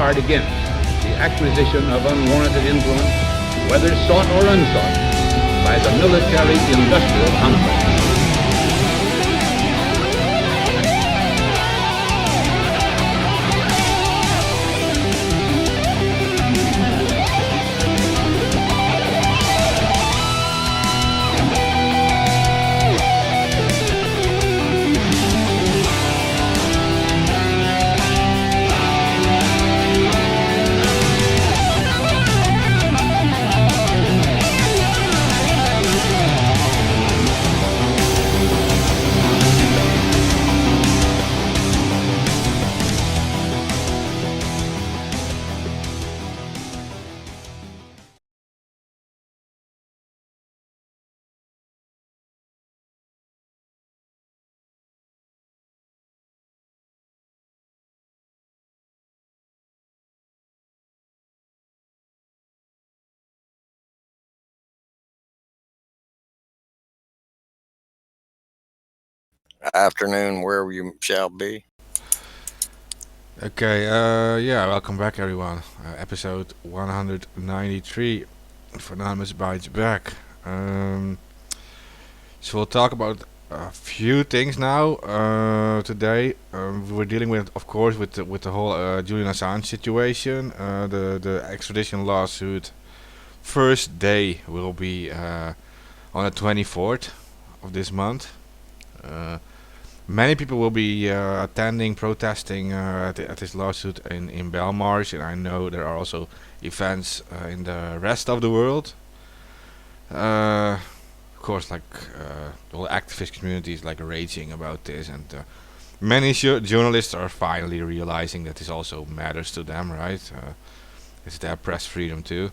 guard against the acquisition of unwarranted influence, whether sought or unsought, by the military-industrial complex. Afternoon, wherever you shall be. Okay, welcome back everyone. Episode 193 of Anonymous Bites Back. So we'll talk about a few things now today. We're dealing with, of course, with the whole Julian Assange situation. The extradition lawsuit first day will be on the 24th of this month. Many people will be attending, protesting at this lawsuit in Belmarsh, and I know there are also events in the rest of the world. Of course, the whole activist community is like raging about this, and many journalists are finally realizing that this also matters to them, right? It's their press freedom too.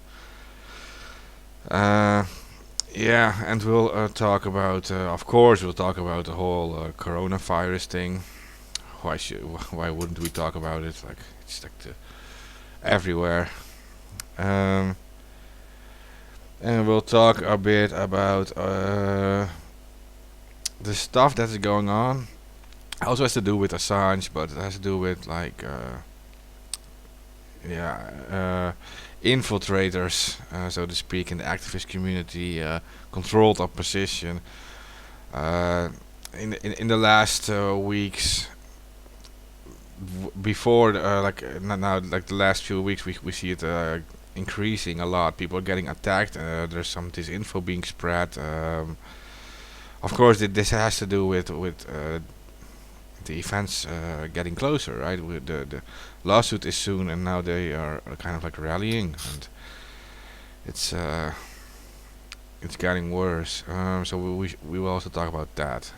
Yeah, and we'll talk about, of course, we'll talk about the whole coronavirus thing. Why wouldn't we talk about it? Like it's like everywhere. Um, and we'll talk a bit about the stuff that is going on. It also has to do with Assange, but it has to do with infiltrators, so to speak, in the activist community, controlled opposition. In the last weeks, before now, like the last few weeks, we see it increasing a lot. People are getting attacked. There's some disinfo being spread. Of course, this has to do with the events getting closer, right? With the lawsuit is soon, and now they are kind of like rallying, and it's getting worse. So we will also talk about that.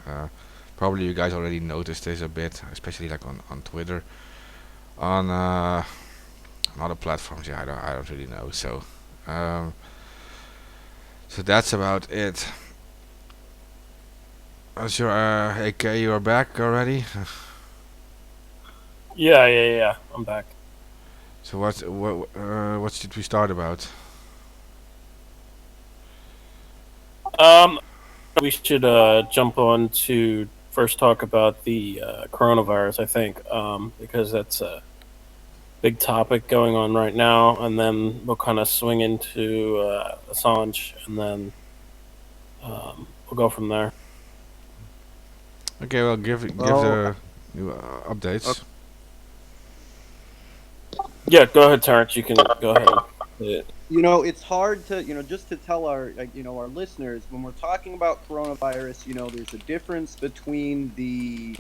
Probably you guys already noticed this a bit, especially like on Twitter, on other platforms. Yeah, I don't really know. Um, so that's about it. Sure, AK, you are back already. Yeah. I'm back. So what should we start about? Um, we should jump on to first talk about the coronavirus. I think because that's a big topic going on right now, and then we'll kind of swing into Assange, and then we'll go from there. Okay, well, give the new updates. Yeah, go ahead, Terrence. You can go ahead. It's hard to, just to tell our, our listeners, when we're talking about coronavirus, there's a difference between the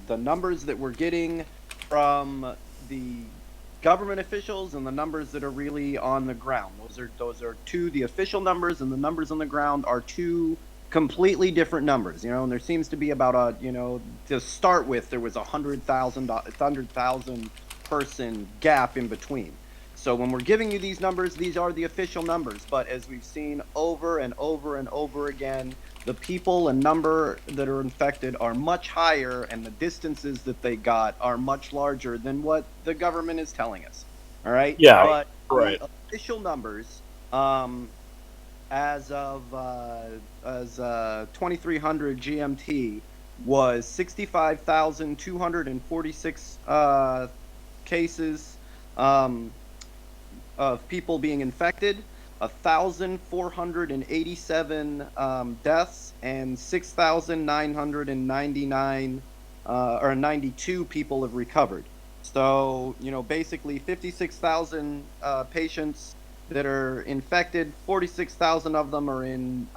numbers that we're getting from the government officials and the numbers that are really on the ground. Those are two. The official numbers and the numbers on the ground are two completely different numbers. And there seems to be about to start with, there was 100,000 person gap in between. So when we're giving you these numbers, these are the official numbers. But as we've seen over and over and over again, the people and number that are infected are much higher, and the distances that they got are much larger than what the government is telling us. All right? Yeah, but right. The official numbers, as 2300 GMT, was 65,246 cases of people being infected, 1,487 deaths, and 6,999 or 92 people have recovered. So, basically 56,000 patients that are infected, 46,000 of them are in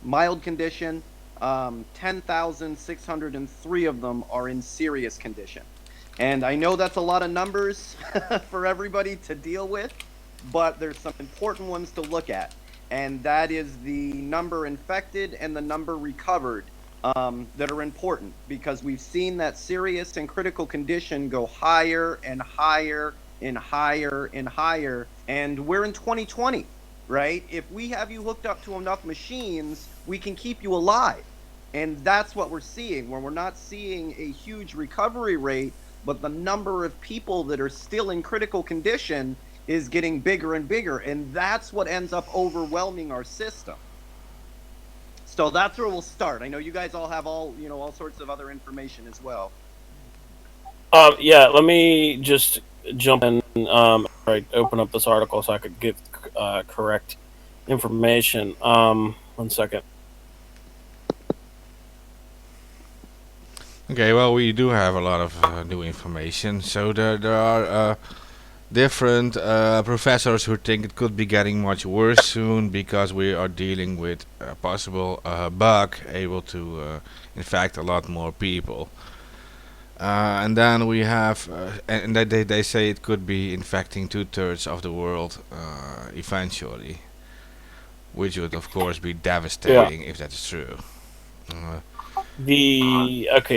mild condition, 10,603 of them are in serious condition. And I know that's a lot of numbers for everybody to deal with, but there's some important ones to look at. And that is the number infected and the number recovered that are important, because we've seen that serious and critical condition go higher and higher and higher and higher. And we're in 2020, right? If we have you hooked up to enough machines, we can keep you alive. And that's what we're seeing, where we're not seeing a huge recovery rate, but the number of people that are still in critical condition is getting bigger and bigger. And that's what ends up overwhelming our system. So that's where we'll start. I know you guys all have all sorts of other information as well. Yeah, let me just jump in. Right, open up this article so I could give correct information. 1 second. Okay, well, we do have a lot of new information. So there are different professors who think it could be getting much worse soon, because we are dealing with a possible bug able to infect a lot more people. And then we have, and they say it could be infecting 2/3 of the world eventually, which would of course be devastating if that is true. Uh,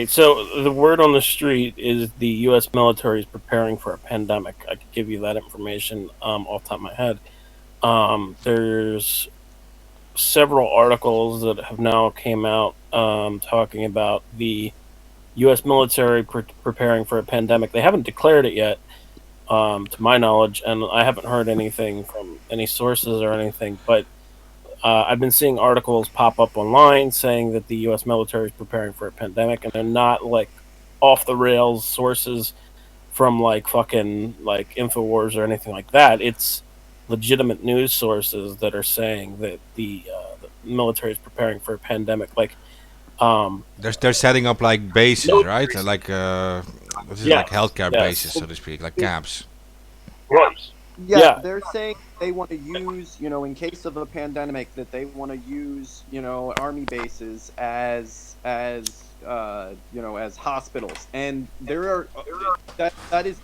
So the word on the street is the U.S. military is preparing for a pandemic. I could give you that information off the top of my head. There's several articles that have now came out talking about the U.S. military preparing for a pandemic. They haven't declared it yet, to my knowledge, and I haven't heard anything from any sources or anything, but I've been seeing articles pop up online saying that the U.S. military is preparing for a pandemic, and they're not like off the rails sources from like fucking like Infowars or anything like that. It's legitimate news sources that are saying that the military is preparing for a pandemic. Like, they're setting up like bases, right? Like this is Yeah. like healthcare Yes. bases, so to speak, like camps. Yeah, they're saying they want to use, in case of a pandemic, that they want to use, army bases as hospitals, and there are that is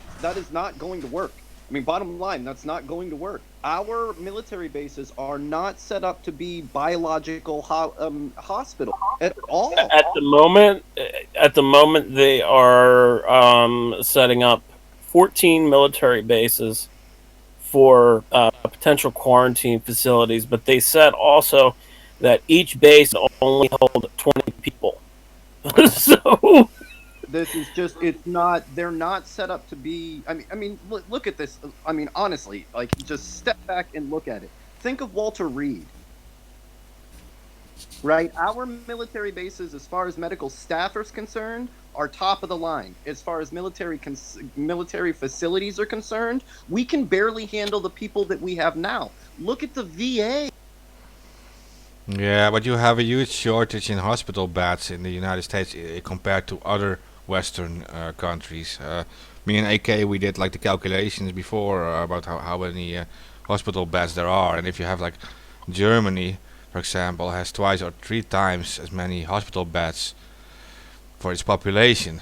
not going to work. I mean, bottom line, that's not going to work. Our military bases are not set up to be biological hospital at all. At the moment, they are setting up 14 military bases for potential quarantine facilities, but they said also that each base only hold 20 people. So This is just, they're not set up to be, look at this. I mean, honestly, like, just step back and look at it. Think of Walter Reed, right? Our military bases, as far as medical staff is concerned, are top of the line. As far as military facilities are concerned, we can barely handle the people that we have now. Look at the VA. Yeah, but you have a huge shortage in hospital beds in the United States compared to other Western countries. Me and AK, we did like the calculations before about how many hospital beds there are, and if you have like Germany, for example, has twice or three times as many hospital beds for its population,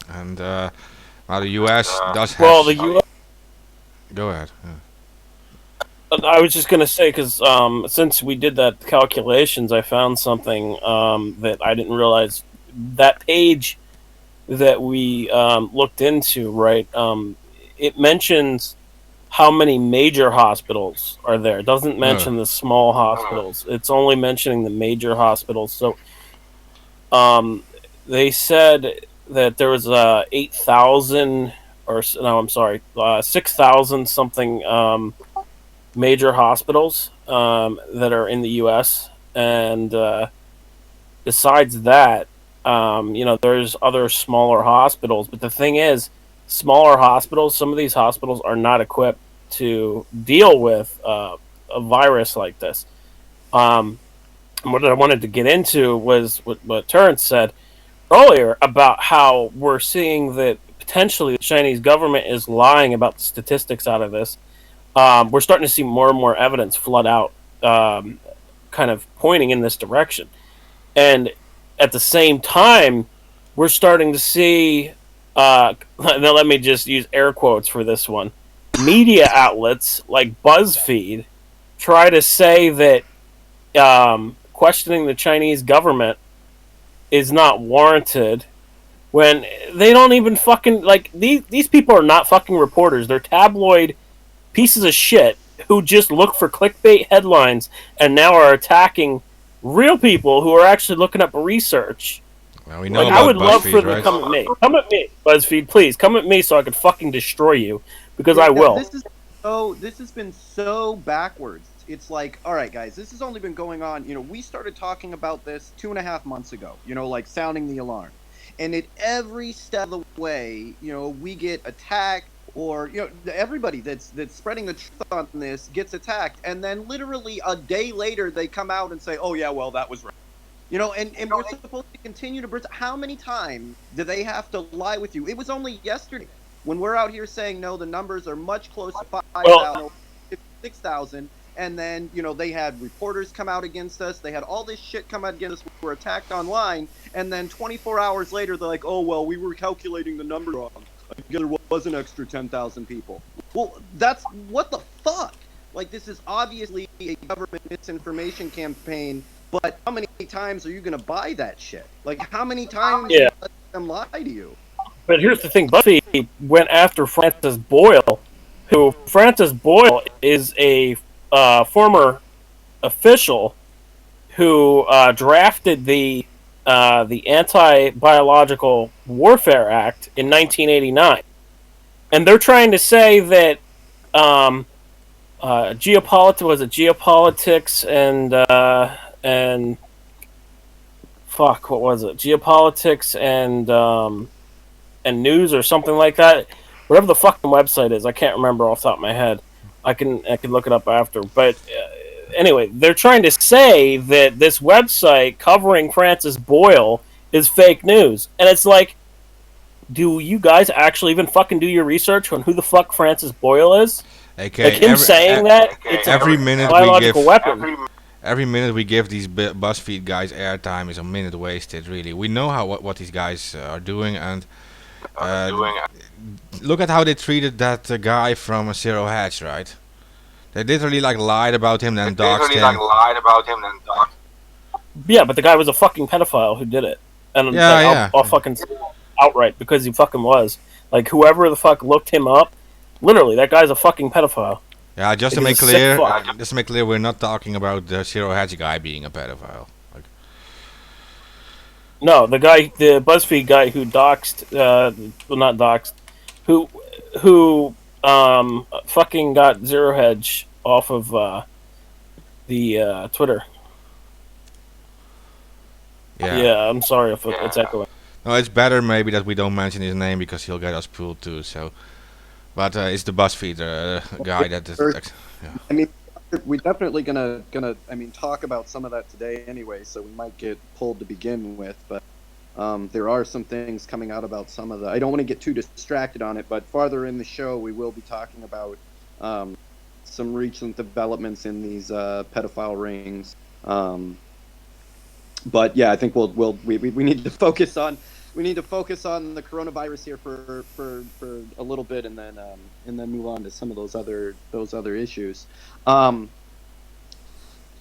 and while the U.S. does have. well, the U.S. Go ahead. I was just gonna say, because since we did that calculations, I found something that I didn't realize. That page that we looked into, right? It mentions how many major hospitals are there. It doesn't mention the small hospitals. It's only mentioning the major hospitals. So they said that there was 8,000 or no, I'm sorry, 6,000 something major hospitals that are in the U.S. And besides that, There's other smaller hospitals, but the thing is, smaller hospitals, some of these hospitals are not equipped to deal with a virus like this. Um, what I wanted to get into was what Terrence said earlier about how we're seeing that potentially the Chinese government is lying about the statistics out of this. We're starting to see more and more evidence flood out, kind of pointing in this direction. And at the same time, we're starting to see, now let me just use air quotes for this one, media outlets like BuzzFeed try to say that questioning the Chinese government is not warranted when they don't even fucking like these people are not fucking reporters. They're tabloid pieces of shit who just look for clickbait headlines and now are attacking real people who are actually looking up research. Well, we know Like, about I would love for BuzzFeed, them to right? come at me. Come at me, BuzzFeed, please. Come at me so I can fucking destroy you. Because I Yeah, will. this has been so backwards. It's like, all right, guys, this has only been going on. We started talking about this 2.5 months ago. Like sounding the alarm, and at every step of the way, we get attacked, or everybody that's spreading the truth on this gets attacked, and then literally a day later they come out and say, oh yeah, well that was right. And we're supposed to continue to. How many times do they have to lie with you? It was only yesterday when we're out here saying no, the numbers are much closer to 5,000, 6,000, and then they had reporters come out against us. They had all this shit come out against us. We were attacked online, and then 24 hours later, they're like, "Oh well, we were calculating the number wrong. I guess there was an extra 10,000 people." Well, that's what the fuck. Like, this is obviously a government misinformation campaign. But how many times are you going to buy that shit? Like, how many times do you let them lie to you? But here's the thing, BuzzFeed went after Francis Boyle, who Francis Boyle is a former official who drafted the Anti-Biological Warfare Act in 1989, and they're trying to say that geopolitics and fuck, what was it? Geopolitics and news or something like that. Whatever the fucking website is, I can't remember off the top of my head. I can look it up after. But anyway, they're trying to say that this website covering Francis Boyle is fake news, and it's like, do you guys actually even fucking do your research on who the fuck Francis Boyle is? Okay, Like him saying that it's every a minute biological we give, weapon. every minute we give these BuzzFeed guys airtime is a minute wasted. Really, we know what these guys are doing, and look at how they treated that guy from Zero Hedge, right? They literally lied about him and doxed him. Yeah, but the guy was a fucking pedophile who did it, and Yeah, yeah. I'll fucking say it outright because he fucking was. Like, whoever the fuck looked him up, literally, that guy's a fucking pedophile. Yeah, just to Like, make he's a sick clear, fuck. we're not talking about the Zero Hedge guy being a pedophile. No, the BuzzFeed guy who doxed, well, not doxed, who fucking got Zero Hedge off of the Twitter. Yeah, I'm sorry if it's echoing. No, it's better maybe that we don't mention his name because he'll get us pulled too. So, but it's the BuzzFeed guy that is. Yeah. I mean, we're definitely gonna talk about some of that today anyway, so we might get pulled to begin with. But there are some things coming out about some of the. I don't want to get too distracted on it, but farther in the show, we will be talking about some recent developments in these pedophile rings. But yeah, I think we need to focus on the coronavirus here for a little bit, and then move on to some of those other issues.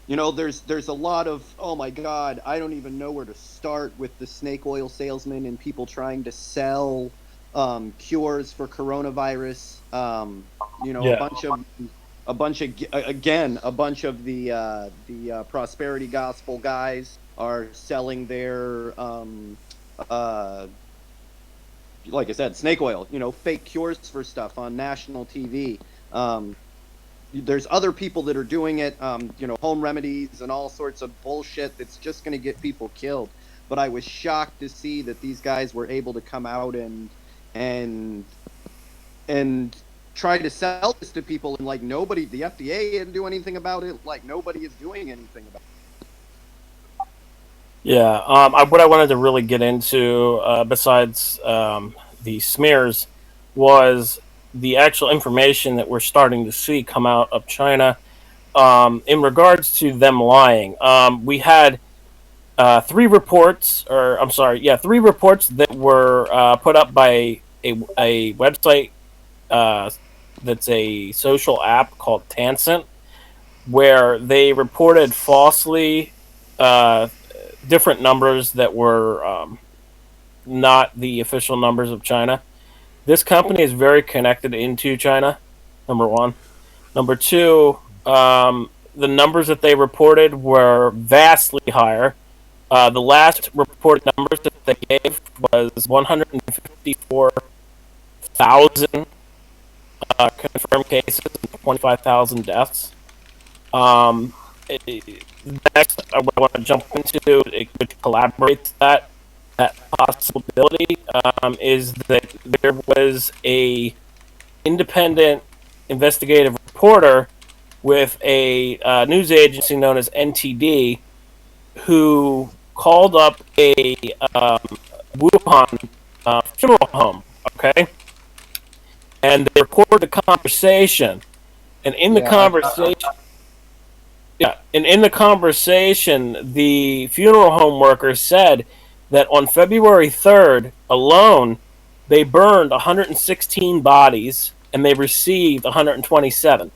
There's a lot of, oh my God, I don't even know where to start with the snake oil salesmen and people trying to sell cures for coronavirus. A bunch of the prosperity gospel guys are selling their like I said, snake oil, fake cures for stuff on national TV. There's other people that are doing it, home remedies and all sorts of bullshit that's just going to get people killed. but I was shocked to see that these guys were able to come out and and try to sell this to people, and like nobody, the FDA didn't do anything about it. Like nobody is doing anything about it. Yeah. What I wanted to really get into, besides the smears, was the actual information that we're starting to see come out of China in regards to them lying. We had three reports, or I'm sorry, yeah, three reports that were put up by a website that's a social app called Tencent, where they reported falsely uh, different numbers that were not the official numbers of China. This company is very connected into China, number one. Number two, the numbers that they reported were vastly higher. The last reported numbers that they gave was 154,000 confirmed cases and 25,000 deaths. Um, Next, I want to jump into, which collaborates that possibility, is that there was a independent investigative reporter with a news agency known as NTD who called up a Wuhan funeral home. Okay, and they recorded the conversation, and in the Yeah, conversation. Yeah, and in the conversation, the funeral home worker said that on February 3rd alone, they burned 116 bodies and they received 127.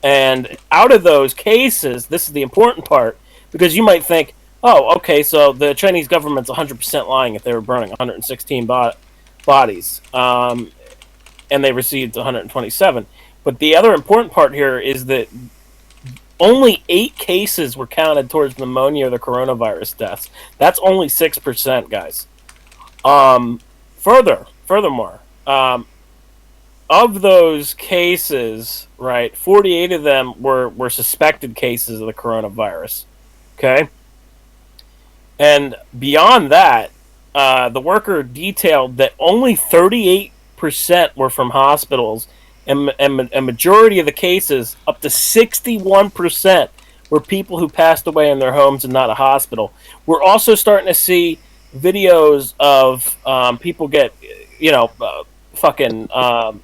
And out of those cases, this is the important part, because you might think, oh, okay, so the Chinese government's 100% lying if they were burning 116 bodies, and they received 127. But the other important part here is that only 8 cases were counted towards pneumonia or the coronavirus deaths. That's only 6%, guys. Furthermore, of those cases, right, 48 of them were suspected cases of the coronavirus. Okay? And beyond that, the worker detailed that only 38% were from hospitals, and a majority of the cases, up to 61%, were people who passed away in their homes and not a hospital. We're also starting to see videos of people get, fucking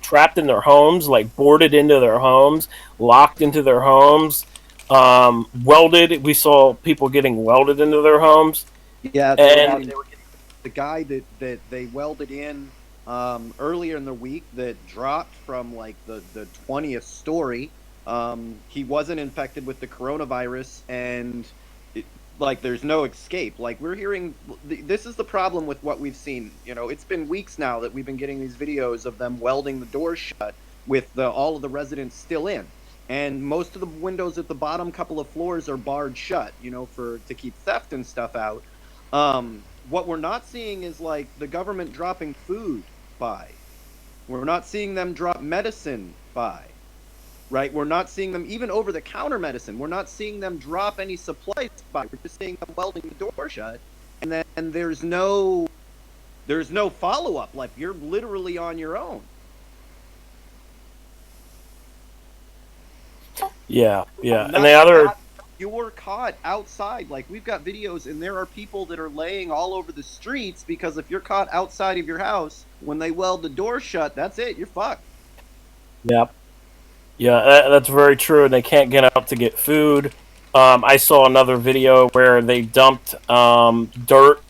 trapped in their homes, like boarded into their homes, locked into their homes, welded. We saw people getting welded into their homes. yeah, And they were getting the guy that they welded in earlier in the week that dropped from like the 20th story. He wasn't infected with the coronavirus, and like there's no escape. Like we're hearing, this is the problem with what we've seen. You know, it's been weeks now that we've been getting these videos of them welding the doors shut with all of the residents still in, and most of the windows at the bottom couple of floors are barred shut. You know, to keep theft and stuff out. What we're not seeing is like the government dropping food by. We're not seeing them drop medicine by. Right? We're not seeing them even over the counter medicine. We're not seeing them drop any supplies by. We're just seeing them welding the door shut. And then there's no follow up. Like you're literally on your own. yeah. And the other, You're caught outside. Like we've got videos, and there are people that are laying all over the streets because if you're caught outside of your house when they weld the door shut, that's it. You're fucked. yeah, that's very true. And they can't get out to get food. I saw another video where they dumped dirt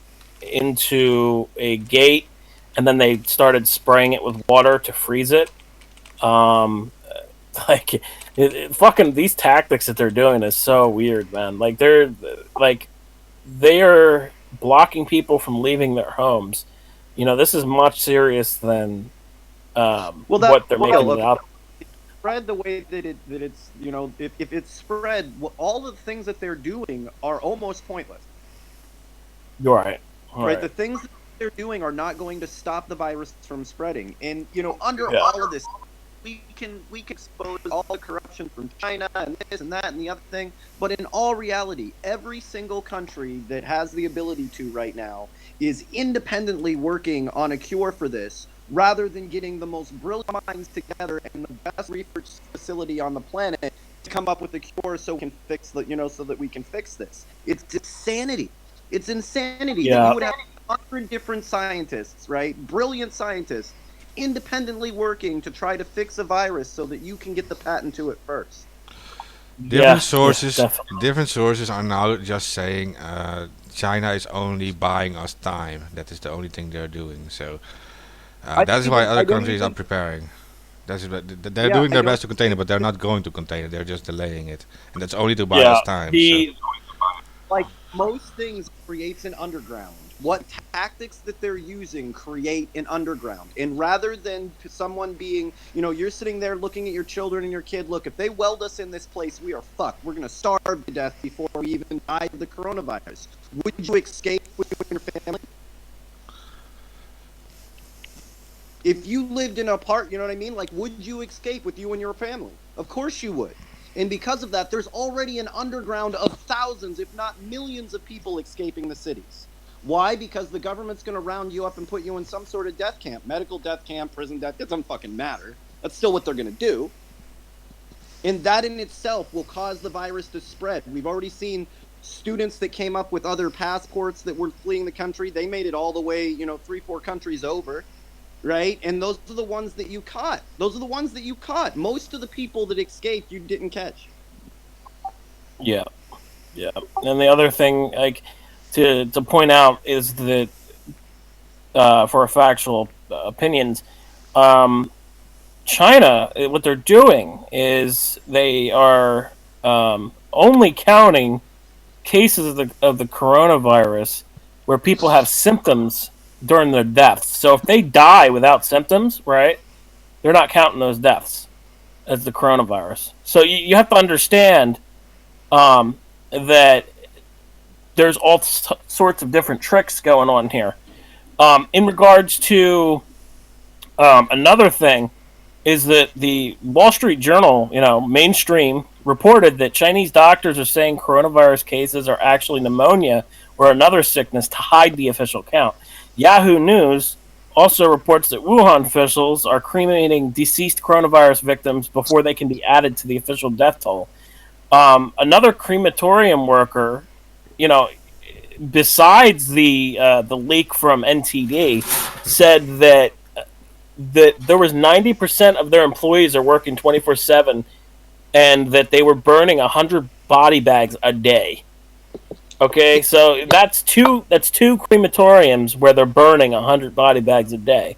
into a gate, and then they started spraying it with water to freeze it. Um, fucking these tactics that they're doing is so weird, man. Like they're blocking people from leaving their homes. You know, this is much serious than what they're making it out. Spread the way that it's, you know, if it's spread, all the things that they're doing are almost pointless. You're right. Right? The things that they're doing are not going to stop the virus from spreading. And you know, under Yeah. all of this, we can expose all the corruption from China and this and that and the other thing, but in all reality, every single country that has the ability to right now is independently working on a cure for this, rather than getting the most brilliant minds together and the best research facility on the planet to come up with a cure so we can fix so that we can fix this. It's insanity. It's insanity that you would have 100 different scientists, right? Brilliant scientists, independently working to try to fix a virus so that you can get the patent to it first. Different sources are now just saying China is only buying us time. That is the only thing they're doing. So that's why other countries are preparing. They're doing their best to contain it, but they're not going to contain it. They're just delaying it, and that's only to buy us time. Like most things, creates an underground. What tactics that they're using create an underground. And rather than someone being, you're sitting there looking at your children and your kid, look, if they weld us in this place, we are fucked. We're going to starve to death before we even die of the coronavirus. Would you escape with your family? If you lived in a part, you know what I mean? Like, would you escape with you and your family? Of course you would. And because of that, there's already an underground of thousands, if not millions of people escaping the cities. Why? Because the government's going to round you up and put you in some sort of death camp, medical death camp, prison death. It doesn't fucking matter. That's still what they're going to do. And that in itself will cause the virus to spread. We've already seen students that came up with other passports that were fleeing the country. They made it all the way, 3-4 countries over, right? And those are the ones that you caught. Most of the people that escaped, you didn't catch. Yeah. And the other thing, to point out is that for a factual opinions, China, what they're doing is they are only counting cases of the coronavirus where people have symptoms during their deaths. So if they die without symptoms, right, they're not counting those deaths as the coronavirus. So you have to understand that there's all sorts of different tricks going on here. In regards to another thing is that the Wall Street Journal, mainstream, reported that Chinese doctors are saying coronavirus cases are actually pneumonia or another sickness to hide the official count. Yahoo News also reports that Wuhan officials are cremating deceased coronavirus victims before they can be added to the official death toll. Another crematorium worker, besides the leak from NTD, said that there was 90% of their employees are working 24/7, and that they were burning 100 body bags a day. Okay, so that's two crematoriums where they're burning 100 body bags a day.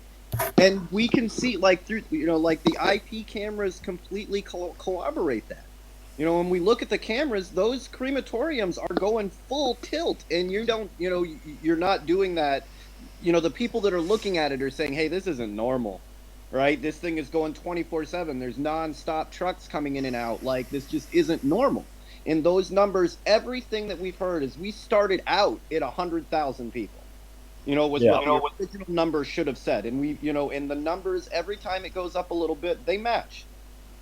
And we can see, through the IP cameras completely corroborate that. When we look at the cameras, those crematoriums are going full tilt, and you're not doing that. The people that are looking at it are saying, hey, this isn't normal, right? This thing is going 24/7. There's non-stop trucks coming in and out. This just isn't normal. And those numbers, everything that we've heard is we started out at 100,000 people. Was what the original number should have said. And and the numbers, every time it goes up a little bit, they match.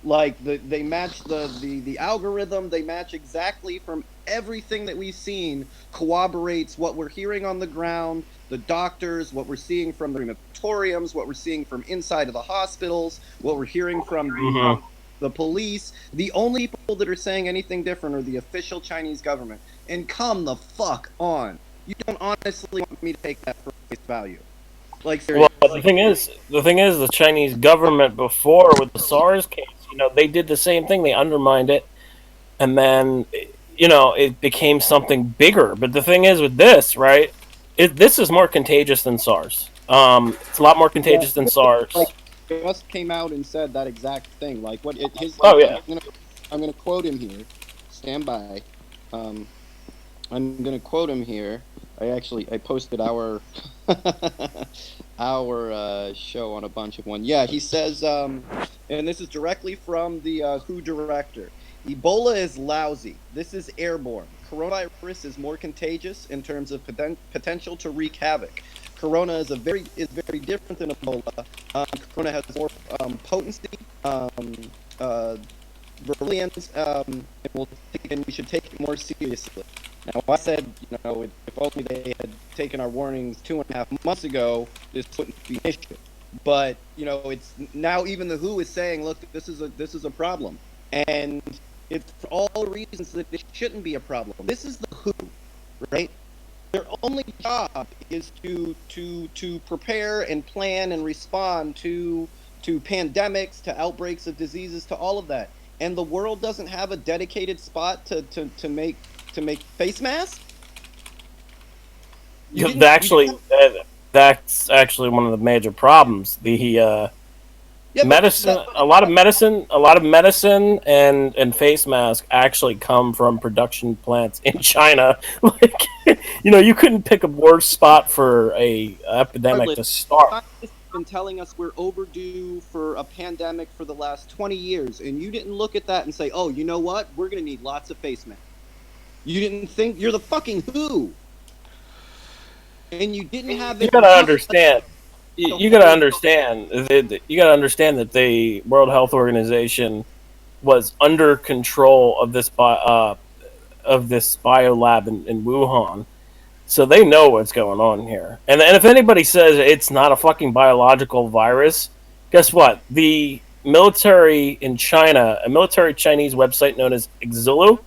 They match the algorithm. They match exactly from everything that we've seen corroborates what we're hearing on the ground, the doctors, what we're seeing from the crematoriums, what we're seeing from inside of the hospitals, what we're hearing from the police. The only people that are saying anything different are the official Chinese government. And come the fuck on. You don't honestly want me to take that for face value. Seriously. Well, the thing is, the Chinese government before with the SARS case, they did the same thing. They undermined it, and then, it became something bigger. But the thing is with this, right? This is more contagious than SARS. It's a lot more contagious than SARS. Just came out and said that exact thing. I'm going to quote him here. Stand by. I'm going to quote him here. I posted our show on a bunch of one. Yeah, he says, and this is directly from the WHO director. Ebola is lousy. This is airborne. Coronavirus is more contagious in terms of potential to wreak havoc. Corona is very different than Ebola. Corona has more potency brilliant, and we should take it more seriously. Now, I said, if only they had taken our warnings 2.5 months ago, this wouldn't be an issue. But it's now even the WHO is saying, look, this is a problem, and it's for all reasons that it shouldn't be a problem. This is the WHO, right? Their only job is to prepare and plan and respond to pandemics, to outbreaks of diseases, to all of that. And the world doesn't have a dedicated spot to make face masks. That's actually one of the major problems. Medicine, a lot of medicine and face masks actually come from production plants in China. Like, you couldn't pick a worse spot for a epidemic to start. Scientists have been telling us we're overdue for a pandemic for the last 20 years, and you didn't look at that and say, oh, you know what? We're going to need lots of face masks. You didn't think you're the fucking WHO, and you didn't have. You gotta understand. You gotta understand. You gotta understand that the World Health Organization was under control of this biolab in Wuhan, so they know what's going on here. And if anybody says it's not a fucking biological virus, guess what? The military in China, a military Chinese website known as Xulu,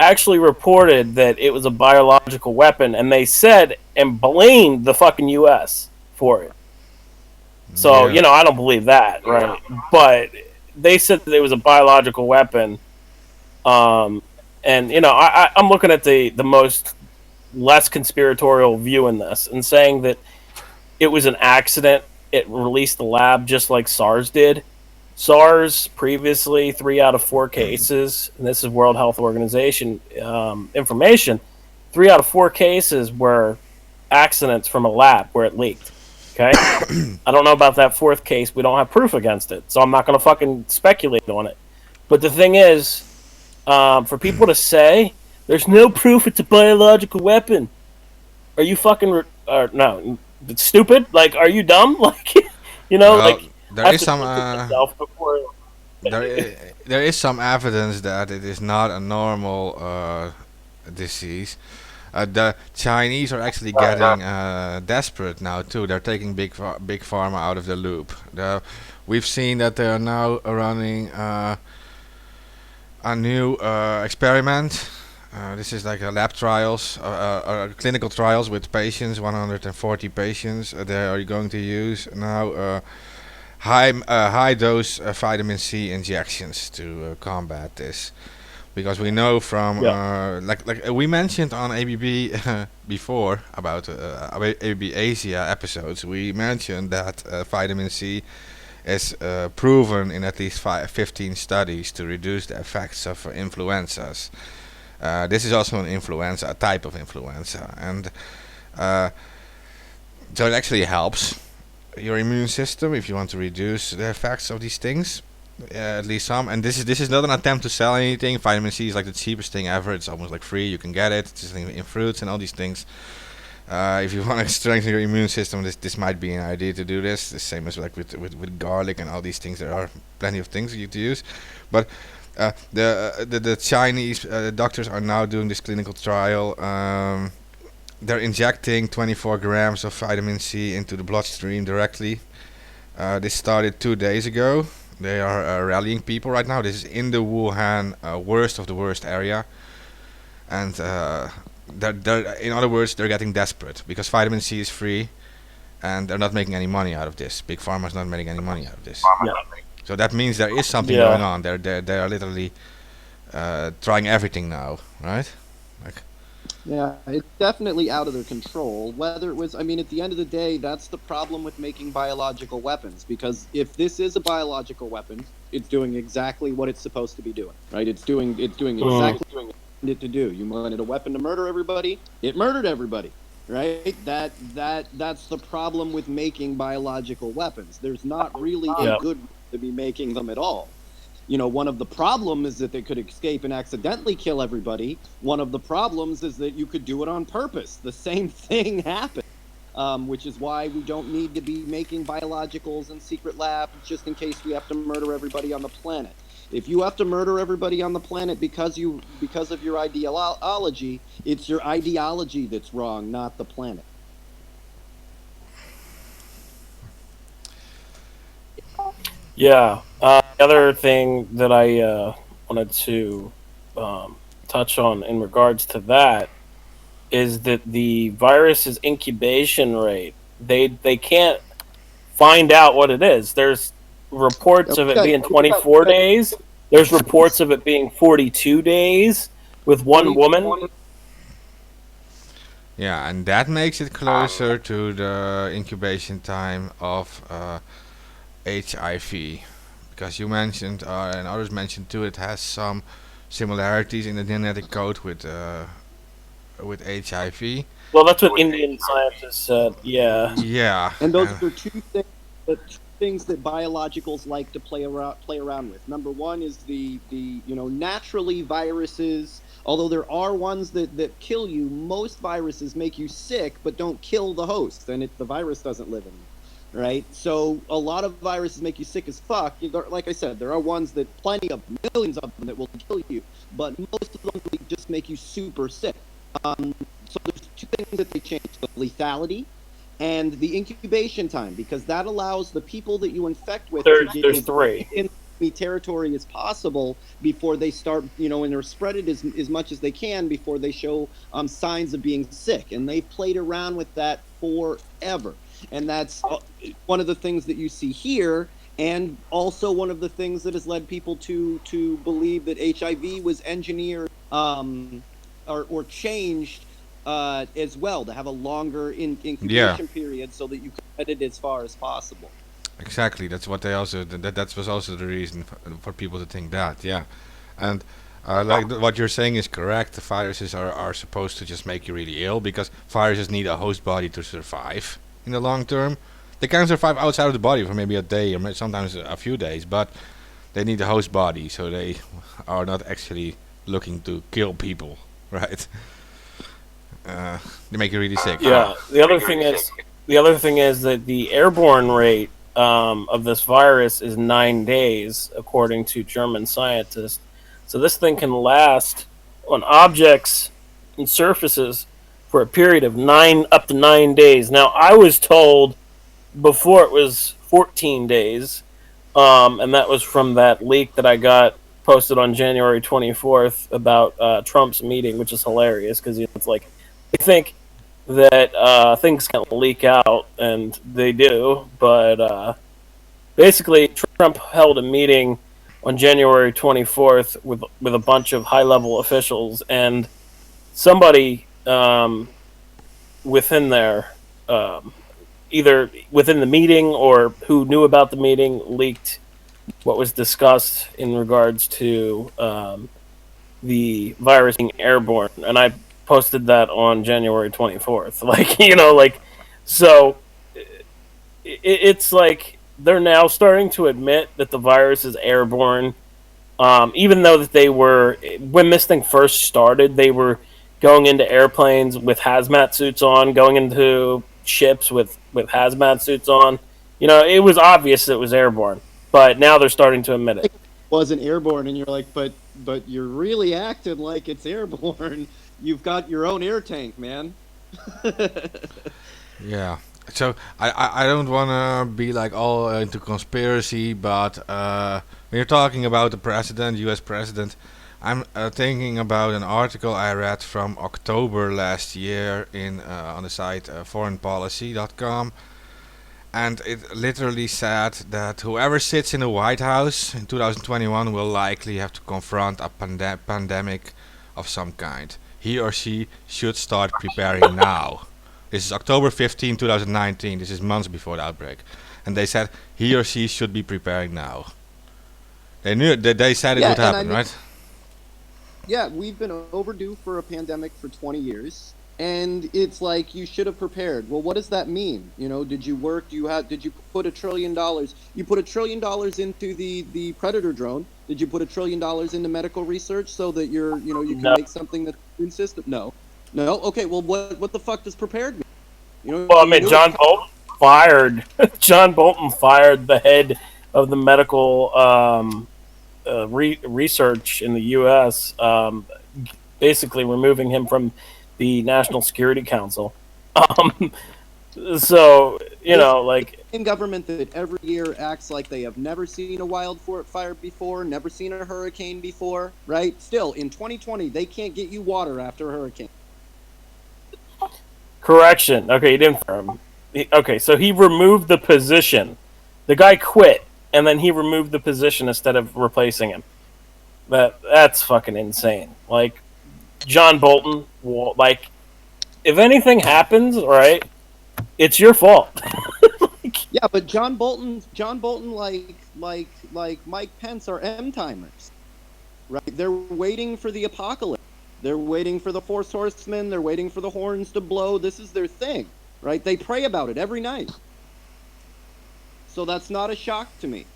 actually reported that it was a biological weapon, and they said and blamed the fucking U.S. for it. So, Yeah. I don't believe that, right? But they said that it was a biological weapon. And, I'm looking at the most less conspiratorial view in this and saying that it was an accident. It released the lab just like SARS did. SARS previously, 3 out of 4 cases, and this is World Health Organization information, 3 out of 4 cases were accidents from a lab where it leaked. Okay? I don't know about that 4th case. We don't have proof against it, so I'm not going to fucking speculate on it. But the thing is, for people to say, there's no proof it's a biological weapon, are you fucking... no, it's stupid? Like, are you dumb? Like, Well, there is some there there is some evidence that it is not a normal disease. The Chinese are actually getting desperate now too. They're taking big pharma out of the loop. We've seen that they are now running a new experiment. This is like a lab trials, clinical trials with patients, 140 patients. They are going to use now high dose vitamin C injections to combat this, because we know from like we mentioned on ABB before about ABB Asia episodes. We mentioned that vitamin C is proven in at least 15 studies to reduce the effects of influenzas. This is also an influenza, a type of influenza, and so it actually helps your immune system if you want to reduce the effects of these things, at least some. And this is not an attempt to sell anything. Vitamin C is like the cheapest thing ever. It's almost like free. You can get it. It's just in fruits and all these things. If you want to strengthen your immune system, this might be an idea to do this. The same as like with garlic and all these things. There are plenty of things you to use, but the Chinese doctors are now doing this clinical trial. They're injecting 24 grams of vitamin C into the bloodstream directly. This started 2 days ago. They are rallying people right now. This is in the Wuhan worst of the worst area, and in other words, they're getting desperate because vitamin C is free, and they're not making any money out of this. Big Pharma is not making any money out of this. Yeah. So that means there is something going on. They are literally trying everything now, right? Like. Yeah, it's definitely out of their control. Whether it was, at the end of the day, that's the problem with making biological weapons. Because if this is a biological weapon, it's doing exactly what it's supposed to be doing, right? It's doing exactly what you wanted it to do. You wanted a weapon to murder everybody, it murdered everybody, right? That's the problem with making biological weapons. There's not really a good way to be making them at all. One of the problems is that they could escape and accidentally kill everybody. One of the problems is that you could do it on purpose. The same thing happened. which is why we don't need to be making biologicals in secret labs just in case we have to murder everybody on the planet. If you have to murder everybody on the planet because of your ideology, it's your ideology that's wrong, not the planet. Yeah. The other thing that I wanted to touch on in regards to that is that the virus's incubation rate, they can't find out what it is. There's reports of it Okay. being 24 days. There's reports of it being 42 days with one woman. Yeah, and that makes it closer to the incubation time of HIV, because you mentioned and others mentioned too, it has some similarities in the genetic code with HIV. Well, that's what Indian scientists said. Yeah. Yeah, And those are two things that biologicals like to play around with. Number one is the naturally viruses, although there are ones that kill you, most viruses make you sick but don't kill the host, and the virus doesn't live in you, right? So a lot of viruses make you sick as fuck. Like I said, there are ones that millions of them that will kill you, but most of them just make you super sick. So there's two things that they change: the lethality and the incubation time, because that allows the people that you infect with to get There's three. in territory as possible before they start, and they're spread it as much as they can before they show signs of being sick. And they've played around with that forever. And that's one of the things that you see here, and also one of the things that has led people to believe that HIV was engineered or changed as well, to have a longer incubation period so that you can let it as far as possible. exactly. That's what they also. That was also the reason for people to think that. Yeah, and what you're saying is correct. The viruses are supposed to just make you really ill, because viruses need a host body to survive in the long term. They can survive outside of the body for maybe a day or sometimes a few days, but they need a host body, so they are not actually looking to kill people, right? They make you really sick. Yeah. The other thing is that the airborne rate of this virus is 9 days, according to German scientists. So this thing can last on objects and surfaces for a period of up to 9 days. Now, I was told before it was 14 days, and that was from that leak that I got posted on January 24th about Trump's meeting, which is hilarious because it's like they think that things can leak out, and they do. But basically, Trump held a meeting on January 24th with a bunch of high-level officials, and somebody within there, either within the meeting or who knew about the meeting, leaked what was discussed in regards to the virus being airborne, and I posted that on January 24th. So it's like they're now starting to admit that the virus is airborne, even though that they were, when this thing first started, they were going into airplanes with hazmat suits on, going into ships with hazmat suits on. It was obvious it was airborne, but now they're starting to admit it. Wasn't airborne, and you're like, but you're really acting like it's airborne. You've got your own air tank, man. Yeah. So I don't want to be like all into conspiracy, but when you're talking about the president, U.S. president, I'm thinking about an article I read from October last year on the site foreignpolicy.com, and it literally said that whoever sits in the White House in 2021 will likely have to confront a pandemic of some kind. He or she should start preparing now. This is October 15, 2019. This is months before the outbreak. And they said he or she should be preparing now. They knew that they said it would happen, right? Yeah, we've been overdue for a pandemic for 20 years. And it's like, you should have prepared. Well, what does that mean? Did you work? Did you put $1 trillion? You put $1 trillion into the Predator drone. Did you put $1 trillion into medical research so that you can make something that's immune system? No. Okay. Well, what the fuck does prepared mean? You know, Well, I you mean, knew John Bolton fired John Bolton fired the head of the medical research in the U.S. Basically removing him from the National Security Council. Um, so this like same government that every year acts like they have never seen a wildfire before, never seen a hurricane before, right? Still, in 2020, they can't get you water after a hurricane. correction. Okay, he didn't fire him. Okay, so he removed the position. The guy quit, and then he removed the position instead of replacing him. That's fucking insane. Like John Bolton, like if anything happens, right, it's your fault. Yeah, but John Bolton, like Mike Pence are M timers, right? They're waiting for the apocalypse. They're waiting for the four horsemen. They're waiting for the horns to blow. This is their thing, right? They pray about it every night. So that's not a shock to me.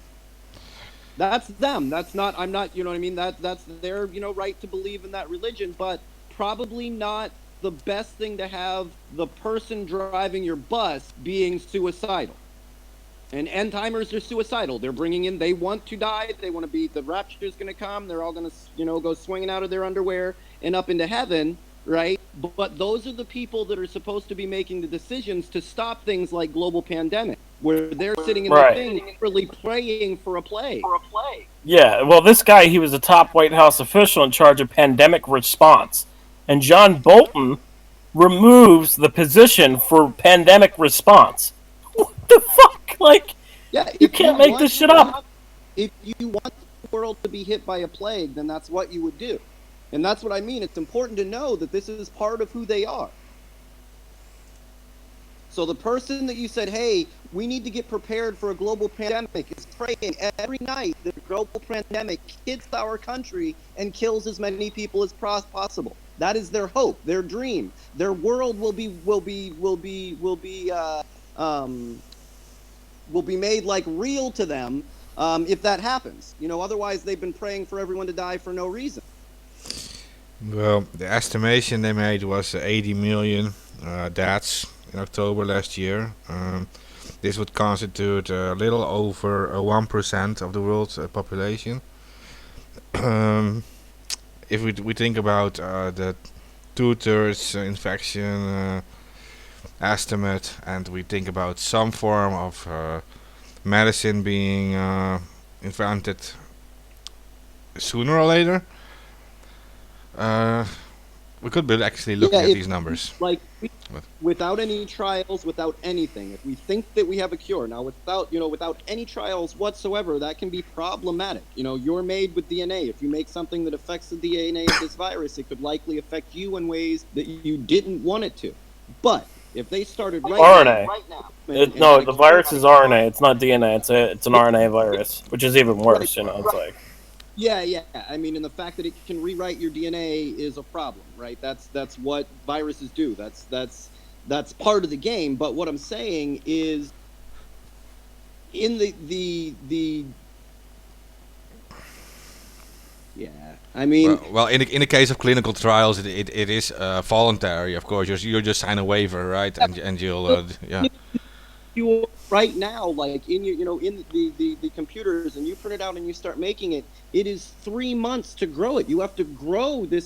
That's them. That's not. I'm not. You know what I mean? That's their right to believe in that religion, but probably not the best thing to have the person driving your bus being suicidal. And end timers are suicidal. They're bringing in. They want to die. They want to be. The rapture's going to come. They're all going to go swinging out of their underwear and up into heaven, right? But those are the people that are supposed to be making the decisions to stop things like global pandemic, where they're sitting in the thing, really praying for a plague. Yeah, well, this guy, he was a top White House official in charge of pandemic response, and John Bolton removes the position for pandemic response. What the fuck? Like, yeah, you can't make this shit up. If you want the world to be hit by a plague, then that's what you would do. And that's what I mean. It's important to know that this is part of who they are. So the person that you said, hey, we need to get prepared for a global pandemic, is praying every night that a global pandemic hits our country and kills as many people as possible. That is their hope, their dream. Their world will be made like real to them if that happens. Otherwise they've been praying for everyone to die for no reason. Well, the estimation they made was 80 million deaths in October last year. This would constitute a little over 1% of the world's population. If we think about the 2/3 infection estimate, and we think about some form of medicine being invented sooner or later, we could be actually looking at these numbers. Like, without any trials, without anything, if we think that we have a cure, now without any trials whatsoever, that can be problematic. You're made with DNA. If you make something that affects the DNA of this virus, it could likely affect you in ways that you didn't want it to. But if they started RNA. Now, the virus is RNA. It's not DNA. It's an RNA virus, which is even worse. It's like. Yeah. I mean, and the fact that it can rewrite your DNA is a problem, right? That's what viruses do. That's part of the game. But what I'm saying is, in the yeah, I mean, well, in the case of clinical trials, it is voluntary. Of course, you just sign a waiver, right? And you'll You right now, like in your, in the computers, and you print it out and you start making it. It is 3 months to grow it. You have to grow the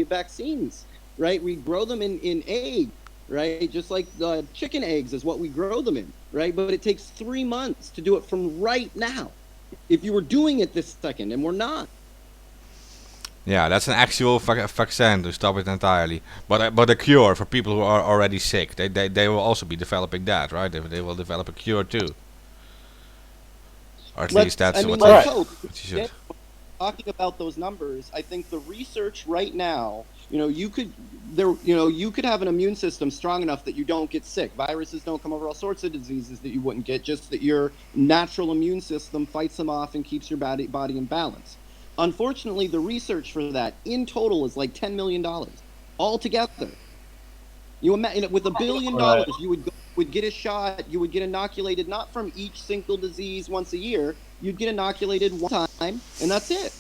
vaccines, right? We grow them in egg, right? Just like the chicken eggs is what we grow them in, right? But it takes 3 months to do it from right now. If you were doing it this second, and we're not. Yeah, that's an actual vaccine to stop it entirely. But a cure for people who are already sick, they will also be developing that, right? They will develop a cure too. Or at least that's what let's they hope. should. Talking about those numbers, I think the research right now, you could have an immune system strong enough that you don't get sick. Viruses don't come over all sorts of diseases that you wouldn't get, just that your natural immune system fights them off and keeps your body in balance. Unfortunately, the research for that in total is like $10 million altogether. You imagine, with $1 billion, you would get a shot. You would get inoculated not from each single disease once a year. You'd get inoculated one time, and that's it.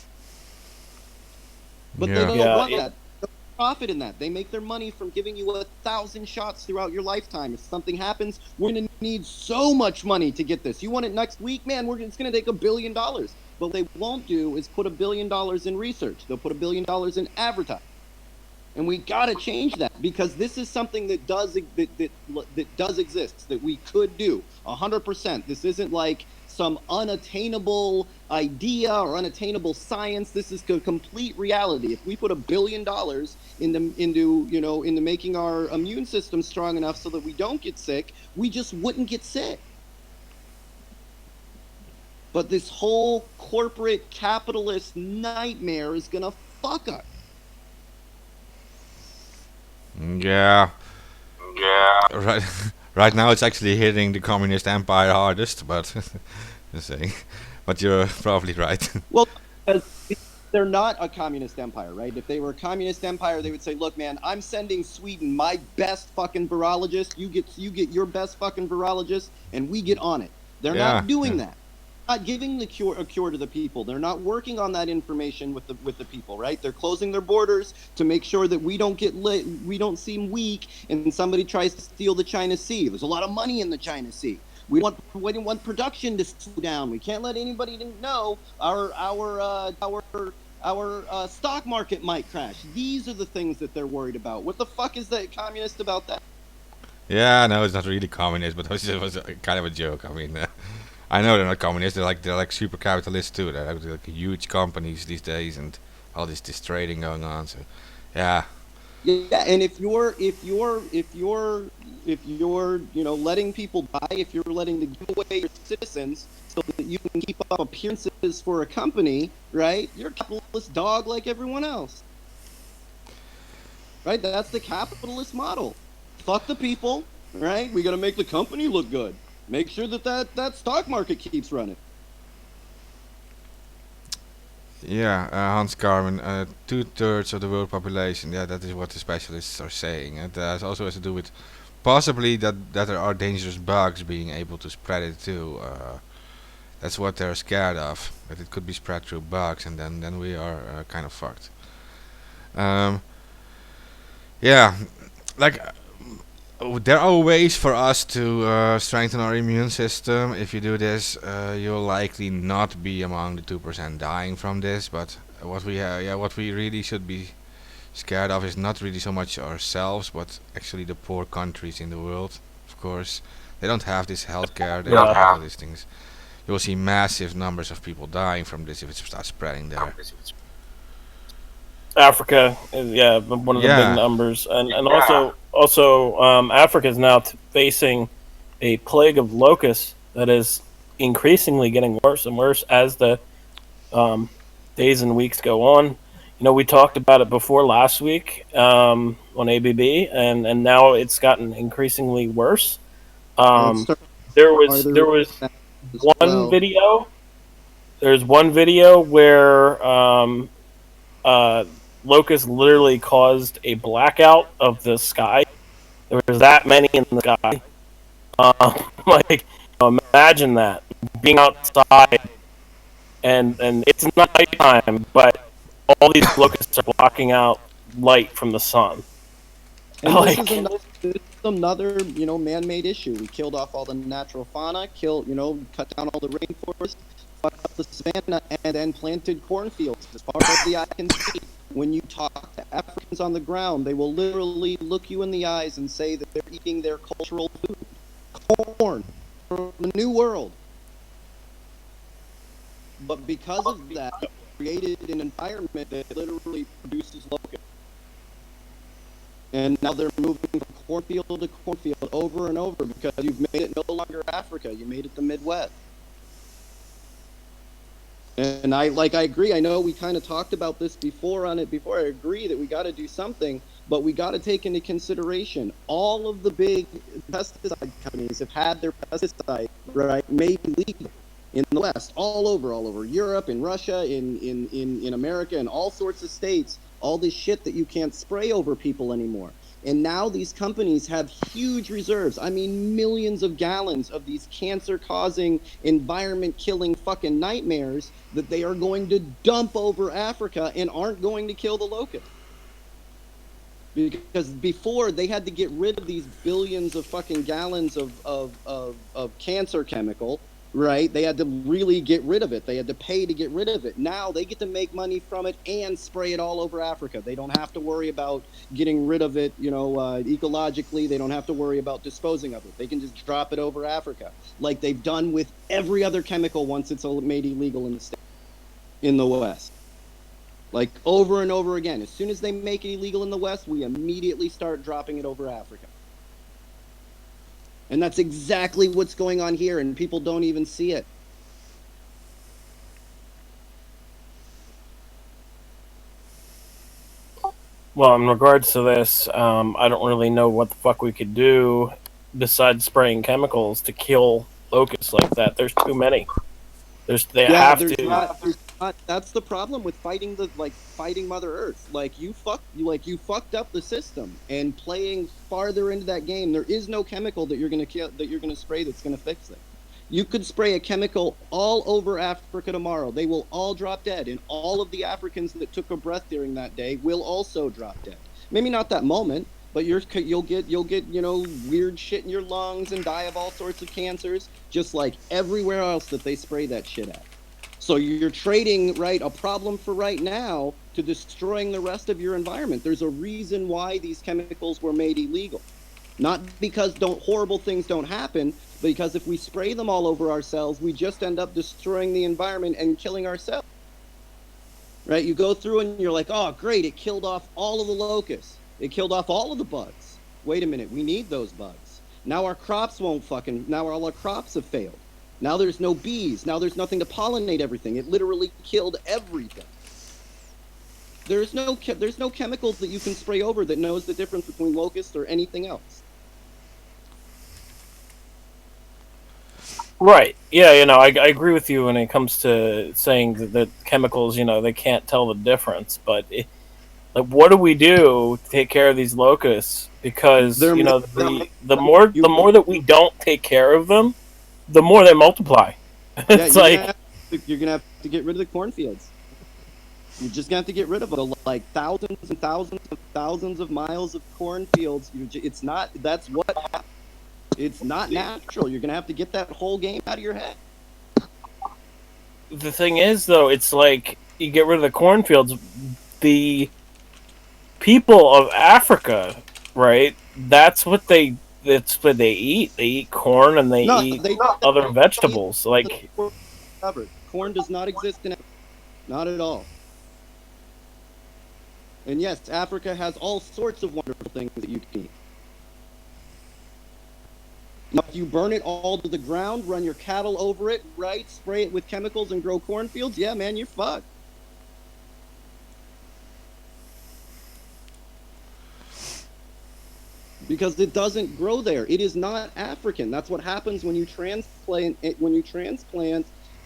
But they don't want that. profit in that. They make their money from giving you 1,000 shots throughout your lifetime. If something happens, we're going to need so much money to get this. You want it next week? Man, it's going to take $1 billion. But what they won't do is put $1 billion in research. They'll put $1 billion in advertising. And we got to change that, because this is something that does exist, that we could do 100%. This isn't like some unattainable idea or unattainable science. This is a complete reality. If we put $1 billion into making our immune system strong enough so that we don't get sick, we just wouldn't get sick. But this whole corporate capitalist nightmare is gonna fuck us. Yeah. Right. Right now, it's actually hitting the communist empire hardest. But just saying. But you're probably right. Well, because they're not a communist empire, right? If they were a communist empire, they would say, "Look, man, I'm sending Sweden my best fucking virologist. You get your best fucking virologist, and we get on it." They're not doing that. Not giving a cure to the people. They're not working on that information with the people, right? They're closing their borders to make sure that we don't we don't seem weak, and somebody tries to steal the China Sea. There's a lot of money in the China Sea. We don't want production to slow down. We can't let anybody know our stock market might crash. These are the things that they're worried about. What the fuck is that communist about that? Yeah, no, it's not really communist, but it was kind of a joke. I mean, I know they're not communists. They're like super capitalists too. They're like huge companies these days, and all this trading going on. So, yeah. Yeah, and if you're letting people die, if you're letting to give away your citizens so that you can keep up appearances for a company, right? You're a capitalist dog like everyone else, right? That's the capitalist model. Fuck the people, right? We got to make the company look good. Make sure that stock market keeps running. Yeah, Hans Carmen, 2/3 of the world population. Yeah, that is what the specialists are saying. And also has to do with possibly that there are dangerous bugs being able to spread it too. That's what they're scared of. That it could be spread through bugs, and then we are kind of fucked. Yeah, like. There are ways for us to strengthen our immune system. If you do this, you'll likely not be among the 2% dying from this. But what we really should be scared of is not really so much ourselves, but actually the poor countries in the world. Of course, they don't have this healthcare. They don't have all these things. You will see massive numbers of people dying from this if it starts spreading there. Africa is one of the big numbers, and also Africa is now facing a plague of locusts that is increasingly getting worse and worse as the days and weeks go on. You know, we talked about it before last week on ABB, and now it's gotten increasingly worse. There was one video. There's one video where locusts literally caused a blackout of the sky. There was that many in the sky. Imagine that, being outside, and it's nighttime, but all these locusts are blocking out light from the sun. And this is another man-made issue. We killed off all the natural fauna, cut down all the rainforests, fucked up the savanna, and then planted cornfields as far as the eye can see. When you talk to Africans on the ground, they will literally look you in the eyes and say that they're eating their cultural food, corn, from the New World. But because of that, created an environment that literally produces locusts. And now they're moving from cornfield to cornfield over and over because you've made it no longer Africa, you made it the Midwest. And I agree. I know we kind of talked about this before. I agree that we got to do something, but we got to take into consideration all of the big pesticide companies have had their pesticide made legal in the West, all over Europe, in Russia, in America, in all sorts of states. All this shit that you can't spray over people anymore. And now these companies have huge reserves. I mean, millions of gallons of these cancer-causing, environment-killing fucking nightmares that they are going to dump over Africa and aren't going to kill the locusts. Because before they had to get rid of these billions of fucking gallons of cancer chemical, right? They had to really get rid of it. They had to pay to get rid of it. Now they get to make money from it and spray it all over Africa. They don't have to worry about getting rid of it, ecologically. They don't have to worry about disposing of it. They can just drop it over Africa, like they've done with every other chemical once it's made illegal in the state, in the West. Like over and over again. As soon as they make it illegal in the West, we immediately start dropping it over Africa. And that's exactly what's going on here, and people don't even see it. Well, in regards to this, I don't really know what the fuck we could do besides spraying chemicals to kill locusts like that. There's too many. They have to. That's the problem with fighting Mother Earth. You fucked up the system, and playing farther into that game, there is no chemical that you're gonna spray that's gonna fix it. You could spray a chemical all over Africa tomorrow. They will all drop dead, and all of the Africans that took a breath during that day will also drop dead. Maybe not that moment, but you'll get weird shit in your lungs and die of all sorts of cancers, just like everywhere else that they spray that shit at. So you're trading, a problem for right now to destroying the rest of your environment. There's a reason why these chemicals were made illegal. Not because horrible things don't happen, but because if we spray them all over ourselves, we just end up destroying the environment and killing ourselves. Right? You go through and you're like, oh, great, it killed off all of the locusts. It killed off all of the bugs. Wait a minute, we need those bugs. Now all our crops have failed. Now there's no bees. Now there's nothing to pollinate everything. It literally killed everything. There's no chemicals that you can spray over that knows the difference between locusts or anything else. Right. Yeah, I agree with you when it comes to saying that chemicals, they can't tell the difference. But what do we do to take care of these locusts? Because the more that we don't take care of them, the more they multiply. It's you're gonna have to get rid of the cornfields. You're just gonna have to get rid of them. Thousands and thousands of miles of cornfields. It's not natural. You're gonna have to get that whole game out of your head. The thing is, though, it's like you get rid of the cornfields, the people of Africa, right? That's what they eat. They eat corn and they eat other vegetables. Corn does not exist in Africa. Not at all. And yes, Africa has all sorts of wonderful things that you can eat. Now, if you burn it all to the ground, run your cattle over it, right? Spray it with chemicals and grow cornfields, yeah, man, you're fucked. Because it doesn't grow there. It is not African. That's what happens when you transplant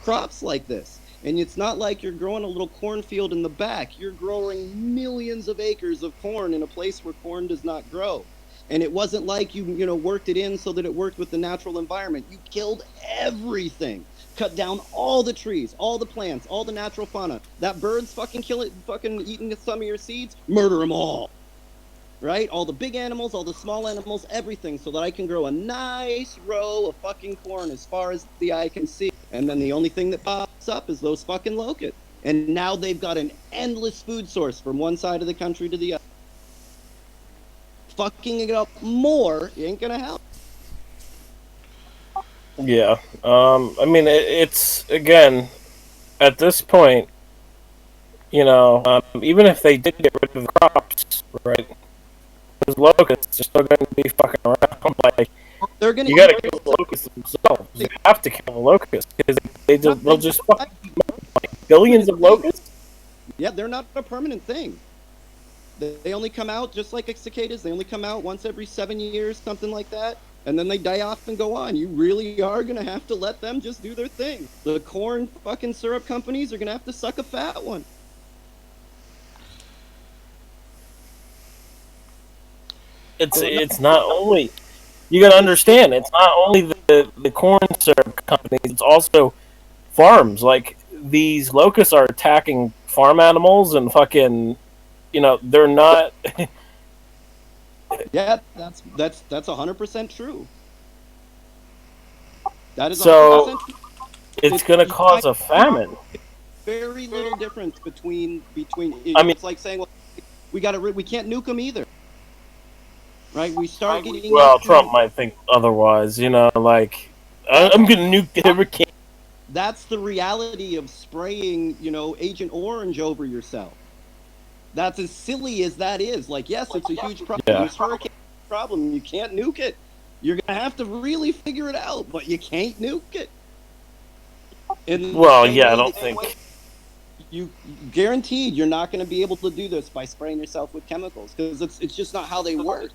crops like this. And it's not like you're growing a little cornfield in the back. You're growing millions of acres of corn in a place where corn does not grow. And it wasn't like you worked it in so that it worked with the natural environment. You killed everything. Cut down all the trees, all the plants, all the natural fauna. That bird's fucking eating some of your seeds, murder them all. Right? All the big animals, all the small animals, everything, so that I can grow a nice row of fucking corn as far as the eye can see. And then the only thing that pops up is those fucking locusts. And now they've got an endless food source from one side of the country to the other. Fucking it up more ain't gonna help. Yeah. It's, again, at this point, even if they did get rid of the crops, right? Those locusts are still going to be fucking around. You gotta kill the locusts themselves. You have to kill the locusts because they'll just fucking billions of locusts. Yeah, they're not a permanent thing. They only come out just like cicadas. They only come out once every 7 years, something like that, and then they die off and go on. You really are gonna have to let them just do their thing. The corn fucking syrup companies are gonna have to suck a fat one. It's not only, you gotta understand, it's not only the corn syrup companies, it's also farms. Like, these locusts are attacking farm animals and fucking, they're not Yeah, that's 100% true. That is So 100% true. it's going to You cause a famine. very little difference between. I mean, It's like saying, well, we can't nuke them either, right? We start getting well, Trump into. might think otherwise. Like That's I'm going to nuke every can. that's the reality of spraying, Agent Orange over yourself. That's as silly as that is. Like, yes, it's a huge problem. Yeah. This hurricane is a problem. You can't nuke it. You're gonna have to really figure it out, but you can't nuke it. In the Well, same yeah, I way don't that think. you guaranteed you're not going to be able to do this by spraying yourself with chemicals because it's just not how they work.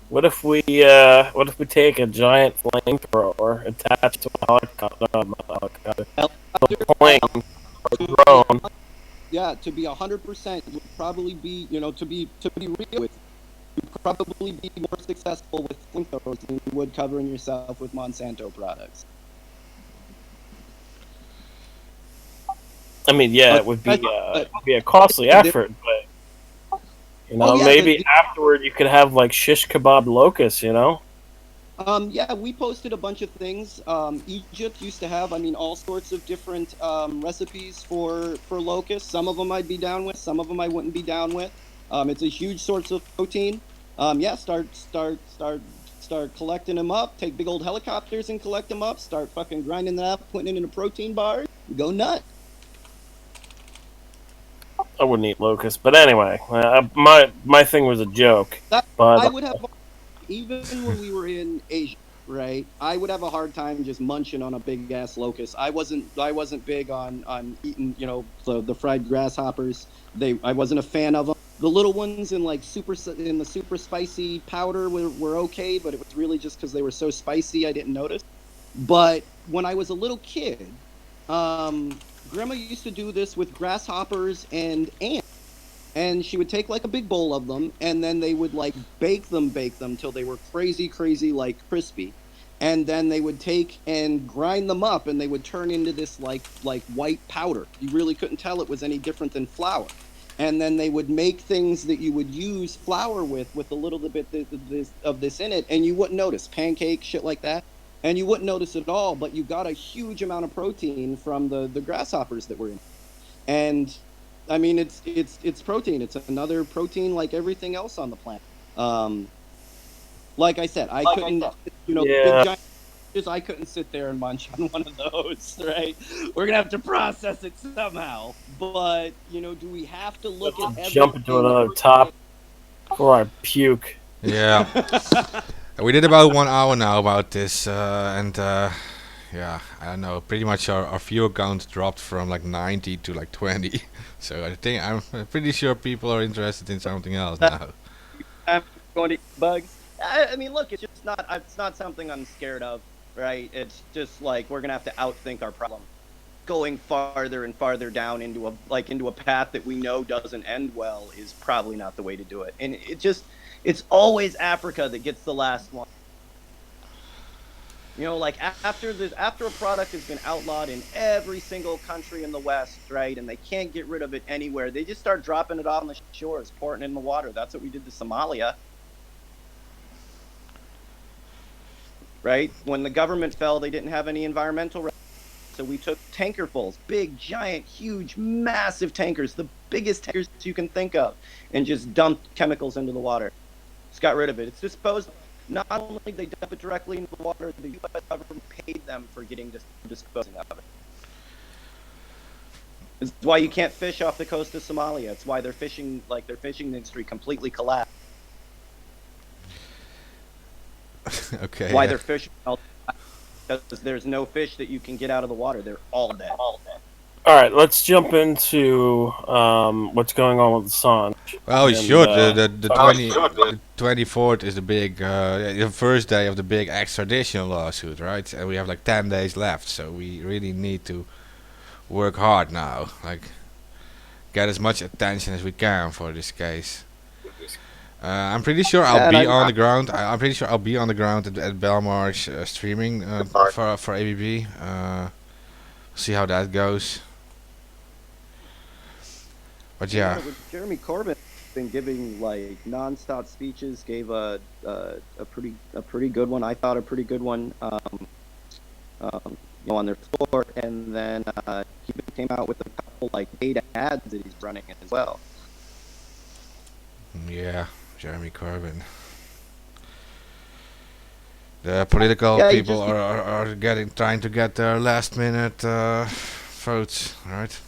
What if we take a giant flamethrower, attach it to a helicopter, a plane, or drone? Yeah, to be 100% would probably be, to be real with you, would probably be more successful with flamethrowers than you would covering yourself with Monsanto products. I mean, yeah, it would be a costly effort, but maybe afterward you could have like shish kebab locusts. Yeah, we posted a bunch of things. Egypt used to have, all sorts of different recipes for locusts. Some of them I'd be down with, some of them I wouldn't be down with. It's a huge source of protein. Yeah, start collecting them up. Take big old helicopters and collect them up. Start fucking grinding that up, putting it in a protein bar. Go nuts. I wouldn't eat locusts, but anyway, my thing was a joke. I But would have, even when we were in Asia, right? I would have a hard time just munching on a big ass locust. I wasn't big on eating, the fried grasshoppers. I wasn't a fan of them. The little ones in the super spicy powder were okay, but it was really just because they were so spicy I didn't notice. But when I was a little kid, Grandma used to do this with grasshoppers and ants. And she would take like a big bowl of them, and then they would like bake them till they were crazy, like crispy. And then they would take and grind them up, and they would turn into this like white powder. You really couldn't tell it was any different than flour. And then they would make things that you would use flour with a little bit of this in it, and you wouldn't notice pancakes, shit like that. And you wouldn't notice at all, but you got a huge amount of protein from the grasshoppers that were in. And it's protein. It's another protein like everything else on the planet. Like I said, I couldn't, yeah. big giant. I couldn't sit there and munch on one of those, right? We're gonna have to process it somehow. But do we have to look at Jump into another top before I puke? Yeah. We did about 1 hour now about this, and yeah, I don't know. Pretty much our viewer count dropped from like 90 to like 20. So I'm pretty sure people are interested in something else now. I'm going to eat bugs. Look, it's not something I'm scared of, right? It's just like we're gonna have to outthink our problem. Going farther and farther down into a path that we know doesn't end well is probably not the way to do it. And it's always Africa that gets the last one. After a product has been outlawed in every single country in the West, right, and they can't get rid of it anywhere, they just start dropping it on the shores, pouring it in the water. That's what we did to Somalia, right? When the government fell, they didn't have any environmental rights, so we took tankerfuls, big, giant, huge, massive tankers, the biggest tankers you can think of, and just dumped chemicals into the water. Just got rid of it. It's disposed. Not only did they dump it directly into the water, the U.S. government paid them for disposing of it. It's why you can't fish off the coast of Somalia. It's why their fishing industry completely collapsed. Okay. Why they're fishing because there's no fish that you can get out of the water. They're all dead. All right, let's jump into what's going on with Assange. Well, we should. The 24th is the first day of the big extradition lawsuit, right? And we have like 10 days left, so we really need to work hard now. Like, get as much attention as we can for this case. I'm pretty sure I'll be on the ground. I'm pretty sure I'll be on the ground at Belmarsh streaming for ABB. See how that goes. But yeah. With Jeremy Corbyn, been giving like nonstop speeches. Gave a pretty good one. I thought a pretty good one. On their floor, and then he came out with a couple like paid ads that he's running as well. Yeah, Jeremy Corbyn. The political Yeah, people are trying to get their last minute votes, right?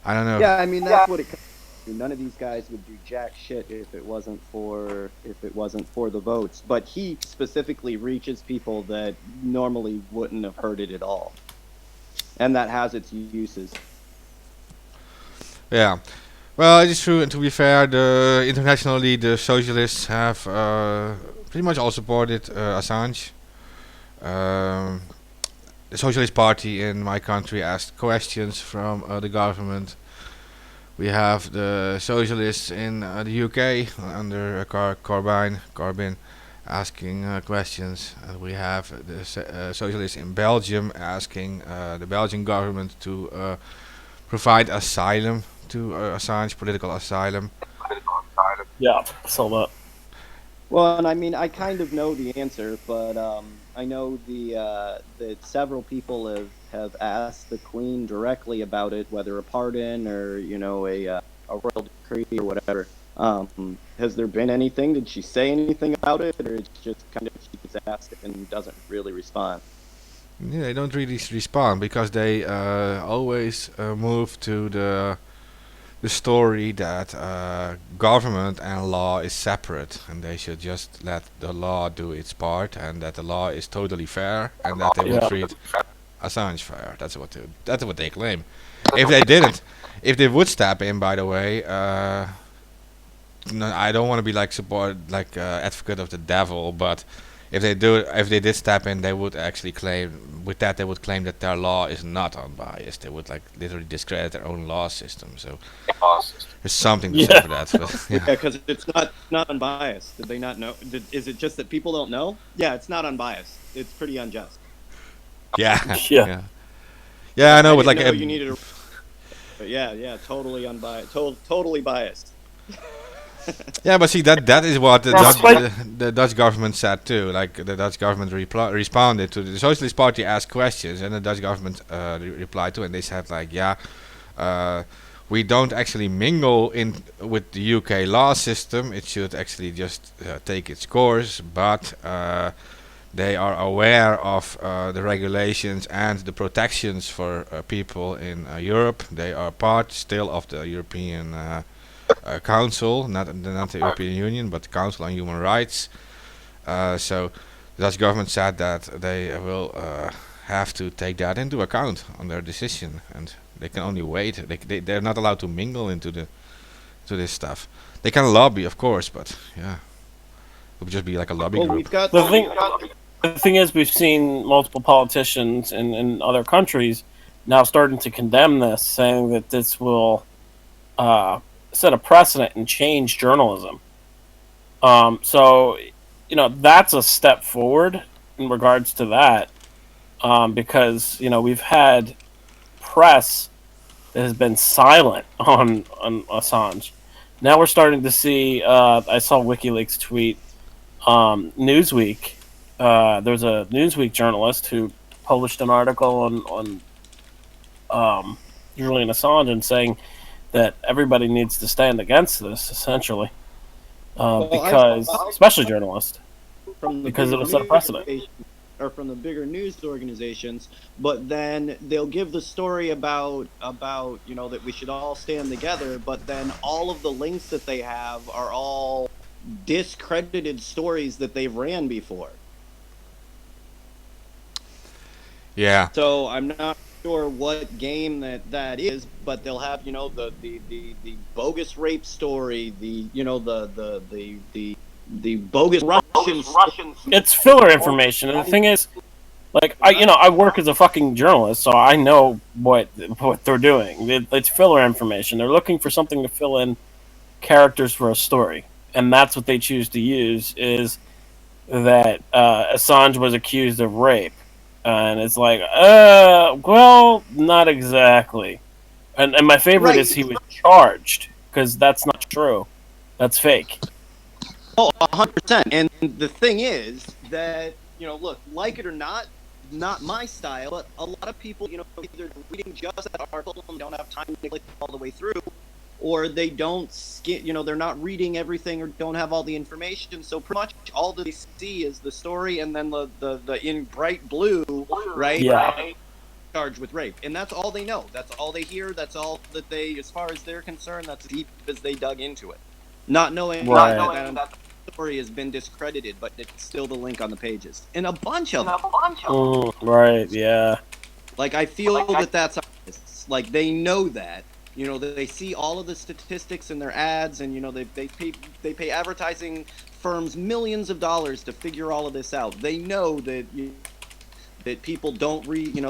I don't know. Yeah, I mean that's what it comes to. None of these guys would do jack shit if it wasn't for the votes. But he specifically reaches people that normally wouldn't have heard it at all, and that has its uses. Yeah. Well, it is true, and to be fair, internationally the socialists have pretty much all supported Assange. Um, the Socialist Party in my country asked questions from the government. We have the socialists in the UK under Corbyn asking questions. We have the socialists in Belgium asking the Belgian government to provide asylum to Assange, political asylum. Yeah, saw that. Well, and I mean, I kind of know the answer, but I know that several people have asked the Queen directly about it, whether a pardon or a royal decree or whatever. Has there been anything? Did she say anything about it, or it's just kind of she gets asked and doesn't really respond? Yeah, they don't really respond because they always move to the story that government and law is separate, and they should just let the law do its part, and that the law is totally fair, and that they will treat Assange fair. That's what they claim. If they didn't, if they would step in, by the way, no, I don't want to be like advocate of the devil, but if they did step in, they would actually claim that their law is not unbiased. They would like literally discredit their own law system. So there's something to say for that. But, Yeah, because it's not unbiased. Did they not know? Is it just that people don't know? Yeah, it's not unbiased. It's pretty unjust. yeah, Yeah. yeah. I know, but didn't like know you needed a. But yeah, totally unbiased. Totally biased. yeah, but see that is what That's the Dutch government said too. Like the Dutch government responded to the Socialist Party asked questions, and the Dutch government replied to, and they said like, yeah, we don't actually mingle in with the UK law system. It should actually just take its course, but they are aware of the regulations and the protections for people in Europe. They are part still of the European Council, not the European Union, but the Council on Human Rights. So the Dutch government said that they will have to take that into account on their decision, and they can only wait. They're not allowed to mingle into this stuff. They can lobby, of course, but yeah, it would just be like a lobby Well, group. we've got The thing is, we've seen multiple politicians in other countries now starting to condemn this, saying that this will set a precedent and change journalism. So, that's a step forward in regards to that, because we've had press that has been silent on Assange. Now we're starting to see. I saw WikiLeaks tweet Newsweek. There's a Newsweek journalist who published an article on Julian Assange and saying that everybody needs to stand against this, essentially, because especially journalists, because it'll set a precedent. Or from the bigger news organizations, but then they'll give the story about that we should all stand together, but then all of the links that they have are all discredited stories that they've ran before. Yeah. So I'm not sure what game that is, but they'll have the bogus rape story, the bogus Russian. It's filler information, and the thing is, like I work as a fucking journalist, so I know what they're doing. It's filler information. They're looking for something to fill in characters for a story, and that's what they choose to use. Is that Assange was accused of rape, and it's like, well, not exactly. And my favorite is he was charged because that's not true. That's fake. Oh, 100%. And the thing is that, look, like it or not my style, but a lot of people, either reading just that article and don't have time to click all the way through, or they don't they're not reading everything or don't have all the information. So pretty much all that they see is the story and then the in bright blue, right? Yeah. Charged with rape. And that's all they know. That's all they hear. That's all that they, as far as they're concerned, that's as deep as they dug into it. Not knowing that the story has been discredited, but it's still the link on the pages. And a bunch of them. Right, yeah. Like, I feel that's like, they know that. They see all of the statistics in their ads, and they pay advertising firms millions of dollars to figure all of this out. They know that that people don't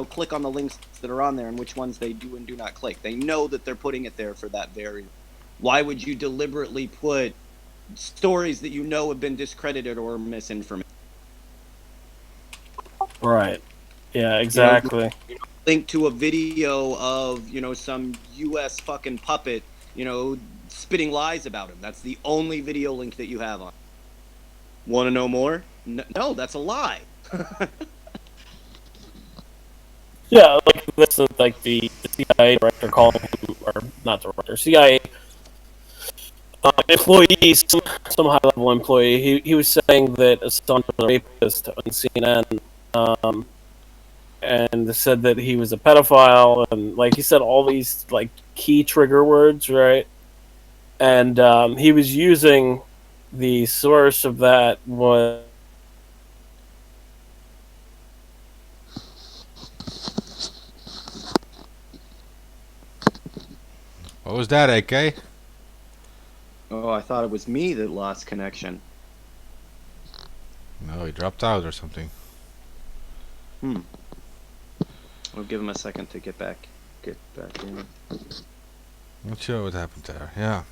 click on the links that are on there and which ones they do and do not click. They know that they're putting it there for that very. Why would you deliberately put stories that have been discredited or misinformation? Right. Yeah, exactly. Link to a video of some U.S. fucking puppet spitting lies about him. That's the only video link that you have on. Want to know more? No, that's a lie. Yeah, like this is like the CIA director calling him, or not director, CIA employee, some high level employee. He was saying that Assange was a rapist on CNN. And said that he was a pedophile, and like he said all these like key trigger words, right? And he was using the source of that was What was that, AK? Oh, I thought it was me that lost connection. No, he dropped out or something. We'll give him a second to get back in. Not sure what happened there. Yeah.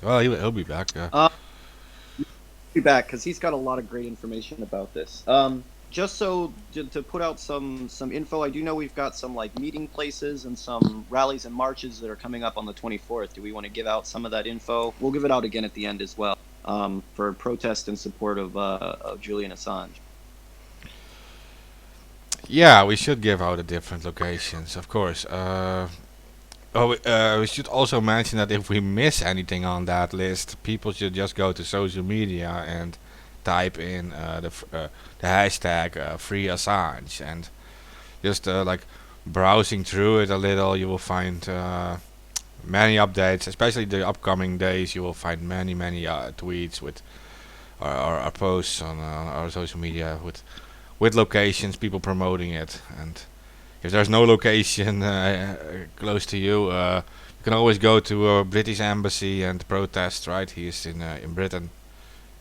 Well, he'll be back. Yeah. Be back because he's got a lot of great information about this. Just so to put out some info, I do know we've got some like meeting places and some rallies and marches that are coming up on the 24th. Do we want to give out some of that info? We'll give it out again at the end as well, for protest in support of Julian Assange. Yeah, we should give out the different locations, of course. We should also mention that if we miss anything on that list, people should just go to social media and type in the hashtag Free Assange, and just like browsing through it a little, you will find many updates, especially the upcoming days. You will find many tweets with or posts on our social media with locations, people promoting it. And if there's no location close to you, you can always go to a British embassy and protest. Right, he is in Britain,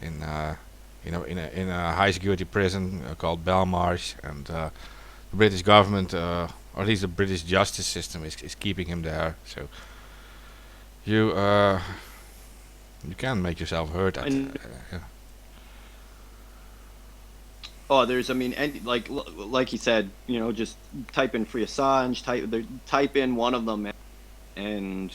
in a high security prison called Belmarsh, and the British government, or at least the British justice system, is keeping him there. So you can make yourself heard. Yeah. Oh, and like you said, just type in Free Assange, type in one of them, and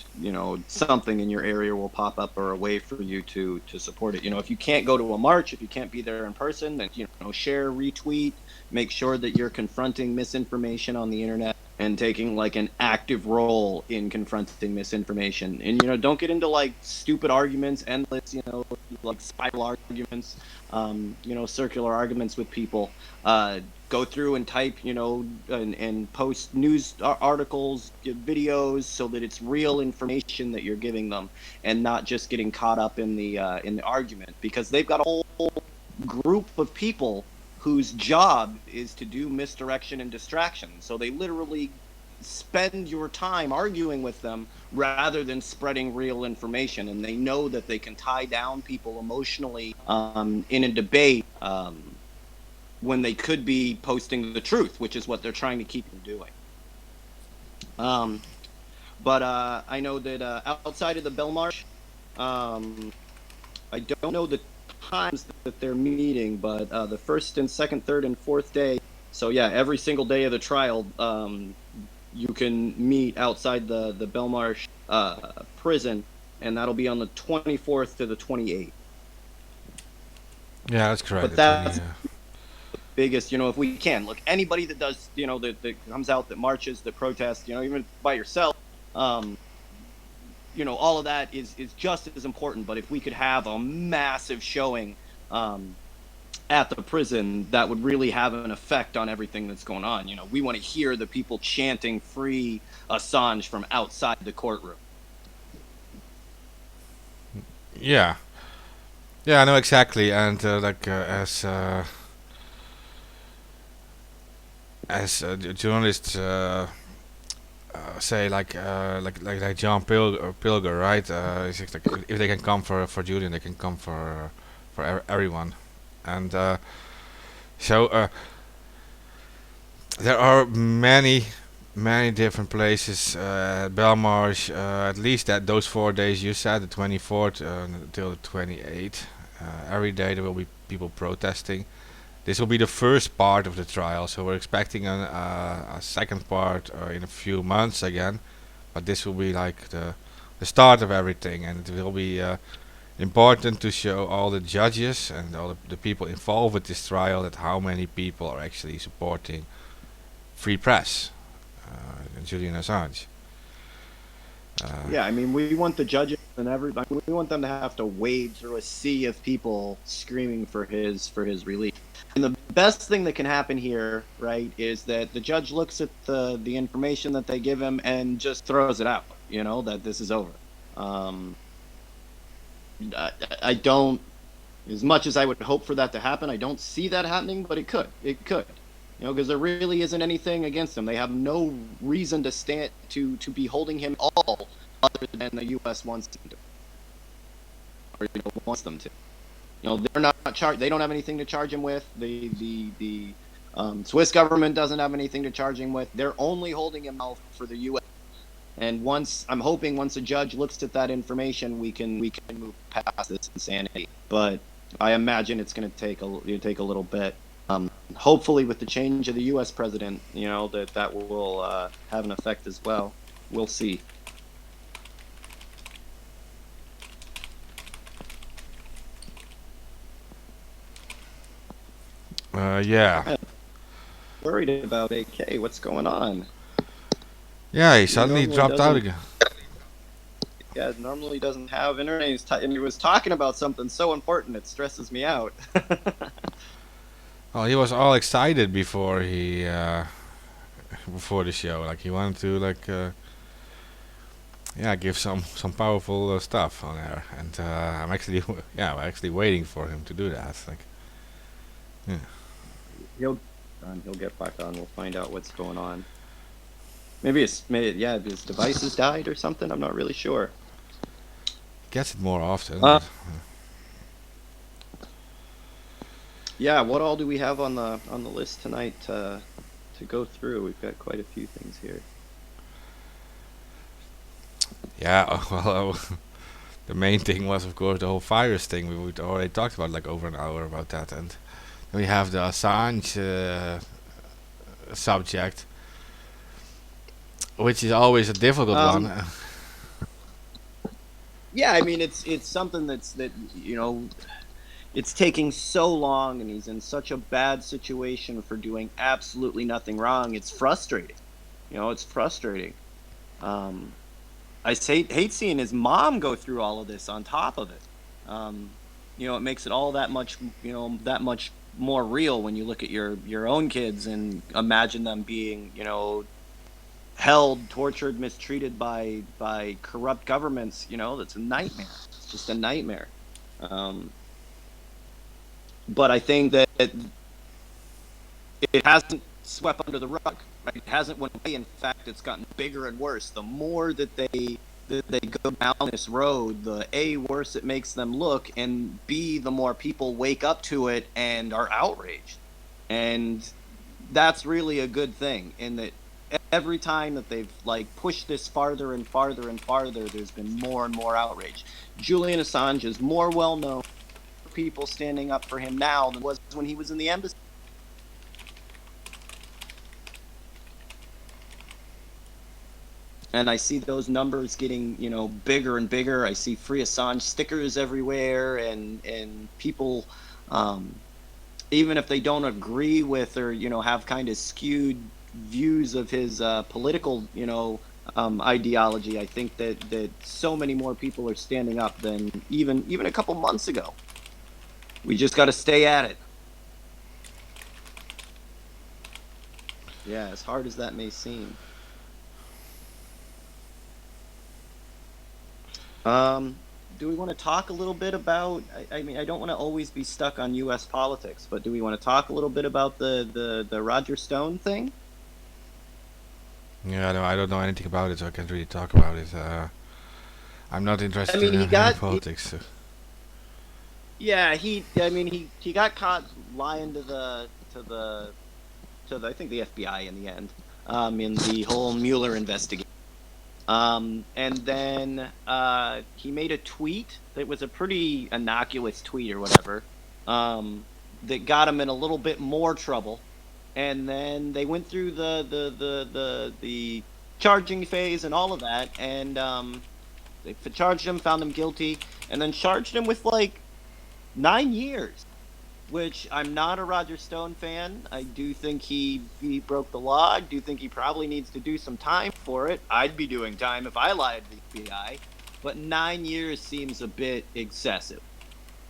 something in your area will pop up or a way for you to support it. If you can't go to a march, if you can't be there in person, then share, retweet, make sure that you're confronting misinformation on the internet and taking like an active role in confronting misinformation. And don't get into like stupid arguments, endless like spiral arguments, circular arguments with people. Go through and type, and post news articles, videos, so that it's real information that you're giving them, and not just getting caught up in the argument, because they've got a whole group of people whose job is to do misdirection and distraction. So they literally spend your time arguing with them rather than spreading real information, and they know that they can tie down people emotionally in a debate. When they could be posting the truth, which is what they're trying to keep them doing. But I know that outside of the Belmarsh, I don't know the times that they're meeting, but the first and second, third, and fourth day, so yeah, every single day of the trial, you can meet outside the Belmarsh prison and that'll be on the 24th to the 28th. Yeah, that's correct. But that's biggest, if we can look, anybody that does, that comes out, that marches, that protests, even by yourself, all of that is just as important. But if we could have a massive showing at the prison, that would really have an effect on everything that's going on. We want to hear the people chanting "Free Assange" from outside the courtroom. Yeah, yeah, I know exactly, and as journalists say, like John Pilger, right? It's just like if they can come for Julian, they can come for everyone, and so there are many different places. Belmarsh, at least that those 4 days you said, the 24th until the 28th. Every day there will be people protesting. This will be the first part of the trial, so we're expecting a second part in a few months again. But this will be like the start of everything, and it will be important to show all the judges and all the people involved with this trial that how many people are actually supporting free press, Julian Assange. Yeah, I mean, we want the judges and everybody. We want them to have to wade through a sea of people screaming for his release. And the best thing that can happen here, right, is that the judge looks at the information that they give him and just throws it out. That this is over. I don't, as much as I would hope for that to happen, I don't see that happening, but it could. It could. Because there really isn't anything against him. They have no reason to stand to be holding him all other than the U.S. wants him to, or wants them to. They're not charged. They don't have anything to charge him with. The Swiss government doesn't have anything to charge him with. They're only holding him out for the U.S. And I'm hoping once a judge looks at that information, we can move past this insanity. But I imagine it's going to take a little bit. Hopefully, with the change of the U.S. president, that will have an effect as well. We'll see. Yeah. Worried about AK. What's going on? Yeah, he suddenly dropped out again. Yeah, normally doesn't have internet. And he was talking about something so important, it stresses me out. Well, he was all excited before before the show. Like he wanted to give some powerful stuff on air, and I'm actually waiting for him to do that. Like, yeah. He'll get back on. We'll find out what's going on. Maybe his device has died or something. I'm not really sure. Gets it more often. Yeah, what all do we have on the list tonight to go through? We've got quite a few things here. Yeah, well, the main thing was, of course, the whole virus thing. We already talked about like over an hour about that, and then we have the Assange subject, which is always a difficult one. Yeah, I mean, it's something it's taking so long, and he's in such a bad situation for doing absolutely nothing wrong. It's frustrating. It's frustrating. I hate seeing his mom go through all of this on top of it. It makes it all that much more real when you look at your own kids and imagine them being, held, tortured, mistreated by corrupt governments. That's a nightmare. It's just a nightmare. But I think that it hasn't swept under the rug. Right? It hasn't went away. In fact, it's gotten bigger and worse. The more that they go down this road, the A, worse it makes them look, and B, the more people wake up to it and are outraged. And that's really a good thing, in that every time that they've pushed this farther and farther and farther, there's been more and more outrage. Julian Assange is more well known, people standing up for him now than was when he was in the embassy. and I see those numbers getting, bigger and bigger. I see free Assange stickers everywhere, and people, even if they don't agree with or have kind of skewed views of his political ideology, I think that so many more people are standing up than even a couple months ago. We just got to stay at it. Yeah, as hard as that may seem. Do we want to talk a little bit about? I mean, I don't want to always be stuck on U.S. politics, but do we want to talk a little bit about the Roger Stone thing? Yeah, no, I don't know anything about it, so I can't really talk about it. I'm not interested I mean, in he any got politics. So. yeah, he got caught lying to the I think the FBI in the end, in the whole Mueller investigation. And then he made a tweet that was a pretty innocuous tweet or whatever, that got him in a little bit more trouble. And then they went through the charging phase and all of that, and they charged him, found him guilty, and then charged him with like 9 years. Which I'm not a Roger Stone fan. I do think he broke the law. I do think he probably needs to do some time for it. I'd be doing time if I lied to the FBI. But 9 years seems a bit excessive.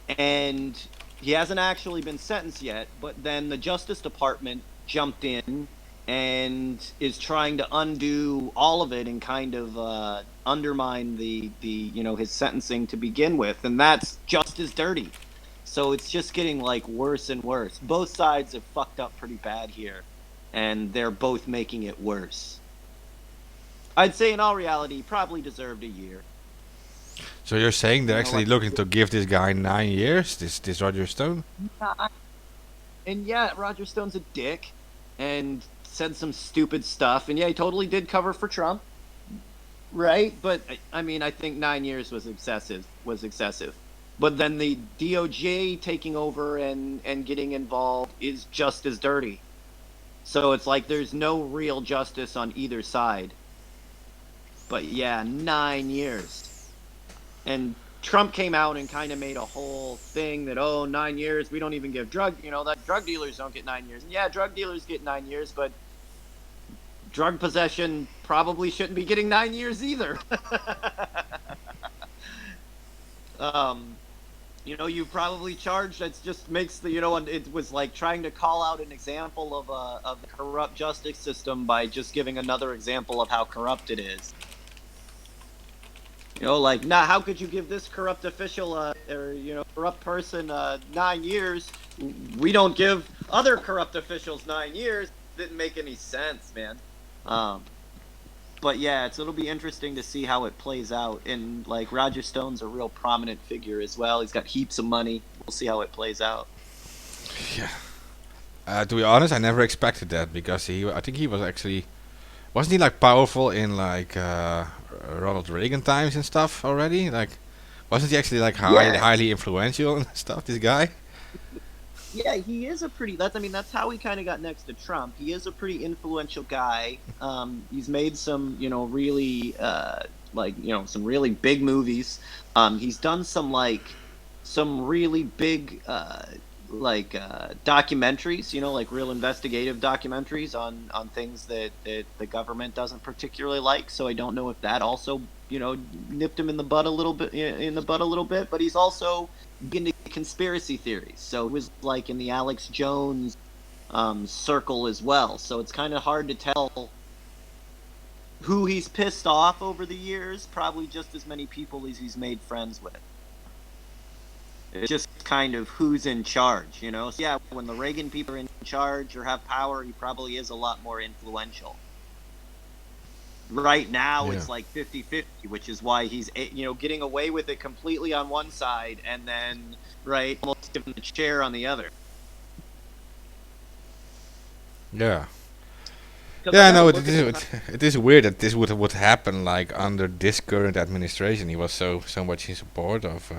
And he hasn't actually been sentenced yet, but then the Justice Department jumped in and is trying to undo all of it and kind of undermine the his sentencing to begin with. And that's just as dirty. So it's just getting like worse and worse. Both sides have fucked up pretty bad here, and they're both making it worse. I'd say in all reality, he probably deserved a year. So you're saying they're actually like- looking to give this guy 9 years, this Roger Stone? And yeah, Roger Stone's a dick and said some stupid stuff. And yeah, he totally did cover for Trump, right? But I mean, I think 9 years was excessive. But then the DOJ taking over and getting involved is just as dirty. So it's like there's no real justice on either side. But yeah, 9 years. And Trump came out and kind of made a whole thing that, 9 years, we don't even give drug dealers don't get 9 years. And yeah, drug dealers get 9 years, but drug possession probably shouldn't be getting 9 years either. You probably charged. It just makes the and it was like trying to call out an example of the corrupt justice system by just giving another example of how corrupt it is. How could you give this corrupt official or corrupt person 9 years? We don't give other corrupt officials 9 years. Didn't make any sense, man. But yeah, it'll be interesting to see how it plays out. And like Roger Stone's a real prominent figure as well. He's got heaps of money. We'll see how it plays out. Yeah. To be honest, I never expected that because I think he was actually, wasn't he like powerful in like Ronald Reagan times and stuff already? Like, wasn't he actually like highly influential and stuff? This guy. Yeah, he is that's how he kind of got next to Trump. He is a pretty influential guy. He's made some, really, some really big movies. He's done some really big, documentaries, like real investigative documentaries on things that the government doesn't particularly like. So I don't know if that also, nipped him in the butt a little bit, but he's also into conspiracy theories. So it was like in the Alex Jones circle as well. So it's kind of hard to tell who he's pissed off over the years. Probably just as many people as he's made friends with. It's just kind of who's in charge, So yeah, when the Reagan people are in charge or have power, he probably is a lot more influential. Right now, It's like 50-50, which is why he's, getting away with it completely on one side and then, almost giving the chair on the other. Yeah. Yeah, no, it is weird that this would happen like under this current administration. He was so much in support of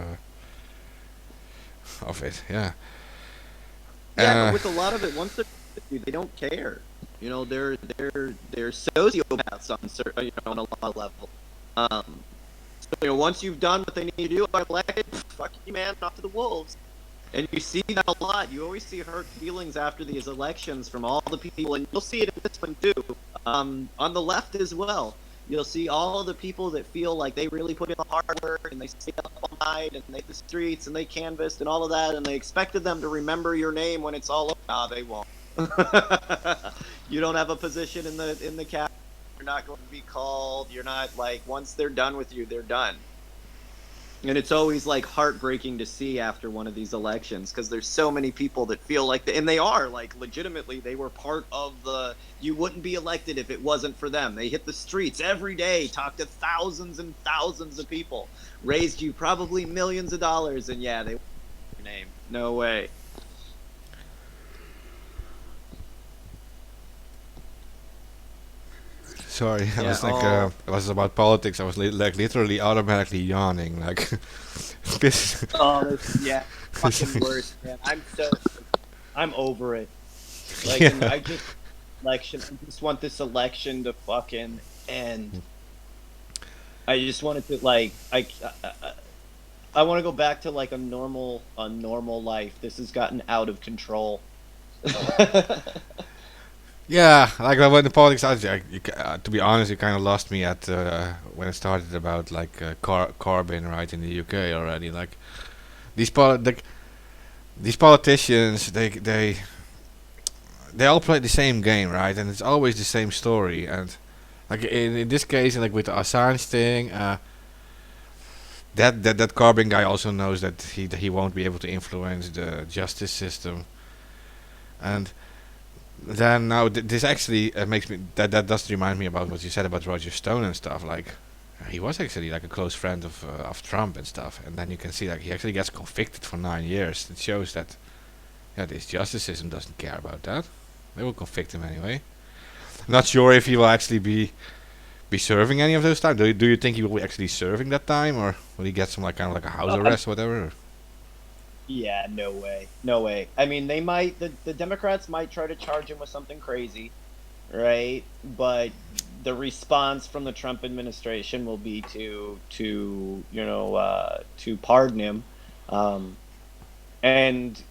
it. Yeah. Yeah, but with a lot of it, once they don't care. They're sociopaths on certain, on a lot of levels. So once you've done what they need to do, got elected, fuck you, man, off to the wolves. And you see that a lot. You always see hurt feelings after these elections from all the people, and you'll see it in this one too. On the left as well. You'll see all of the people that feel like they really put in the hard work and they stayed up all night and they hit the streets and they canvassed and all of that, and they expected them to remember your name when it's all over. Nah, they won't. You don't have a position in the cabinet. You're not going to be called. You're not, like, once they're done with you, they're done. And it's always like heartbreaking to see after one of these elections, because there's so many people that feel like, and they are, like, legitimately, they were part of the, you wouldn't be elected if it wasn't for them. They hit the streets every day, talked to thousands and thousands of people, raised you probably millions of dollars, and yeah, they your name. No way. Sorry, I Yeah, was like, it was about politics. I was like literally automatically yawning. Like, this. Oh, yeah, fucking worse, man. I'm over it. Like, Yeah. and I just want this election to fucking end. I just want it to, like, I want to go back to, like, a normal life. This has gotten out of control. Yeah, like when the politics, to be honest, you kind of lost me at when it started about like Corbyn, right, in the UK already. Like these these politicians, they all play the same game, right, and it's always the same story. And like in this case, like with the Assange thing, that Corbyn guy also knows that he won't be able to influence the justice system, and then now this actually makes me that does remind me about what you said about Roger Stone and stuff. Like he was actually like a close friend of Trump and stuff, and then you can see like he actually gets convicted for 9 years. It shows that this justice system doesn't care about that. They will convict him anyway. Not sure if he will actually be serving any of those time. Do you think he will be actually serving that time, or will he get some like kind of like a house arrest or whatever? Yeah, no way. No way. I mean, they might, the Democrats might try to charge him with something crazy, right? But the response from the Trump administration will be to pardon him. And,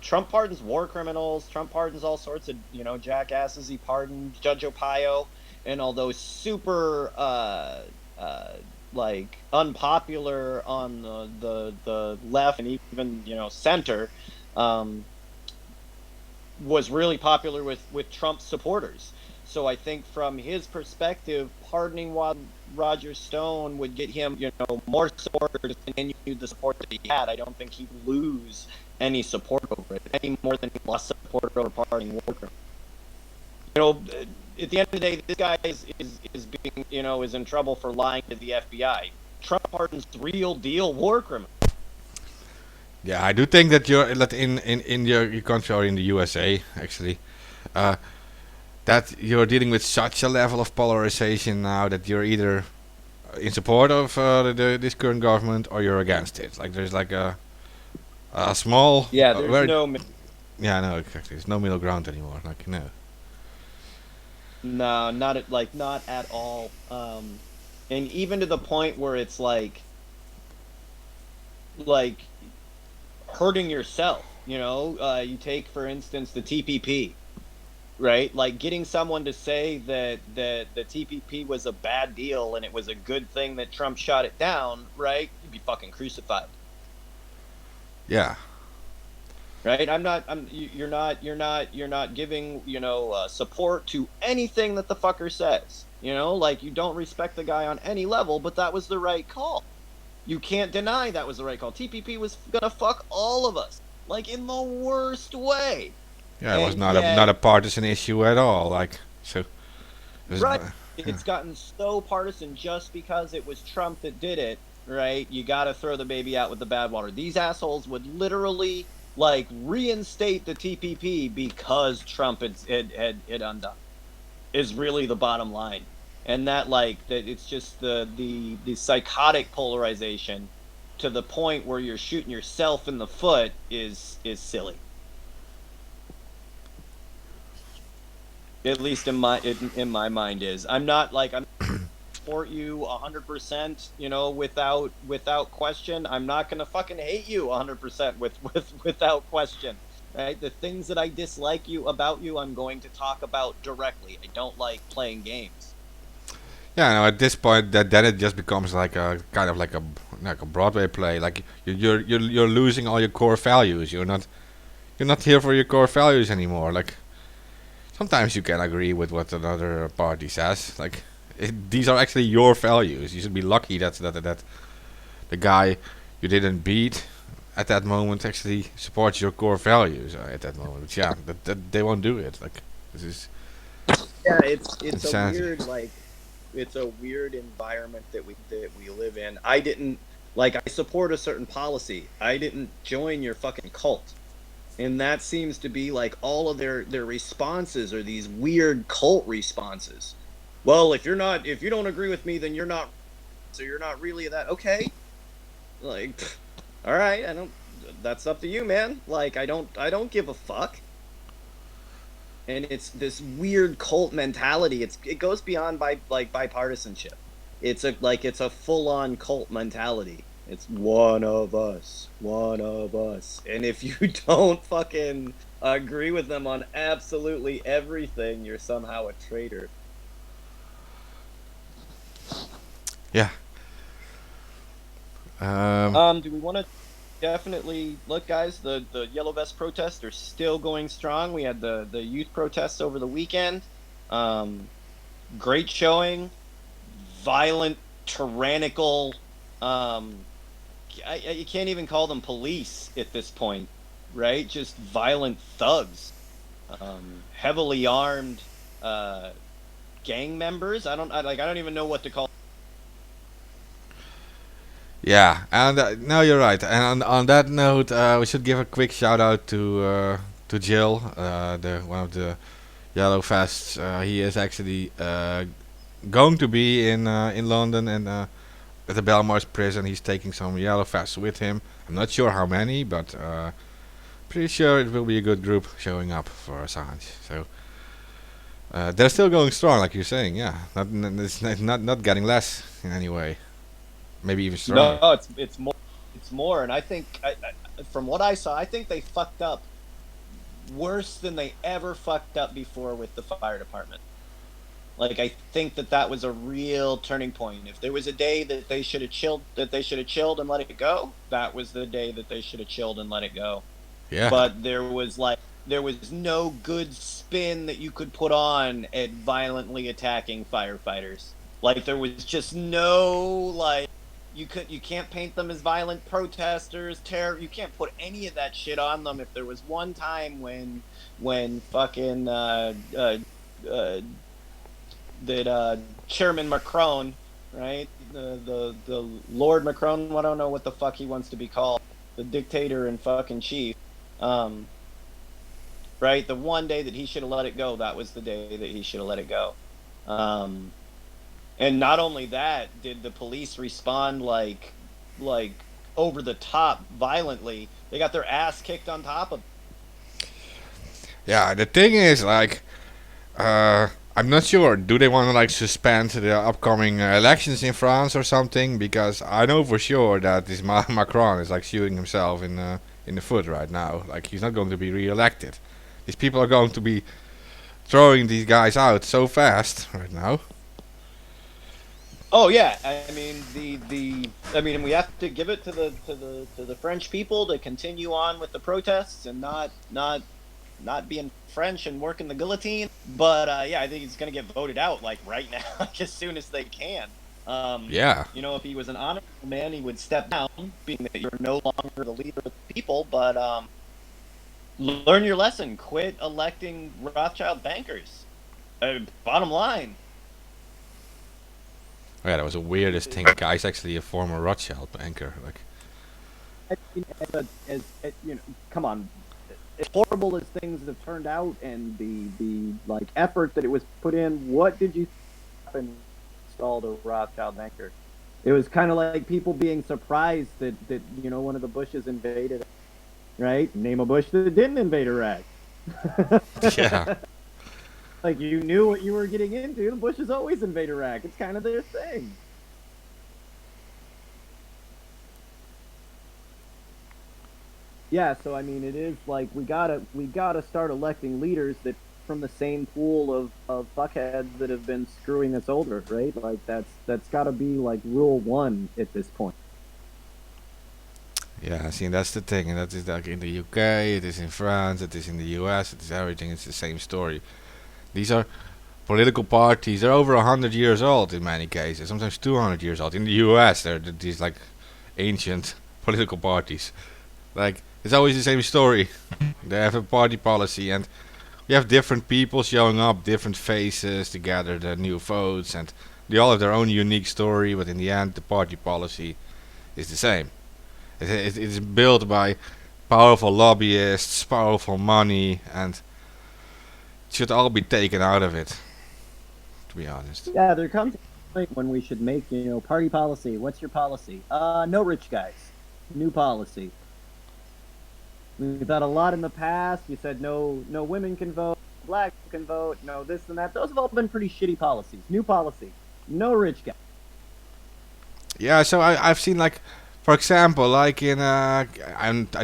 Trump pardons war criminals. Trump pardons all sorts of, jackasses. He pardoned Judge Arpaio. And although super, like unpopular on the left and even center, was really popular with Trump supporters. So I think from his perspective, pardoning Roger Stone would get him more support to continue the support that he had. I don't think he'd lose any support over it any more than he lost support over pardoning war criminals. At the end of the day, this guy is being, is in trouble for lying to the FBI. Trump pardons real deal war criminals. Yeah, I do think that you're in your country or in the USA actually, that you're dealing with such a level of polarization now that you're either in support of this current government or you're against it. Like there's like a small There's no. Yeah, no, exactly. There's no middle ground anymore. Like No, not at all. And even to the point where it's like hurting yourself. You take for instance the TPP, right? Like getting someone to say that the TPP was a bad deal and it was a good thing that Trump shot it down, right? You'd be fucking crucified. Yeah. Right? You're not giving, support to anything that the fucker says. Like you don't respect the guy on any level, but that was the right call. You can't deny that was the right call. TPP was gonna fuck all of us, like in the worst way. Yeah, it was not a partisan issue at all. Like so. Right. It's gotten so partisan just because it was Trump that did it. Right? You got to throw the baby out with the bathwater. These assholes would literally reinstate the TPP because Trump had undone. Is really the bottom line, and that it's just the psychotic polarization to the point where you're shooting yourself in the foot is silly. At least in my mind is. I'm not like I'm support you 100%, you know, without question. I'm not gonna fucking hate you 100% without question. Right? The things that I dislike about you, I'm going to talk about directly. I don't like playing games. Yeah, no, at this point, that then it just becomes like a kind of like a Broadway play. Like you're losing all your core values. You're not here for your core values anymore. Like sometimes you can agree with what another party says. Like these are actually your values. You should be lucky that the guy you didn't beat at that moment actually supports your core values at that moment. But yeah, that they won't do it. Like this is Yeah, it's a insanity. weird like it's a weird environment that we live in. I didn't like I support a certain policy. I didn't join your fucking cult. And that seems to be like all of their responses are these weird cult responses. Well, if you don't agree with me, then you're not, so you're not really that. Okay, like all right, I don't, that's up to you, man. Like I don't give a fuck. And it's this weird cult mentality. It goes beyond bipartisanship. It's a full on cult mentality. It's one of us, one of us. And if you don't fucking agree with them on absolutely everything, you're somehow a traitor. Yeah. Do we want to definitely look, guys? The yellow vest protests are still going strong. We had the youth protests over the weekend. Great showing. Violent, tyrannical. You can't even call them police at this point, right? Just violent thugs, heavily armed gang members. I don't even know what to call. Yeah, and no, you're right. And on that note, we should give a quick shout out to Jill, the one of the Yellow Vests. He is actually going to be in London and at the Belmarsh prison. He's taking some Yellow Vests with him. I'm not sure how many, but pretty sure it will be a good group showing up for Assange. So they're still going strong, like you're saying. Yeah, it's not getting less in any way. Maybe even stronger. No, it's more, and I think from what I saw, I think they fucked up worse than they ever fucked up before with the fire department. Like I think that was a real turning point. If there was a day that they should have chilled and let it go, that was the day that they should have chilled and let it go. Yeah. But there was no good spin that you could put on at violently attacking firefighters. Like there was just no like you can't paint them as violent protesters, terror. You can't put any of that shit on them. If there was one time when fucking that Chairman Macron, right? The Lord Macron, I don't know what the fuck he wants to be called, the dictator and fucking chief. Right? The one day that he should have let it go, that was the day that he should have let it go. And not only that, did the police respond like over the top violently. They got their ass kicked on top of. Yeah, the thing is, like, I'm not sure. Do they want to like suspend the upcoming elections in France or something? Because I know for sure that this Macron is like shooting himself in the foot right now. Like he's not going to be re-elected. These people are going to be throwing these guys out so fast right now. Oh yeah, I mean we have to give it to the French people to continue on with the protests and not being French and working the guillotine. But yeah, I think he's gonna get voted out like right now, like, as soon as they can. Yeah. You know, if he was an honorable man, he would step down, being that you're no longer the leader of the people. But learn your lesson. Quit electing Rothschild bankers. Bottom line. Oh, yeah, that was the weirdest thing. The guy's actually a former Rothschild banker. Like, as you know, come on. As horrible as things have turned out, and the like effort that it was put in, what did you happen installed a Rothschild banker? It was kind of like people being surprised that you know one of the Bushes invaded. Right? Name a Bush that didn't invade Iraq. yeah. Like you knew what you were getting into. The Bushes always invade Iraq. It's kind of their thing. Yeah, so I mean, it is like we gotta start electing leaders that from the same pool of fuckheads that have been screwing us over, right? Like that's gotta be like rule one at this point. Yeah, see, and that's the thing, and that is like in the UK, it is in France, it is in the US, it is everything. It's the same story. These are political parties. They're over 100 years old in many cases, sometimes 200 years old. In the US, they're these like ancient political parties. Like it's always the same story. They have a party policy, and you have different people showing up, different faces to gather the new votes, and they all have their own unique story. But in the end, the party policy is the same. It's built by powerful lobbyists, powerful money, and it should all be taken out of it. To be honest. Yeah, there comes a point when we should make, party policy. What's your policy? No rich guys. New policy. We've had a lot in the past. You said no women can vote, black can vote, no this and that. Those have all been pretty shitty policies. New policy. No rich guys. Yeah, so I've seen like, for example, like in I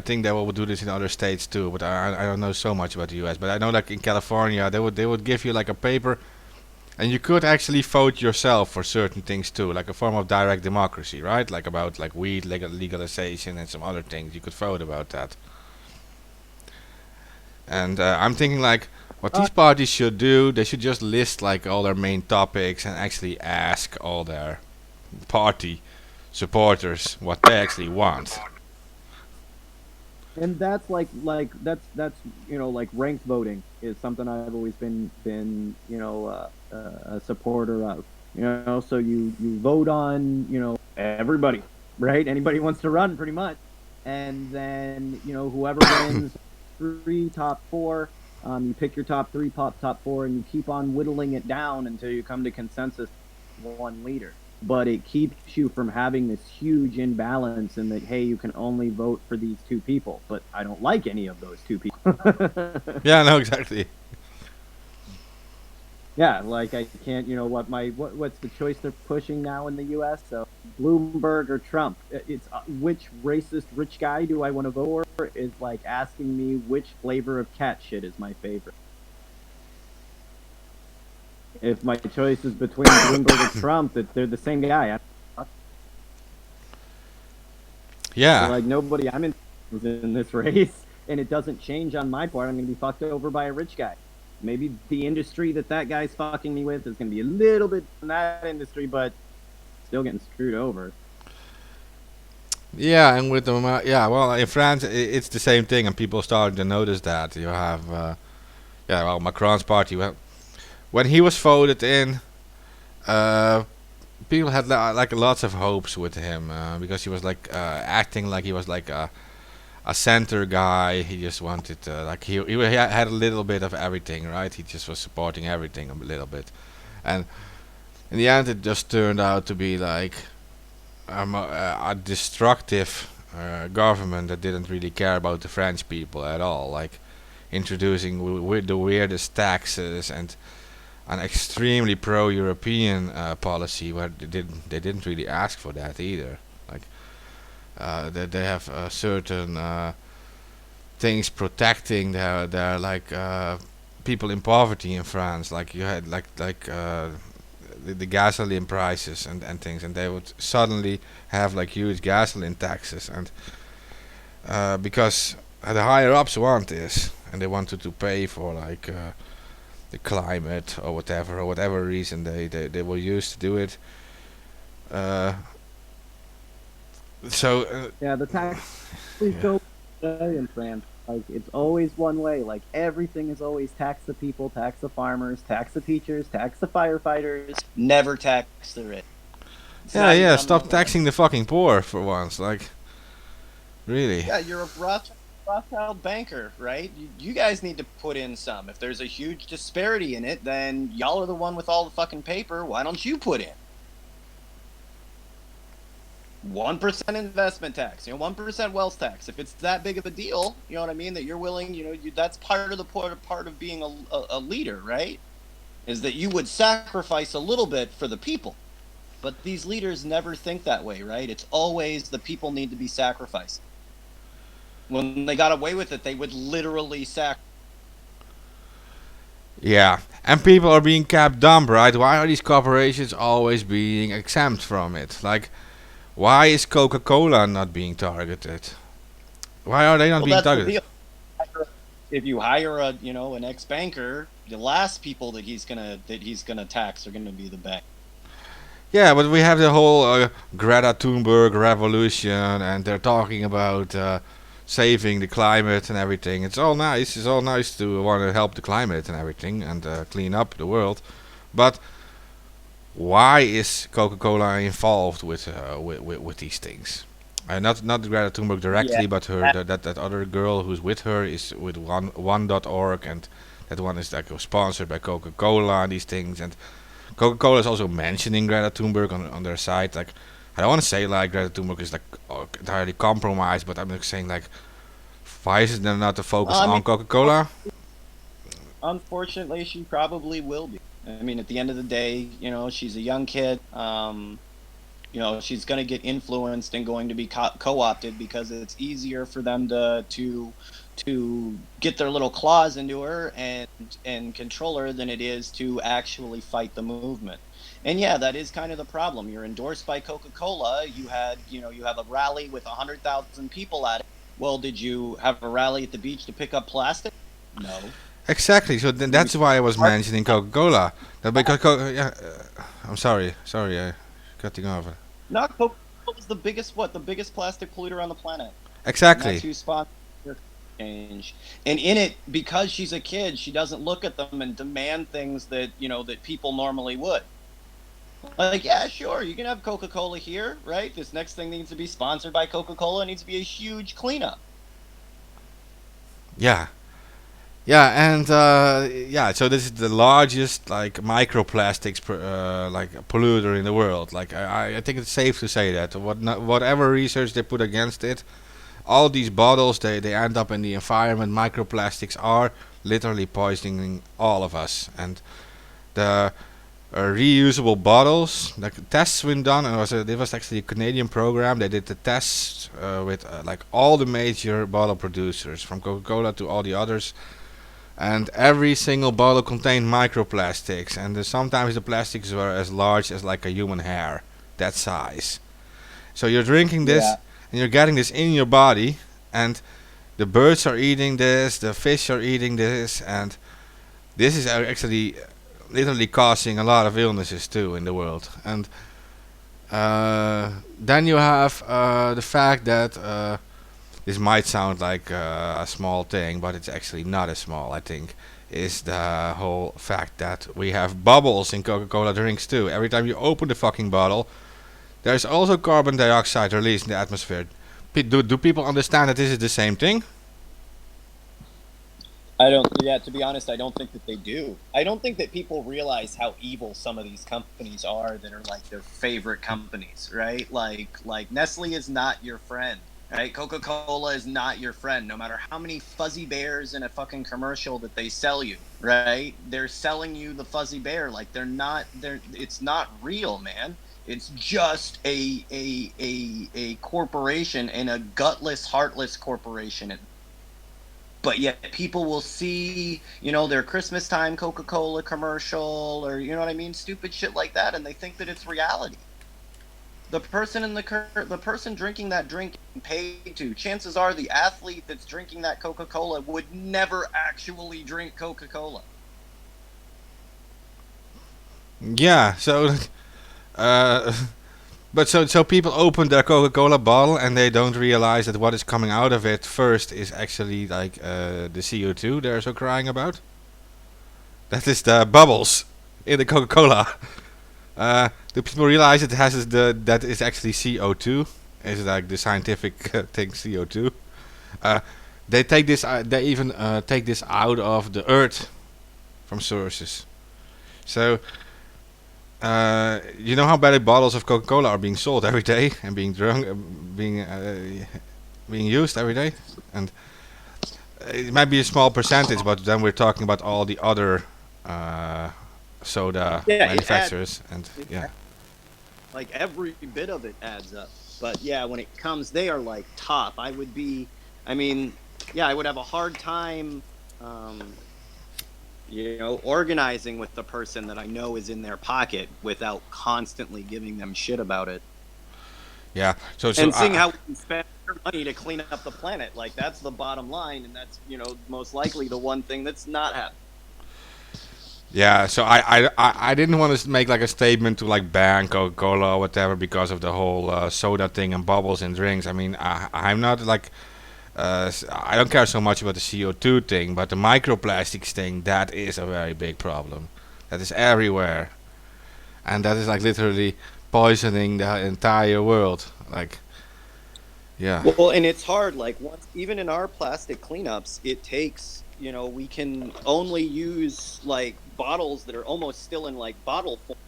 think they will do this in other states too, but I don't know so much about the U.S. But I know like in California they would give you like a paper, and you could actually vote yourself for certain things too, like a form of direct democracy, right? Like about like weed legalization and some other things. You could vote about that. And I'm thinking like what these parties should do, they should just list like all their main topics and actually ask all their party supporters what they actually want. And that's that's like ranked voting is something I've always been a supporter of. So you vote on everybody, right? Anybody wants to run, pretty much, and then whoever wins three top four, you pick your top three, top four, and you keep on whittling it down until you come to consensus one leader. But it keeps you from having this huge imbalance in that, hey, you can only vote for these two people, but I don't like any of those two people. Yeah, no, exactly. Yeah, like I can't, what's the choice they're pushing now in the U.S.? So Bloomberg or Trump? It's which racist rich guy do I want to vote for? Is like asking me which flavor of cat shit is my favorite. If my choice is between Bloomberg or Trump, that they're the same guy. Yeah. Like nobody I'm in this race, and it doesn't change on my part. I'm going to be fucked over by a rich guy. Maybe the industry that guy's fucking me with is going to be a little bit in that industry, but still getting screwed over. Yeah, and with the yeah, well, in France it's the same thing, and people starting to notice that. You have Macron's party. Well, when he was voted in, people had like lots of hopes with him because he was like acting like he was like a center guy. He just wanted like he had a little bit of everything, right? He just was supporting everything a little bit, and in the end, it just turned out to be like a destructive government that didn't really care about the French people at all, like introducing the weirdest taxes and an extremely pro-European policy where they didn't really ask for that either. Like they have certain things protecting their like people in poverty in France. Like you had like the gasoline prices and things, and they would suddenly have like huge gasoline taxes, and because the higher ups want this, and they wanted to pay for like the climate or whatever reason they will use to do it. Yeah, the tax please go in France. Like it's always one way. Like everything is always tax the people, tax the farmers, tax the teachers, tax the firefighters. Never tax the rich. Yeah, stop taxing the fucking poor for once. Like, really. Yeah, you're a Rothschild banker, right? You guys need to put in some. If there's a huge disparity in it, then y'all are the one with all the fucking paper. Why don't you put in 1% investment tax? 1% wealth tax. If it's that big of a deal, you know what I mean, that you're willing, that's part of the part of being a leader, right? is that you would sacrifice a little bit for the people. But these leaders never think that way, right? It's always the people need to be sacrificed. When they got away with it, they would literally sacrifice. Yeah, and people are being kept dumb, right? Why are these corporations always being exempt from it? Like, why is Coca-Cola not being targeted? Why are they not Well, being that's the targeted? deal. If you hire a, an ex-banker, the last people that he's gonna tax are gonna be the bank. Yeah, but we have the whole Greta Thunberg revolution, and they're talking about saving the climate and everything. It's all nice. It's all nice to want to help the climate and everything and clean up the world. But why is Coca-Cola involved with these things? Not Greta Thunberg directly, Yeah. but her that other girl who's with her is with one.org, and that one is like sponsored by Coca-Cola and these things. And Coca-Cola is also mentioning Greta Thunberg on their site. Like, I don't want to say like Greta Thunberg is like entirely compromised, but I'm just saying like, why is it then not to focus I on mean, Coca-Cola? unfortunately, she probably will be. I mean, at the end of the day, she's a young kid. She's going to get influenced and going to be co-opted because it's easier for them to get their little claws into her and control her than it is to actually fight the movement. And yeah, that is kind of the problem. You're endorsed by Coca-Cola. You have a rally with 100,000 people at it. Well, did you have a rally at the beach to pick up plastic? No. Exactly. So then that's why I was mentioning Coca-Cola. That because yeah, I'm sorry, cutting over. Not Coca-Cola is the biggest plastic polluter on the planet. And Exactly. that's who sponsored change. And in it, because she's a kid, she doesn't look at them and demand things that that people normally would. Like, yeah, sure, you can have Coca-Cola here, right? This next thing needs to be sponsored by Coca-Cola. It needs to be a huge cleanup. Yeah. Yeah, and yeah, so this is the largest like microplastics like polluter in the world. Like I think it's safe to say that whatever research they put against it, all these bottles they end up in the environment. Microplastics are literally poisoning all of us, and the reusable bottles. Like tests been done, and it was actually a Canadian program. They did the tests with like all the major bottle producers, from Coca-Cola to all the others, and every single bottle contained microplastics, and sometimes the plastics were as large as like a human hair, that size. So you're drinking this, Yeah. and you're getting this in your body, and the birds are eating this, the fish are eating this, and this is actually literally causing a lot of illnesses too in the world. And then you have the fact that this might sound like a small thing, but it's actually not as small, I think, is the whole fact that we have bubbles in Coca-Cola drinks too. Every time you open the fucking bottle, there's also carbon dioxide released in the atmosphere. Do people understand that this is the same thing? To be honest, I don't think that they do. I don't think that people realize how evil some of these companies are that are like their favorite companies, right? Like Nestle is not your friend, right? Coca-Cola is not your friend, no matter how many fuzzy bears in a fucking commercial that they sell you, right? They're selling you the fuzzy bear. Like it's not real, man. It's just a corporation, and a gutless, heartless corporation. But yet people will see, their Christmas time Coca-Cola commercial, or you know what I mean, stupid shit like that, and they think that it's reality. The person the person drinking that drink and paid to, chances are the athlete that's drinking that Coca-Cola would never actually drink Coca-Cola. Yeah, so but so people open their Coca-Cola bottle and they don't realize that what is coming out of it first is actually like the CO2 they're so crying about. That is the bubbles in the Coca-Cola. Do people realize it has that is actually CO2? Is like the scientific thing, CO2. They take this. They even take this out of the earth from sources. So you know how many bottles of Coca-Cola are being sold every day and being drunk, being used every day, and it might be a small percentage, but then we're talking about all the other soda Yeah, it adds- manufacturers, and it yeah. Like every bit of it adds up. But yeah, when it comes, they are like top. I would be, I mean, yeah, I would have a hard time, organizing with the person that I know is in their pocket without constantly giving them shit about it. Yeah. So And seeing how we can spend our money to clean up the planet, like that's the bottom line, and that's most likely the one thing that's not happening. yeah, so I didn't want to make like a statement to like ban Coca-Cola or whatever because of the whole soda thing and bubbles in drinks. I mean, I'm not like I don't care so much about the CO2 thing, but the microplastics thing, that is a very big problem. That is everywhere, and that is like literally poisoning the entire world. Like, yeah, Well, and it's hard. Like even in our plastic cleanups, it takes we can only use like bottles that are almost still in like bottle form,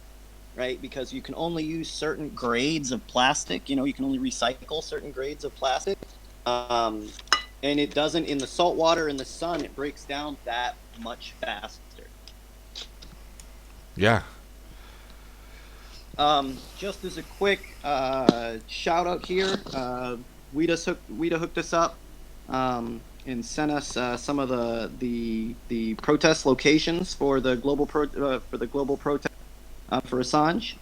right? Because you can only use certain grades of plastic. You can only recycle certain grades of plastic. And it doesn't in the salt water in the sun. It breaks down that much faster. yeah. Just as a quick shout out here, Weta hooked us up and sent us some of the protest locations for the global protest for Assange.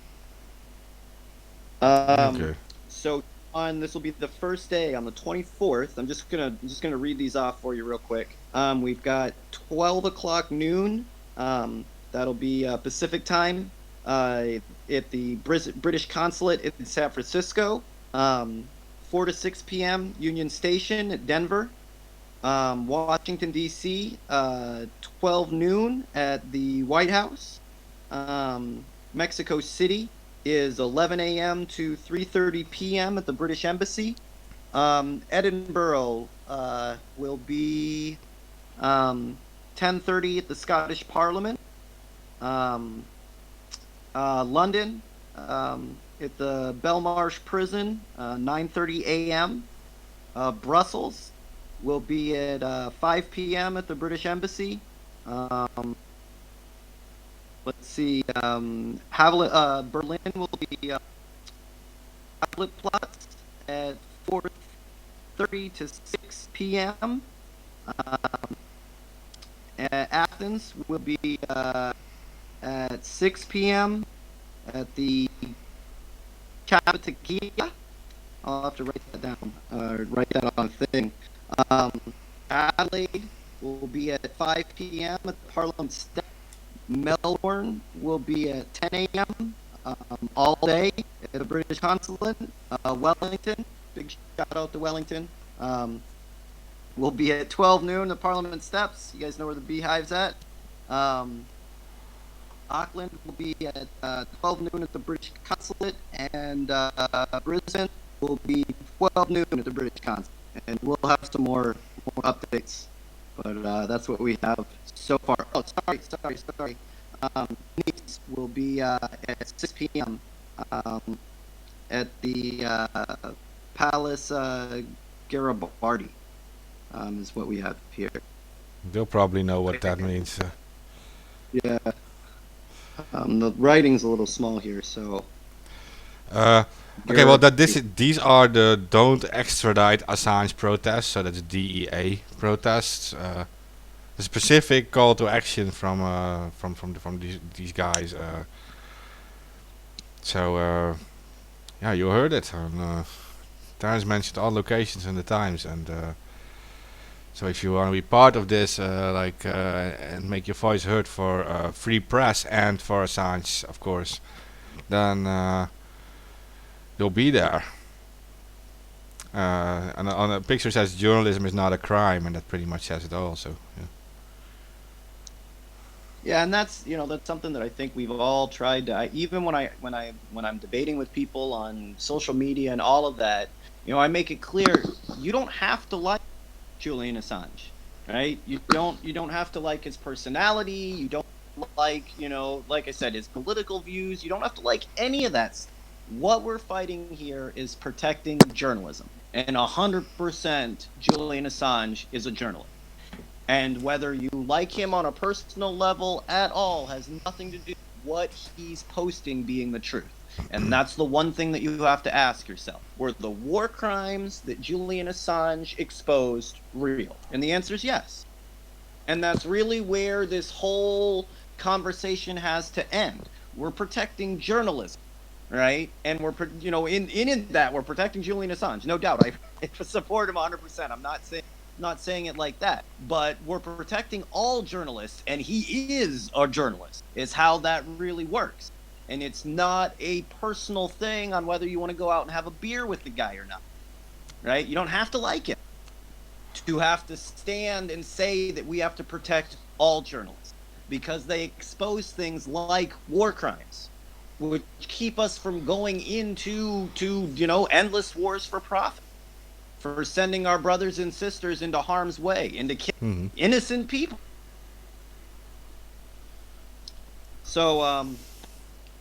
Okay. So this will be the first day on the 24th. I'm just gonna read these off for you real quick. We've got 12 o'clock noon. That'll be Pacific time. At the British consulate in San Francisco, 4 to 6 p.m. Union Station at Denver, Washington D.C., 12 noon at the White House, Mexico City is 11 a.m. to 3:30 p.m. at the British Embassy, Edinburgh will be 10:30 at the Scottish Parliament. London, at the Belmarsh Prison, 9:30 a.m. Brussels will be at 5 p.m. at the British Embassy. Let's see, Berlin will be Havletplatz at 4:30 to 6 p.m. Athens will be at 6 p.m. at the Cappadocia. I'll have to write that down. Write that on a thing. Adelaide will be at 5 p.m. at the Parliament Steps. Melbourne will be at 10 a.m. All day at the British Consulate. Wellington, big shout out to Wellington. Will be at 12 noon at the Parliament Steps. You guys know where the Beehive's at. Auckland will be at 12 noon at the British Consulate, and Brisbane will be 12 noon at the British Consulate. And we'll have some more updates, but that's what we have so far. Oh, sorry. Nice will be at 6 p.m. At the Palace Garibaldi, is what we have here. They'll probably know what that means. Yeah. The writing's a little small here, so. Okay, well, these are the don't extradite Assange protests, so that's DEA protests. A specific call to action from these guys. Yeah, you heard it. Terrence mentioned all locations in the Times, and so if you want to be part of this, and make your voice heard for free press and for Assange, of course, then you'll be there. And on the picture says journalism is not a crime, and that pretty much says it all. So yeah. Yeah, and that's something that I think we've all tried to. Even when I'm debating with people on social media and all of that, I make it clear you don't have to like Julian Assange, right? You don't have to like his personality. You don't like like I said, his political views. You don't have to like any of that. What we're fighting here is protecting journalism, and 100% Julian Assange is a journalist. And whether you like him on a personal level at all has nothing to do what he's posting being the truth. And that's the one thing that you have to ask yourself. Were the war crimes that Julian Assange exposed real? And the answer is yes. And that's really where this whole conversation has to end. We're protecting journalism, right? And we're, in that we're protecting Julian Assange. No doubt, I support him 100%. I'm not saying it like that, but we're protecting all journalists, and he is a journalist. Is how that really works. And it's not a personal thing on whether you want to go out and have a beer with the guy or not, right? You don't have to like him to have to stand and say that we have to protect all journalists, because they expose things like war crimes, which keep us from going into endless wars for profit, for sending our brothers and sisters into harm's way, into killing innocent people. So,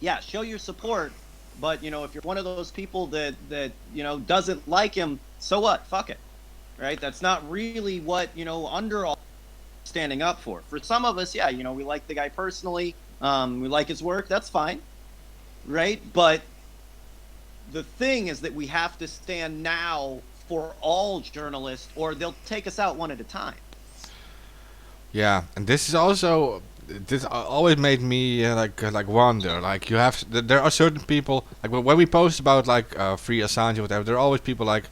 yeah, show your support, but if you're one of those people that doesn't like him, so what? Fuck it, right? That's not really what under all standing up for. For some of us, yeah, we like the guy personally, we like his work. That's fine, right? But the thing is that we have to stand now for all journalists, or they'll take us out one at a time. Yeah, and this is also this always made me like wonder. Like you have, there are certain people like when we post about like free Assange or whatever, there are always people like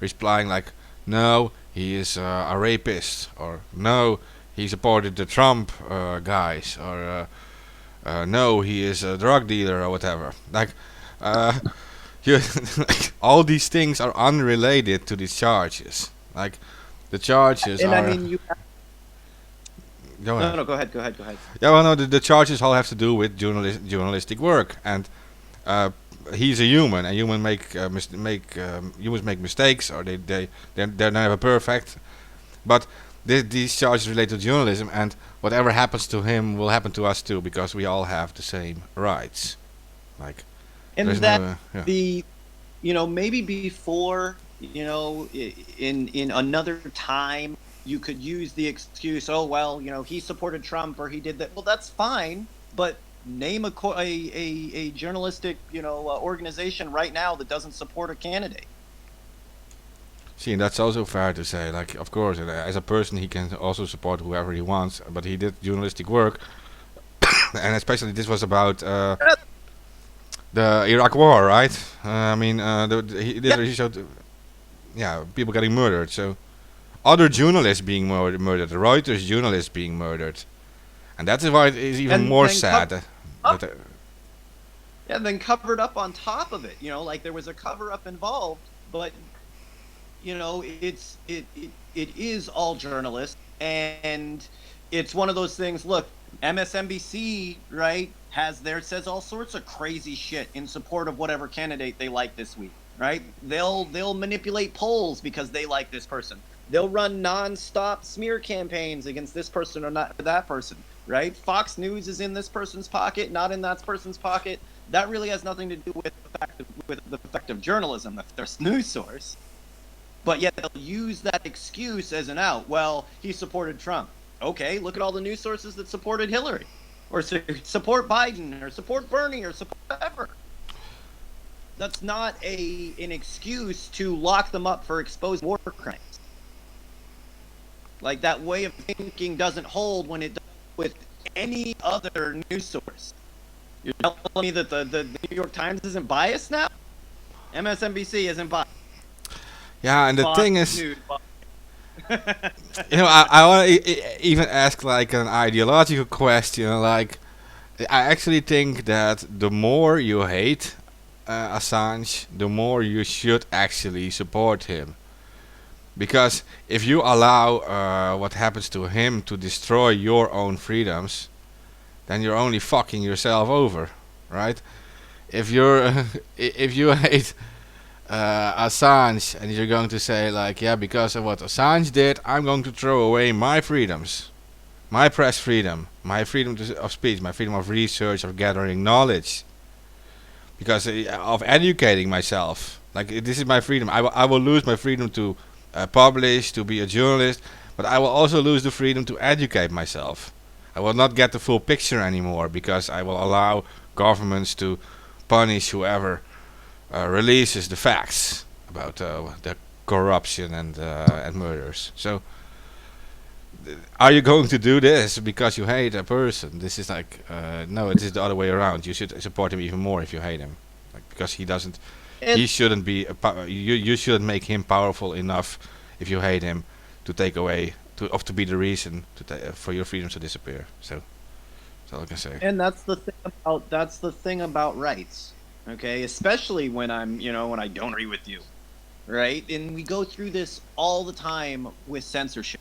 replying like, no, he is a rapist, or no, he supported the Trump guys, or no, he is a drug dealer or whatever. Like, you all these things are unrelated to these charges. Like, the charges and are. I mean, you. Go ahead. No, go ahead. Yeah, well, no, the charges all have to do with journalistic work, and he's a human, and humans make mistakes, or they're never perfect. But these charges relate to journalism, and whatever happens to him will happen to us too, because we all have the same rights. Like, And there's that no, yeah. maybe before, in another time, you could use the excuse, oh, well, he supported Trump or he did that. Well, that's fine, but name a journalistic, organization right now that doesn't support a candidate. See, and that's also fair to say. Like, of course, as a person, he can also support whoever he wants, but he did journalistic work, and especially this was about the Iraq War, right? I mean, he showed, yeah, people getting murdered. So, other journalists being murdered, Reuters journalists being murdered, and that's why it is even And more then sad. And then covered up on top of it, like there was a cover up involved, but it is all journalists, and it's one of those things. Look, MSNBC, right, says all sorts of crazy shit in support of whatever candidate they like this week, right? They'll manipulate polls because they like this person. They'll run non-stop smear campaigns against this person or not that person, right? Fox News is in this person's pocket, not in that person's pocket. That really has nothing to do with the fact of journalism, their news source. But yet they'll use that excuse as an out. Well, he supported Trump. Okay, look at all the news sources that supported Hillary, or support Biden, or support Bernie, or support whatever. That's not an excuse to lock them up for exposed war crimes. Like, that way of thinking doesn't hold when it does with any other news source. You're telling me that the New York Times isn't biased now? MSNBC isn't biased. Yeah, and the Fox thing is, News, I want to even ask like an ideological question. Like, I actually think that the more you hate Assange, the more you should actually support him. Because if you allow what happens to him to destroy your own freedoms, then you're only fucking yourself over, right? If you hate Assange and you're going to say like, yeah, because of what Assange did, I'm going to throw away my freedoms, my press freedom, my freedom of speech, my freedom of research, of gathering knowledge, because of educating myself. Like, this is my freedom. I will lose my freedom to publish, to be a journalist, but I will also lose the freedom to educate myself. I will not get the full picture anymore because I will allow governments to punish whoever releases the facts about the corruption and murders. So, are you going to do this because you hate a person? This is like no, it is the other way around. You should support him even more if you hate him, like, because he doesn't. And He shouldn't be. You shouldn't make him powerful enough if you hate him to take away to be the reason for your freedoms to disappear. So that's all I can say. And that's the thing about rights, okay? Especially when when I don't agree with you, right? And we go through this all the time with censorship.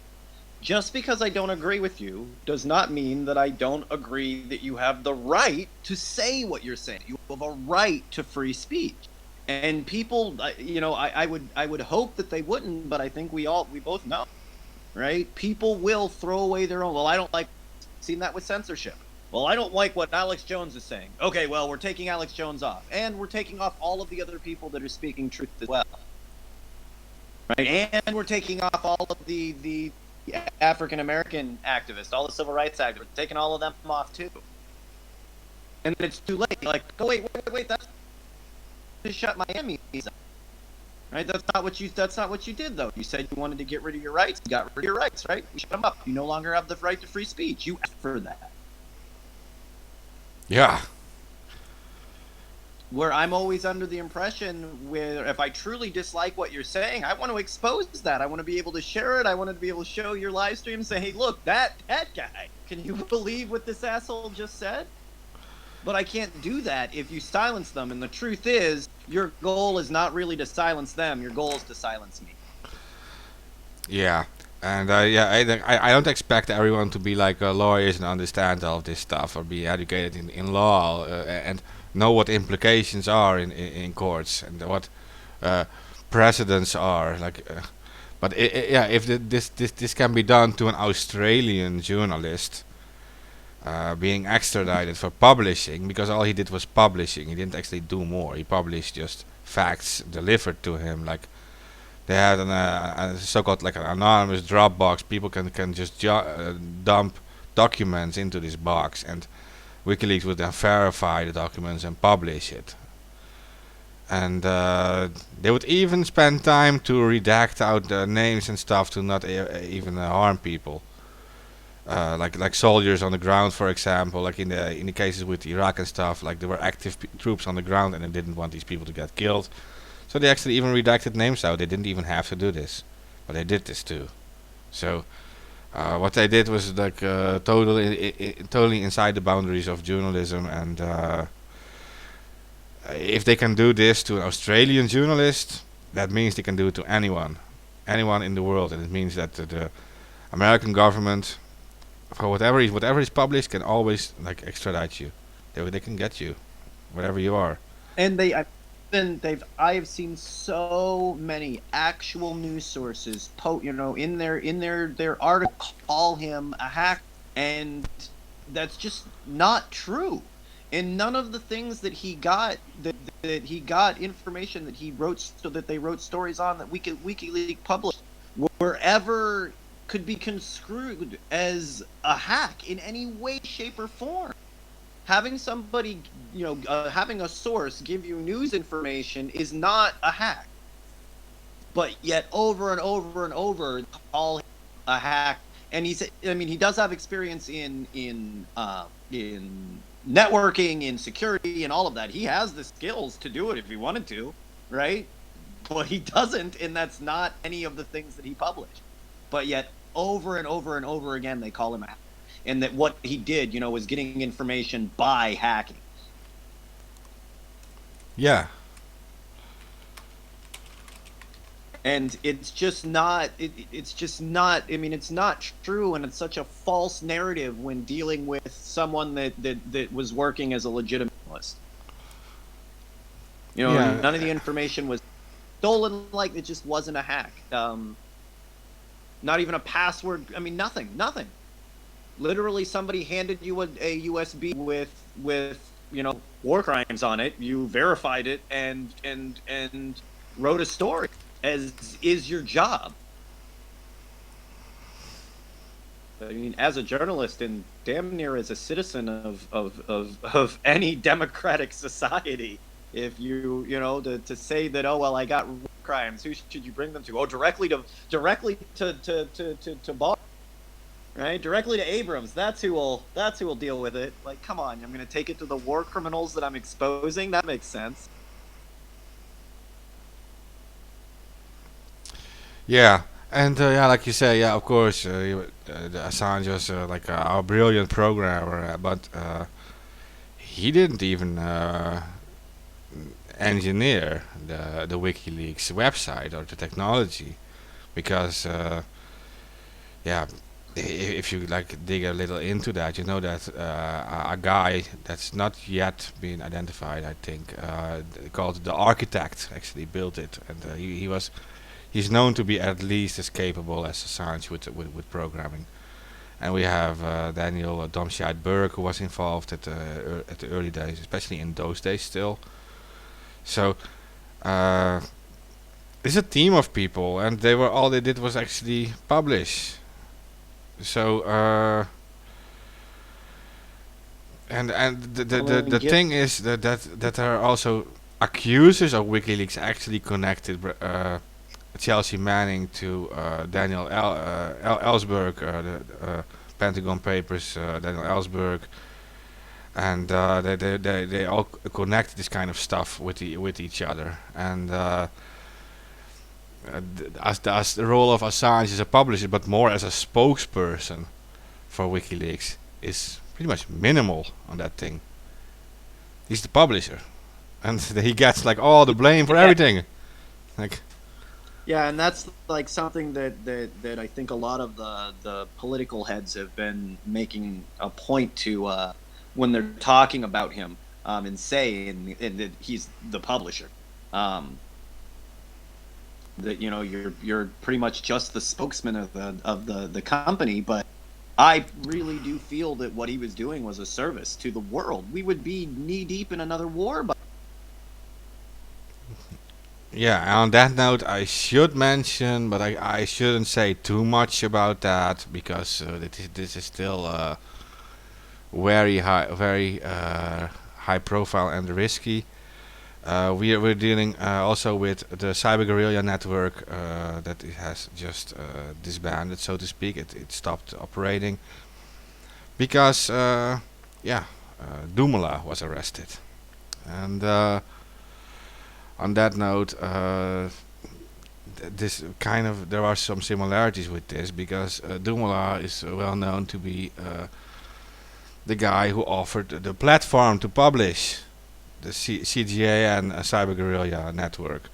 Just because I don't agree with you does not mean that I don't agree that you have the right to say what you're saying. You have a right to free speech. And people, I would hope that they wouldn't, but I think we both know, right? People will throw away their own. Well, I don't like. Seen that with censorship. Well, I don't like what Alex Jones is saying. Okay, well, we're taking Alex Jones off, and we're taking off all of the other people that are speaking truth as well, right? And we're taking off all of the African American activists, all the civil rights activists, taking all of them off too. And then it's too late. Like, oh wait, that's to shut my enemies up. Right? That's not what you did though. You said you wanted to get rid of your rights. You got rid of your rights, right? You shut them up. You no longer have the right to free speech. You asked for that. Yeah. Where I'm always under the impression where if I truly dislike what you're saying, I want to expose that. I want to be able to share it. I want to be able to show your live stream and say, hey, look, that guy. Can you believe what this asshole just said? But I can't do that if you silence them. And the truth is, your goal is not really to silence them. Your goal is to silence me. Yeah. And I don't expect everyone to be like lawyers and understand all of this stuff or be educated in law and know what implications are in courts and what precedents are. But if this can be done to an Australian journalist being extradited for publishing, because all he did was publishing. He didn't actually do more. He published just facts delivered to him. Like they had a so-called like an anonymous Dropbox. People can just dump documents into this box, and WikiLeaks would then verify the documents and publish it. And they would even spend time to redact out the names and stuff to not even harm people. Like soldiers on the ground, for example, like in the cases with Iraq and stuff, like there were active troops on the ground and they didn't want these people to get killed, so they actually even redacted names out. They didn't even have to do this, but they did this too. So what they did was like totally inside the boundaries of journalism, and if they can do this to an Australian journalist, that means they can do it to anyone in the world, and it means that the American government, for whatever is published, can always like extradite you. They can get you, wherever you are. And I have seen so many actual news sources, in their article call him a hack, and that's just not true. And none of the things that he got that he got information that he wrote, so that they wrote stories on that WikiLeaks published were ever could be construed as a hack in any way, shape, or form. Having somebody, having a source give you news information is not a hack. But yet, over and over and over, call him a hack. And he does have experience in networking, in security, and all of that. He has the skills to do it if he wanted to, right? But he doesn't, and that's not any of the things that he published. But yet, over and over and over again, they call him a hack. And that what he did, was getting information by hacking. Yeah. And it's just not. It's just not. I mean, it's not true, and it's such a false narrative when dealing with someone that was working as a legitimate journalist. Yeah. None of the information was stolen. Like, it just wasn't a hack. Not even a password. I mean, nothing. Literally, somebody handed you a USB with war crimes on it. You verified it and wrote a story, as is your job. I mean, as a journalist and damn near as a citizen of any democratic society, if to say that, oh well, I got crimes, who should you bring them to? Oh, directly to Barr, right? Directly to Abrams. That's who will deal with it. Like, come on, I'm gonna take it to the war criminals that I'm exposing. That makes sense. Yeah, and yeah, like you say, yeah, of course, Assange was like a brilliant programmer, but he didn't even engineer the WikiLeaks website or the technology, because yeah, if you like dig a little into that, you know that a guy that's not yet been identified, I think, called the architect, actually built it, and he's known to be at least as capable as Assange with programming. And we have Daniel Domscheit-Berg, who was involved at the early days, especially in those days still. So it's a team of people, and all they did was actually publish. So and the thing is that there are also accusers of WikiLeaks actually connected Chelsea Manning to Daniel Ellsberg, the Pentagon Papers, Daniel Ellsberg, and they all connect this kind of stuff with each other. And as the role of Assange as a publisher, but more as a spokesperson for WikiLeaks, is pretty much minimal on that thing. He's the publisher, and he gets like all the blame for everything. Like. Yeah, and that's like something that I think a lot of the political heads have been making a point to when they're talking about him and saying that he's the publisher. That you're pretty much just the spokesman of the company, but I really do feel that what he was doing was a service to the world. We would be knee deep in another war by. Yeah, on that note, I should mention, but I shouldn't say too much about that, because this is still very high profile and risky. We're dealing also with the cyber guerrilla network that it has just disbanded, so to speak. It stopped operating because Dumoulin was arrested, and on that note, this kind of there are some similarities with this, because Dumoulin is well known to be the guy who offered the platform to publish the CGA and cyber guerrilla network.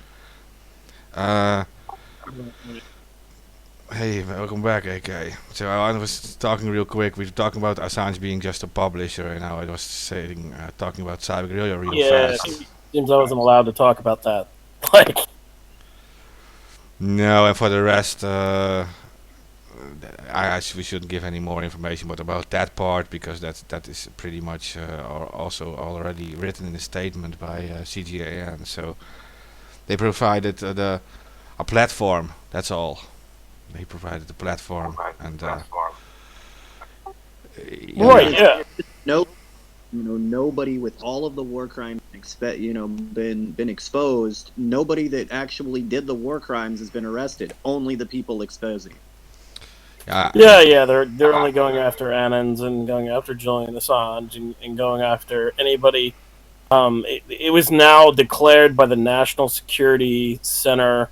Hey, welcome back, AK. So I was talking real quick. We were talking about Assange being just a publisher, and now I was saying talking about cyber guerrilla real fast. Seems I wasn't allowed to talk about that. Like, no, and for the rest, we shouldn't give any more information about that part, because that is pretty much also already written in a statement by CGAN. So they provided a platform. That's all. They provided the platform, and right, yeah. No. Nobody with all of the war crimes been exposed. Nobody that actually did the war crimes has been arrested. Only the people exposing. Yeah. They're only going after Annans and going after Julian Assange and going after anybody. It was now declared by the National Security Center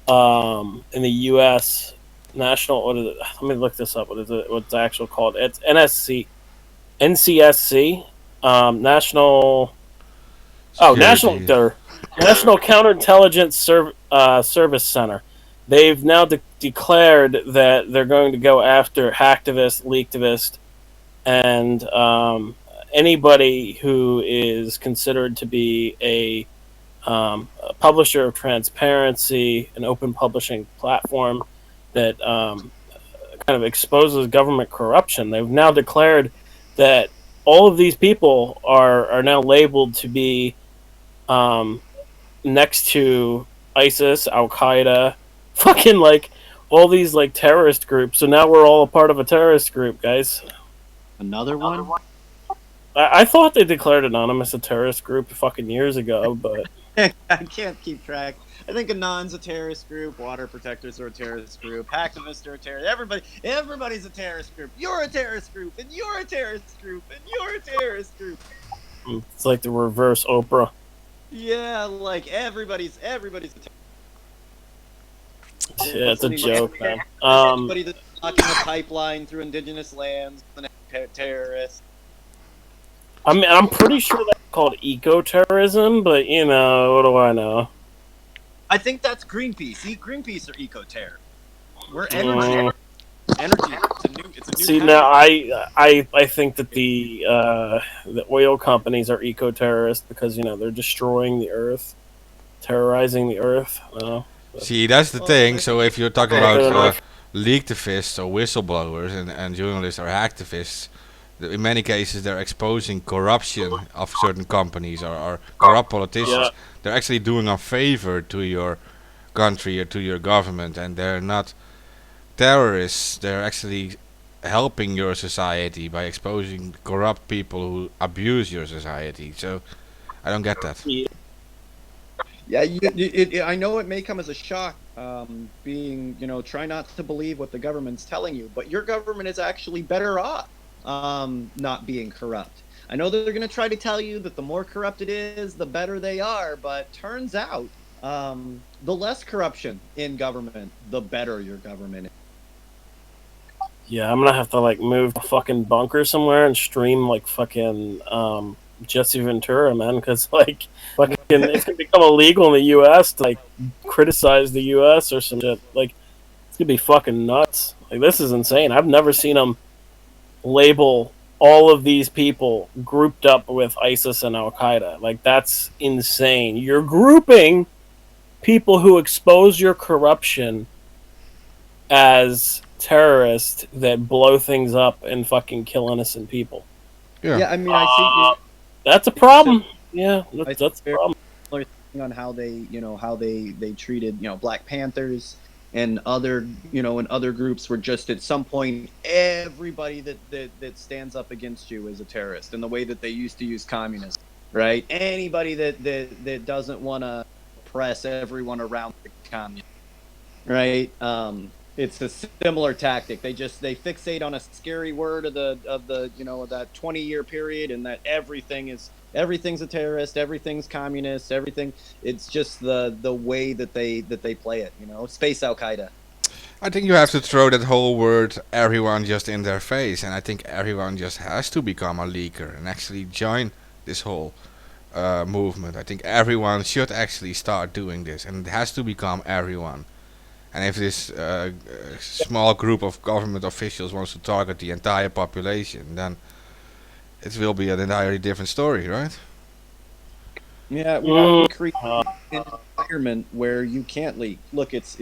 in the U.S. National. What is it? Let me look this up. What is it? What's the actual called? It's NCSC, National. Oh, National Counterintelligence Service Center. They've now declared that they're going to go after hacktivists, leaktivists, and anybody who is considered to be a publisher of transparency, an open publishing platform that kind of exposes government corruption. They've now declared that all of these people are now labeled to be next to ISIS, Al Qaeda, fucking like all these like terrorist groups. So now we're all a part of a terrorist group, guys. Another one? I thought they declared Anonymous a terrorist group fucking years ago, but I can't keep track. I think Anon's a terrorist group. Water protectors are a terrorist group. Hacktivists are a terrorist. Everybody's a terrorist group. You're a terrorist group, and you're a terrorist group, and you're a terrorist group. it's like the reverse Oprah. Yeah, like everybody's a terrorist. Yeah, it's a joke, man. Anybody that's blocking a pipeline through indigenous lands is a terrorist. I mean, I'm pretty sure that's called eco-terrorism, but you know, what do I know? I think that's Greenpeace. See, Greenpeace are eco-terror. We're energy. Energy. It's a new See, kind now of- I think that the oil companies are eco-terrorists because they're destroying the earth, terrorizing the earth. See, that's the Well, thing. they- So if you're talking Yeah. about leaktivists or whistleblowers and journalists or activists, in many cases they're exposing corruption of certain companies or corrupt politicians. Yeah. They're actually doing a favor to your country or to your government, and they're not terrorists. They're actually helping your society by exposing corrupt people who abuse your society. So I don't get that. Yeah, I know it may come as a shock, being, try not to believe what the government's telling you, but your government is actually better off not being corrupt. I know that they're going to try to tell you that the more corrupt it is, the better they are, but turns out the less corruption in government, the better your government is. Yeah, I'm gonna have to like move a fucking bunker somewhere and stream like fucking Jesse Ventura, man, because like fucking it's gonna become illegal in the U.S. to like criticize the U.S. or some shit. Like it's gonna be fucking nuts. Like this is insane. I've never seen them label all of these people grouped up with ISIS and Al Qaeda. Like that's insane. You're grouping people who expose your corruption as terrorists that blow things up and fucking kill innocent people. Yeah, I mean, I see. That's a problem. Yeah, I that's a problem. On how they treated Black Panthers and other groups were just at some point everybody that stands up against you is a terrorist, and the way that they used to use communism, right? Anybody that doesn't want to oppress everyone around the communist, right? It's a similar tactic. They fixate on a scary word of that 20-year period, and that everything's a terrorist, everything's communist, everything. It's just the way that they play it. Space Al Qaeda. I think you have to throw that whole word everyone just in their face, and I think everyone just has to become a leaker and actually join this whole movement. I think everyone should actually start doing this, and it has to become everyone. And if this small group of government officials wants to target the entire population, then it will be an entirely different story, right? Yeah, we have to create an environment where you can't leak. Look, it's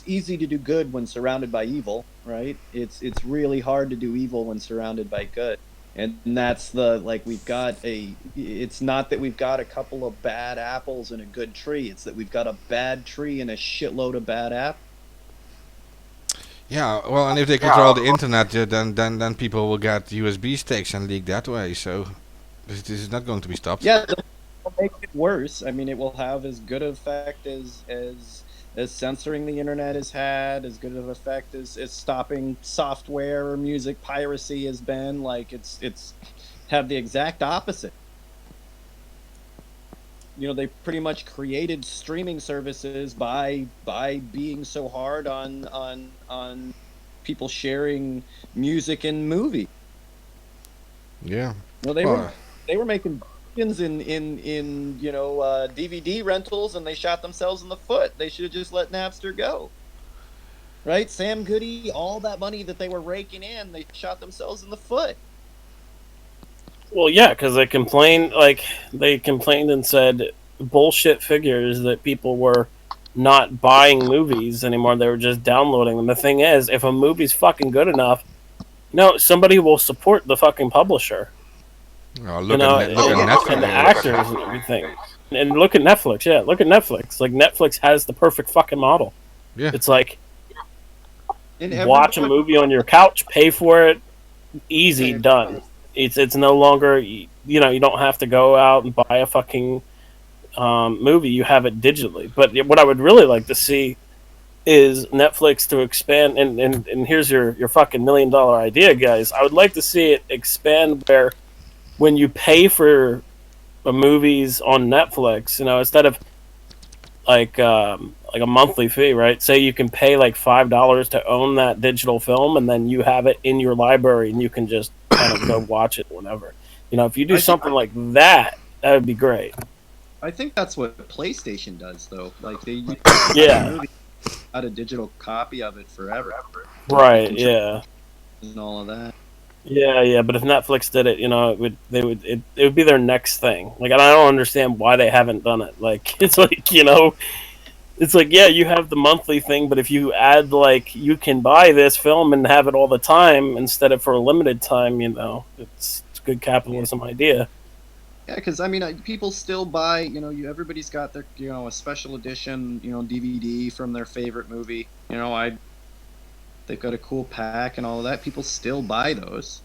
easy to do good when surrounded by evil, right? It's really hard to do evil when surrounded by good. And that's it's not that we've got a couple of bad apples and a good tree. It's that we've got a bad tree and a shitload of bad apples. Yeah, well, and if they control the internet, then people will get USB sticks and leak that way. So this is not going to be stopped. Yeah, it'll make it worse. I mean, it will have as good of effect as censoring the internet has had, as good of effect as stopping software or music piracy has been. Like it's have the exact opposite. They pretty much created streaming services by being so hard on people sharing music and movies. Yeah. Well, they were making billions in DVD rentals, and they shot themselves in the foot. They should have just let Napster go. Right? Sam Goody, all that money that they were raking in, they shot themselves in the foot. Well, yeah, because they complained and said bullshit figures that people were not buying movies anymore. They were just downloading them. The thing is, if a movie's fucking good enough, somebody will support the fucking publisher. Oh, look at Netflix. And the actors and everything. And look at Netflix. Yeah, look at Netflix. Like, Netflix has the perfect fucking model. Yeah. It's like, And watch a movie on your couch, pay for it, easy, Yeah. done. It's no longer, you know, you don't have to go out and buy a fucking movie. You have it digitally. But what I would really like to see is Netflix to expand, and here's your fucking $1 million idea, guys. I would like to see it expand where when you pay for movies on Netflix, you know, instead of like a monthly fee, right? Say you can pay like $5 to own that digital film, and then you have it in your library, and you can just kind of go watch it whenever. You know, if you do something like that, that would be great. I think that's what PlayStation does, though. Like Yeah. Got a digital copy of it forever. Right. Yeah. And all of that. Yeah. But if Netflix did it, you know, it would be their next thing. Like, I don't understand why they haven't done it. Like, it's like, you know, it's like, yeah, you have the monthly thing, but if you add like you can buy this film and have it all the time instead of for a limited time, you know, it's a good capitalism idea. Yeah, because I mean, people still buy. You know, everybody's got their, you know, a special edition, you know, DVD from their favorite movie. You know, they've got a cool pack and all of that. People still buy those.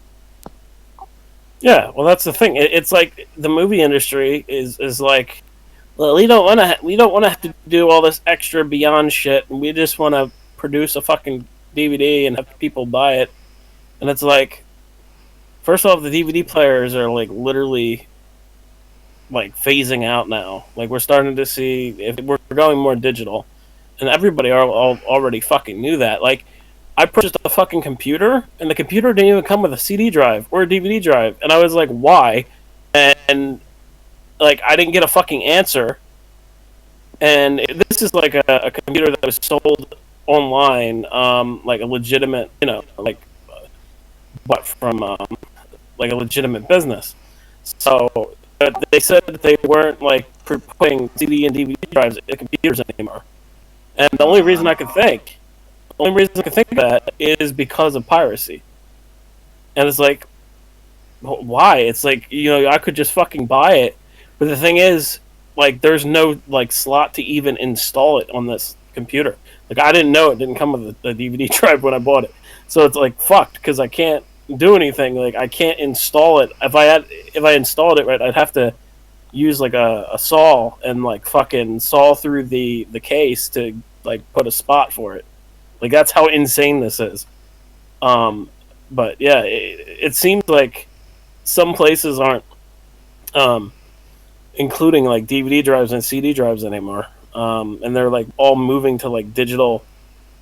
Yeah, well, that's the thing. It's like the movie industry is like, well, we don't want to have to do all this extra beyond shit, and we just want to produce a fucking DVD and have people buy it. And it's like, first off, the DVD players are like literally like phasing out now. Like, we're starting to see if we're going more digital, and everybody already fucking knew that. Like, I purchased a fucking computer, and the computer didn't even come with a CD drive or a DVD drive, and I was like, why? And like, I didn't get a fucking answer. And this is like a computer that was sold online, like a legitimate, you know, like, but from like a legitimate business. So but they said that they weren't like putting CD and DVD drives in computers anymore. And the only reason I could think, of that is because of piracy. And it's like, why? It's like, you know, I could just fucking buy it, but the thing is, like, there's no like slot to even install it on this computer. Like, I didn't know it didn't come with a DVD drive when I bought it, so it's like fucked because I can't do anything. Like, I can't install it. If I installed it, right, I'd have to use like a saw and like fucking saw through the case to like put a spot for it. Like, that's how insane this is. But yeah, it seems like some places aren't including like DVD drives and CD drives anymore, and they're like all moving to like digital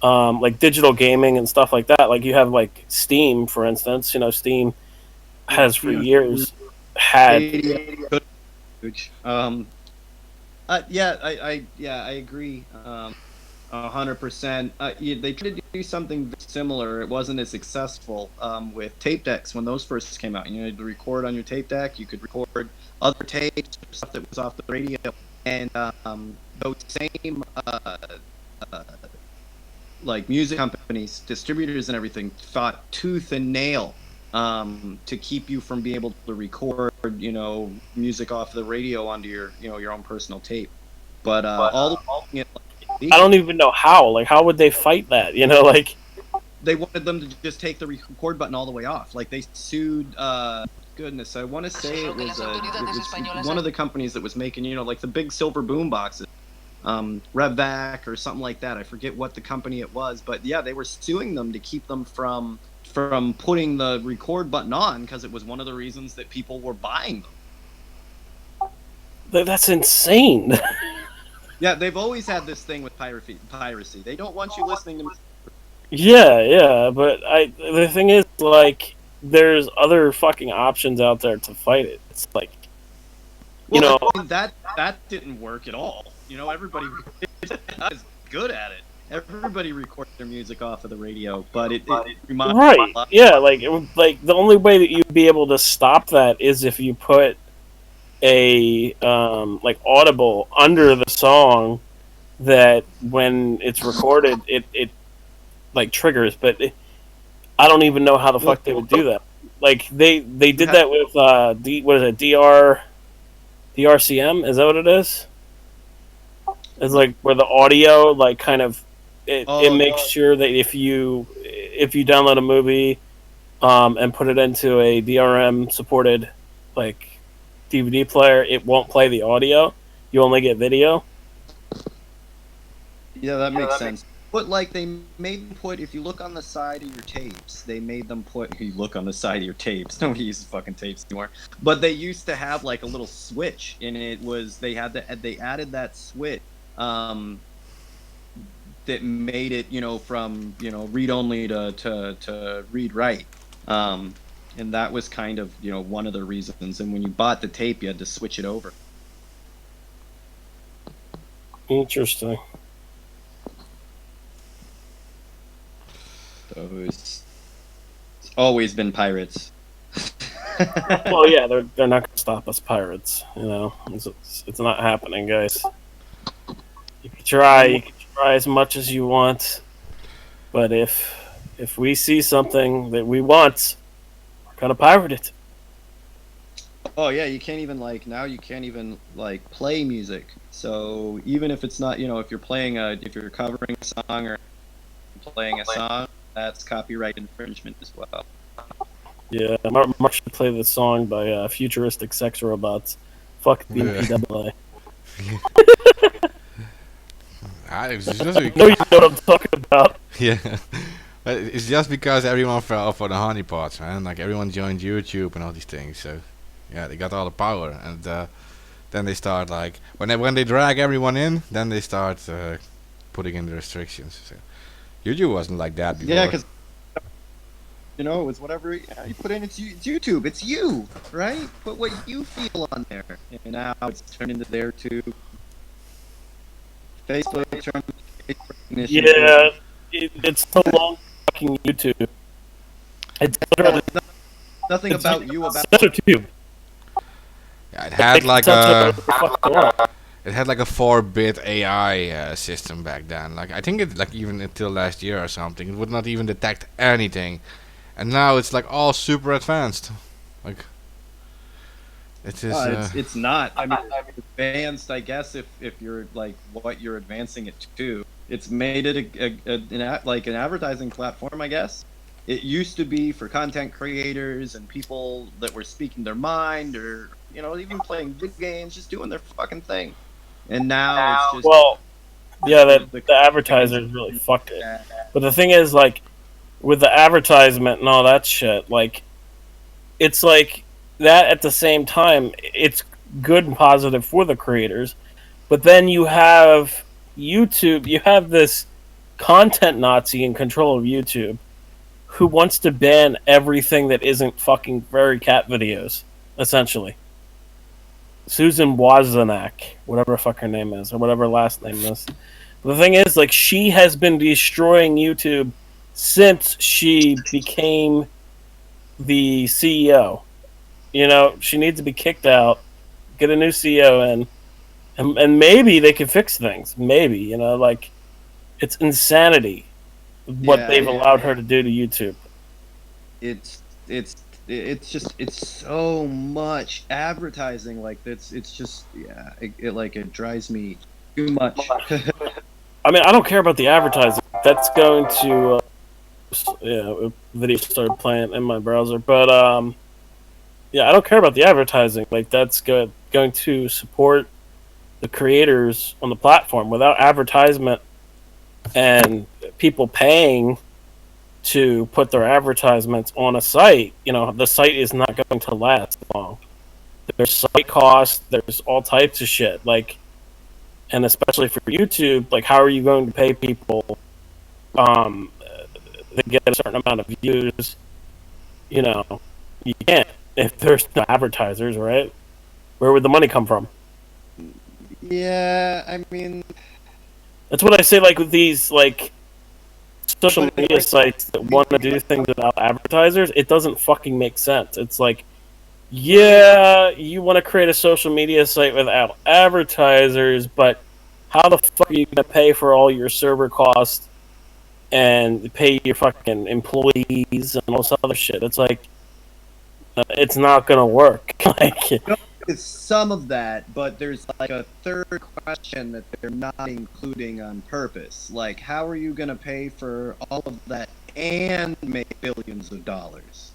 gaming and stuff like that. Like, you have like Steam, for instance. You know, Steam has for years had. Huge. I agree. 100%. They tried to do something similar. It wasn't as successful with tape decks when those first came out. You know, to record on your tape deck, you could record other tapes or stuff that was off the radio, and those same like music companies, distributors, and everything fought tooth and nail to keep you from being able to record, you know, music off the radio onto your, you know, your own personal tape. But I don't even know how. Like, how would they fight that? You know, like, they wanted them to just take the record button all the way off. Like, they sued. Goodness, I want to say it was one of the companies that was making, you know, like the big silver boom boxes, Revvac or something like that. I forget what the company it was, but yeah, they were suing them to keep them from putting the record button on because it was one of the reasons that people were buying them. That's insane. Yeah, they've always had this thing with piracy. They don't want you listening to. Yeah, but the thing is, like, there's other fucking options out there to fight it. It's like, you know, I mean, that didn't work at all. You know, everybody is good at it. Everybody records their music off of the radio, but it reminds me right? Yeah, like, like the only way that you'd be able to stop that is if you put a like audible under the song that when it's recorded it like triggers, but I don't even know how the fuck they would do that. Like, they did that with what is it, DRCM, is that what it is? It's like where the audio like kind of it makes sure that if you if you download a movie and put it into a DRM supported like DVD player, it won't play the audio. You only get video. Yeah, that makes sense. But like they made them put, if you look on the side of your tapes, they made them put. You look on the side of your tapes. Nobody uses fucking tapes anymore. But they used to have like a little switch, and it was they added that switch that made it from read only to read write, and that was kind of one of the reasons. And when you bought the tape, you had to switch it over. Interesting. So it's always been pirates. Well, yeah, they're not going to stop us pirates. It's not happening, guys. You can try as much as you want, but if we see something that we want, we're gonna pirate it. Oh yeah, you can't even play music. So even if it's not, if you're covering a song or playing a song, that's copyright infringement as well. Yeah, Mark should play the song by Futuristic Sex Robots. Fuck the MPAA. It's just No, you know what I'm talking about. yeah. But it's just because everyone fell for the honeypots, man. Like everyone joined YouTube and all these things. So yeah, they got all the power, and then they start like when they drag everyone in, then they start putting in the restrictions. So YouTube wasn't like that before. Yeah, because it was whatever you put in. It's YouTube. It's you, right? Put what you feel on there, and now it's turned into there too. Facebook turned into recognition. Yeah, it's so long fucking YouTube. It's literally nothing about you about YouTube. Yeah, it had like a 4-bit AI system back then. Like I think it even until last year or something, it would not even detect anything, and now it's like all super advanced. Like it is. It's not. I mean, advanced. I guess if you're like what you're advancing it to, it's made it an advertising platform. I guess it used to be for content creators and people that were speaking their mind, or even playing video games, just doing their fucking thing. And now it's just the advertisers really fucked it. But the thing is, like, with the advertisement and all that shit, like, it's like that at the same time, it's good and positive for the creators. But then you have YouTube, you have this content Nazi in control of YouTube who wants to ban everything that isn't fucking furry cat videos, essentially. Susan Wozniak, whatever the fuck her name is, or whatever her last name is. But the thing is, like, she has been destroying YouTube since she became the CEO. She needs to be kicked out, get a new CEO in, and maybe they can fix things. Maybe, like, it's insanity what they've allowed her to do to YouTube. It's so much advertising. Like it's just it drives me too much. I mean, I don't care about the advertising. That's going to video started playing in my browser, but I don't care about the advertising. Like that's going to support the creators on the platform. Without advertisement and people paying to put their advertisements on a site, the site is not going to last long. There's site costs, there's all types of shit, like, and especially for YouTube, like, how are you going to pay people to get a certain amount of views? You can't if there's no advertisers, right? Where would the money come from? Yeah, I mean, that's what I say. Like with these, like, social media sites that want to do things without advertisers, it doesn't fucking make sense. It's like, yeah, you want to create a social media site without advertisers, but how the fuck are you going to pay for all your server costs and pay your fucking employees and all this other shit? It's like, it's not going to work. Like, it's some of that, but there's like a third question that they're not including on purpose. Like, how are you going to pay for all of that and make billions of dollars.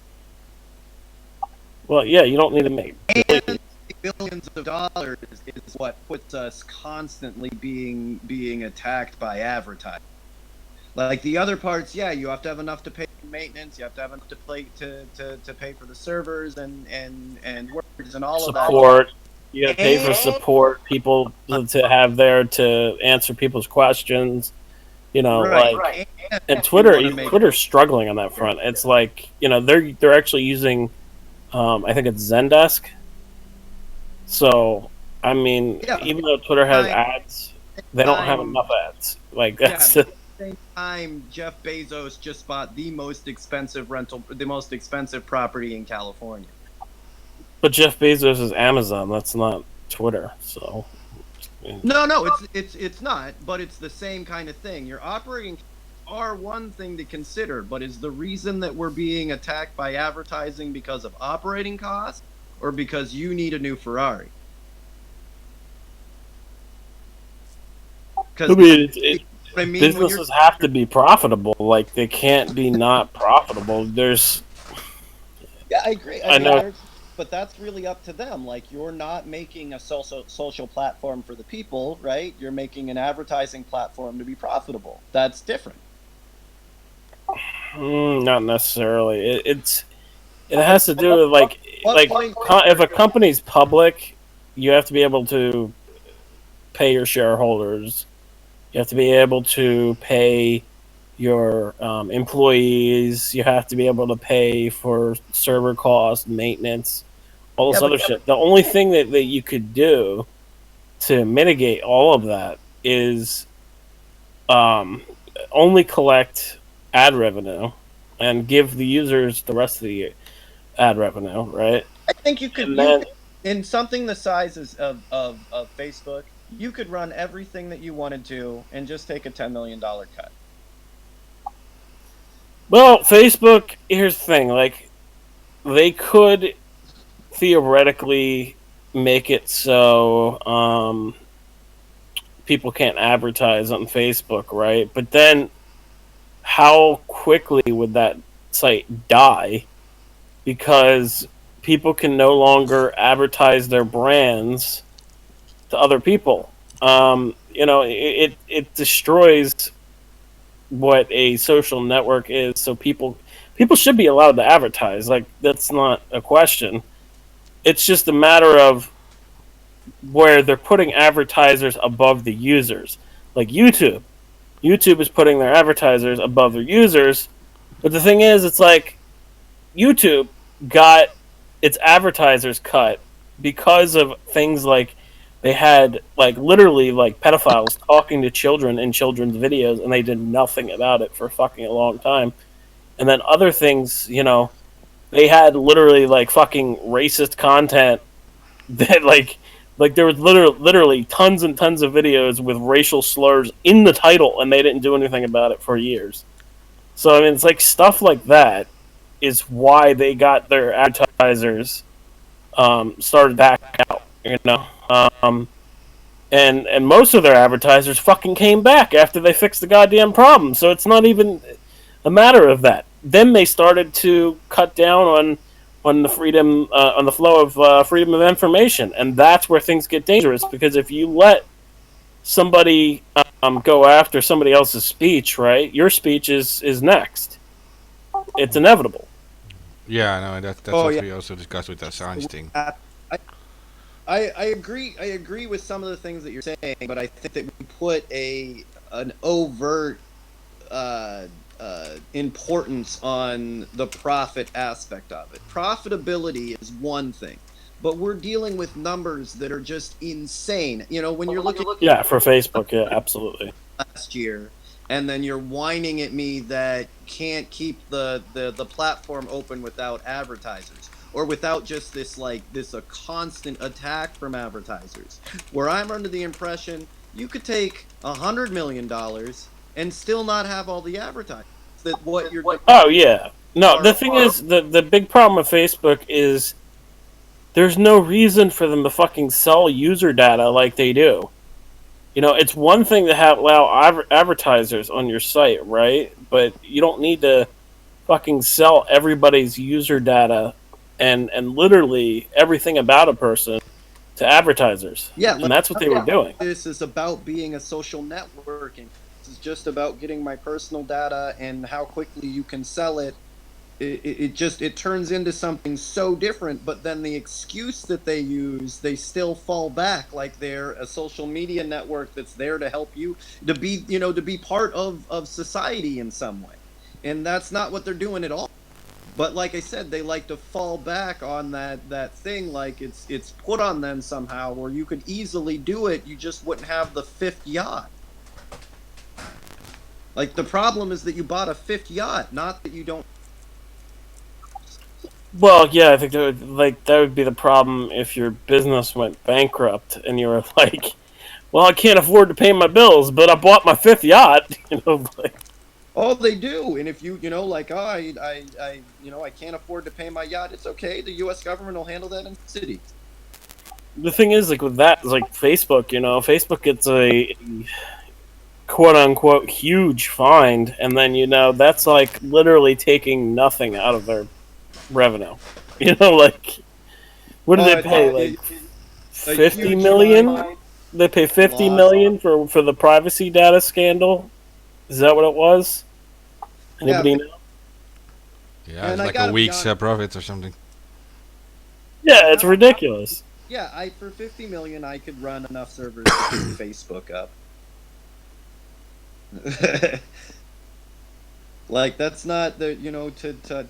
Well, yeah, you don't need to make And billions of dollars is what puts us constantly being attacked by advertising. Like the other parts, yeah, you have to have enough to pay for maintenance, you have to have enough to pay for the servers and workers and all of that. support. You got to pay for support, people to have there to answer people's questions. You know, Right. and you wanna make- Twitter's struggling on that front. It's like, you know, they're actually using, I think it's Zendesk. So, I mean, Yeah. even though Twitter has I- ads, they don't have enough ads. Like that's Yeah, but at the same time, Jeff Bezos just bought the most expensive property in California. but Jeff Bezos is Amazon. That's not Twitter. So, No, it's not, but it's the same kind of thing. Your operating are one thing to consider, but is the reason that we're being attacked by advertising because of operating costs or because you need a new Ferrari? I mean, businesses when have to be profitable. Like they can't be not profitable. There's yeah, I agree. I know. But that's really up to them. Like you're not making a social platform for the people, right? You're making an advertising platform to be profitable. That's different. not necessarily. It has to do with What point- if a company's public, you have to be able to pay your shareholders. You have to be able to pay your employees. You have to be able to pay for server costs, maintenance, all this other shit. The only thing that you could do to mitigate all of that is only collect ad revenue and give the users the rest of the ad revenue, right? I think you could, And then- in something the size of Facebook, you could run everything that you wanted to and just take a $10 million cut. Well, Facebook, here's the thing, like, they could theoretically make it so people can't advertise on Facebook, right? But then how quickly would that site die? Because people can no longer advertise their brands to other people. It destroys what a social network is. So people should be allowed to advertise. Like that's not a question. It's just a matter of where they're putting advertisers above the users. Like YouTube. YouTube is putting their advertisers above their users. But the thing is, it's like YouTube got its advertisers cut because of things like they had literally pedophiles talking to children in children's videos and they did nothing about it for fucking a long time. And then other things, they had literally fucking racist content that there was literally tons and tons of videos with racial slurs in the title and they didn't do anything about it for years. So I mean it's like stuff like that is why they got their advertisers started back out, and most of their advertisers fucking came back after they fixed the goddamn problem. So it's not even a matter of that. Then they started to cut down on the freedom on the flow of freedom of information, and that's where things get dangerous because if you let somebody go after somebody else's speech, right, your speech is next. It's inevitable. Yeah, no, that's what we also discussed with the Assange thing. I agree with some of the things that you're saying, but I think that we put an overt importance on the profit aspect of it. Profitability is one thing, but we're dealing with numbers that are just insane. When you're looking for Facebook, absolutely. last year, and then you're whining at me that can't keep the platform open without advertisers or without just this a constant attack from advertisers, where I'm under the impression you could take $100 million and still not have all the advertisers. That what you're Oh yeah. No, the thing is the big problem with Facebook is there's no reason for them to fucking sell user data like they do. It's one thing to allow advertisers on your site, right? But you don't need to fucking sell everybody's user data and literally everything about a person to advertisers. Yeah, And that's what they were doing. this is about being a social network, and this is just about getting my personal data and how quickly you can sell it. It turns into something so different, but then the excuse that they use, they still fall back like they're a social media network that's there to help you to be part of society in some way. And that's not what they're doing at all. But like I said, they like to fall back on that thing, like it's put on them somehow, where you could easily do it, you just wouldn't have the fifth yacht. Like, the problem is that you bought a fifth yacht, not that you don't. Well, yeah, I think that would be the problem if your business went bankrupt and you were like, well, I can't afford to pay my bills, but I bought my fifth yacht. Oh, they do. And if like, oh, I can't afford to pay my yacht, it's okay. The U.S. government will handle that in the city. The thing is, like, with that, like Facebook, Facebook gets a quote unquote huge find, and then that's like literally taking nothing out of their revenue. Like, what do they pay? Like 50 million? They pay 50 million for the privacy data scandal. Is that what it was? Anybody know? Yeah, it's like a week's profit or something. Yeah, it's ridiculous. Yeah, for 50 million, I could run enough servers to keep Facebook up. Like, that's not the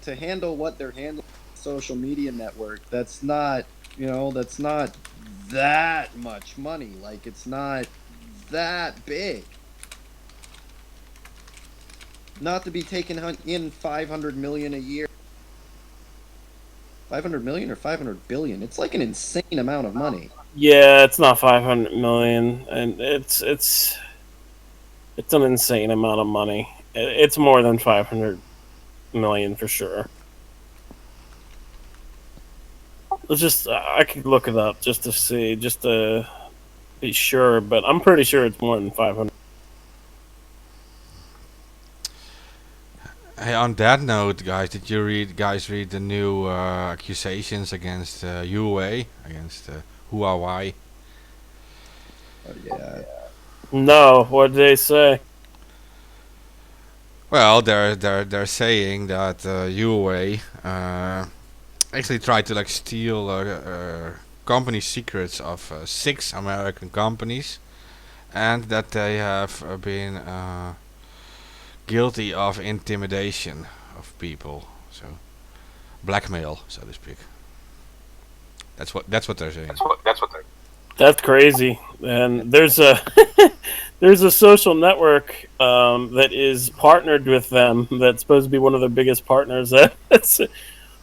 to handle what they're handling, social media network. That's not that's not that much money. Like, it's not that big. Not to be taking in 500 million a year. 500 million or 500 billion. It's like an insane amount of money. Yeah, it's not 500 million, and it's an insane amount of money. It's more than 500 million for sure. Let's just I could look it up just to see, just to be sure, but I'm pretty sure it's more than 500. Hey, on that note, guys, did you read the new accusations against Huawei, against Huawei? Oh, yeah. No, what did they say? Well, they're saying that Huawei actually tried to like steal company secrets of 6 American companies, and that they have been guilty of intimidation of people, so blackmail, so to speak. That's what they're saying. That's crazy. And there's a there's a social network that is partnered with them. That's supposed to be one of their biggest partners. That's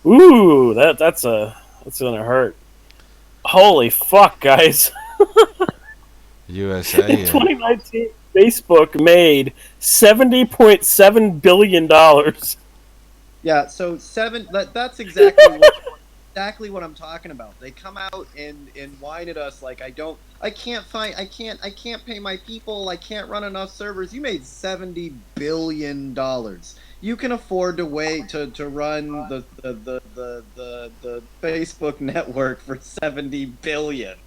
gonna hurt. Holy fuck, guys! USA. In 2019, Facebook made $70.7 billion. Yeah, so that's exactly what I'm talking about. They come out and whine at us like, I can't pay my people, I can't run enough servers. You made $70 billion. You can afford to wait to run the Facebook network for $70 billion.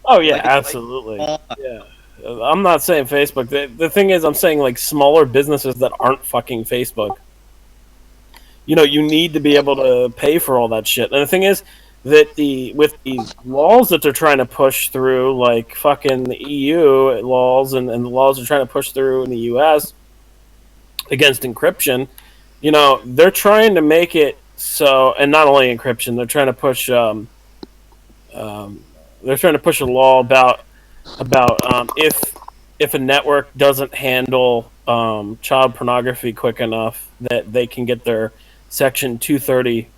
Oh yeah, absolutely. Yeah. I'm not saying Facebook. The thing is, I'm saying like smaller businesses that aren't fucking Facebook. You need to be able to pay for all that shit. And the thing is that with these laws that they're trying to push through, like fucking the EU laws and the laws they're trying to push through in the US against encryption, they're trying to make it so, and not only encryption, they're trying to push a law about if a network doesn't handle child pornography quick enough, that they can get their Section 230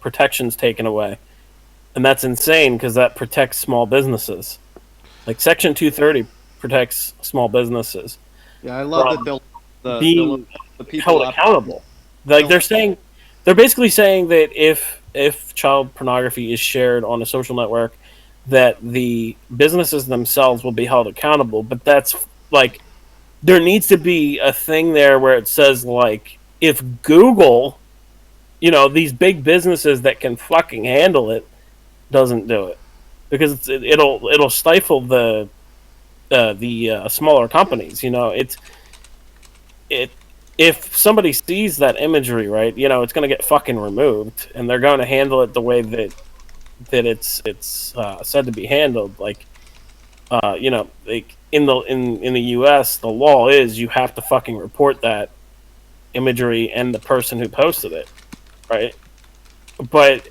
protections taken away. And that's insane because that protects small businesses. Like, Section 230 protects small businesses. Yeah, I love that they'll being the people held accountable. Like, they're basically saying that if child pornography is shared on a social network, that the businesses themselves will be held accountable. But that's like, there needs to be a thing there where it says, like, if Google, these big businesses that can fucking handle it, doesn't do it, because it'll stifle the smaller companies. It if somebody sees that imagery, right, it's going to get fucking removed, and they're going to handle it the way that it's said to be handled. Like, like in the U.S., the law is you have to fucking report that imagery and the person who posted it, right? But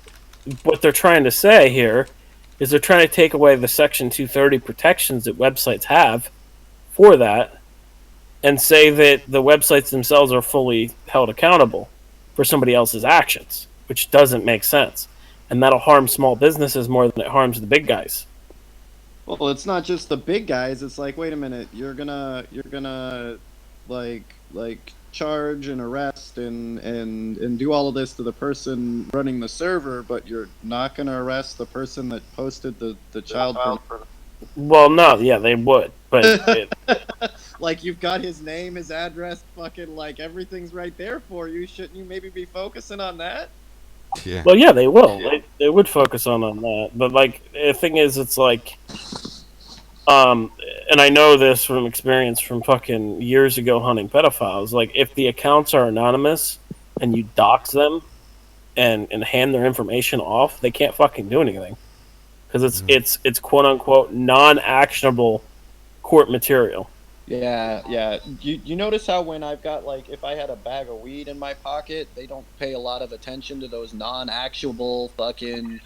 what they're trying to say here is they're trying to take away the Section 230 protections that websites have for that, and say that the websites themselves are fully held accountable for somebody else's actions, which doesn't make sense. And that'll harm small businesses more than it harms the big guys. Well, it's not just the big guys. It's like, wait a minute, you're gonna like charge and arrest and do all of this to the person running the server, but you're not gonna arrest the person that posted the child. Well, no, yeah, they would, but Like, you've got his name, his address, fucking, like, everything's right there for you. Shouldn't you maybe be focusing on that? Yeah. well, yeah, they will. They would focus on that, but like the thing is, it's like, and I know this from experience from fucking years ago hunting pedophiles. Like, if the accounts are anonymous and you dox them and hand their information off, they can't fucking do anything, because it's quote unquote non-actionable court material. Yeah. You notice how when I've got, like, if I had a bag of weed in my pocket, they don't pay a lot of attention to those non-actual fucking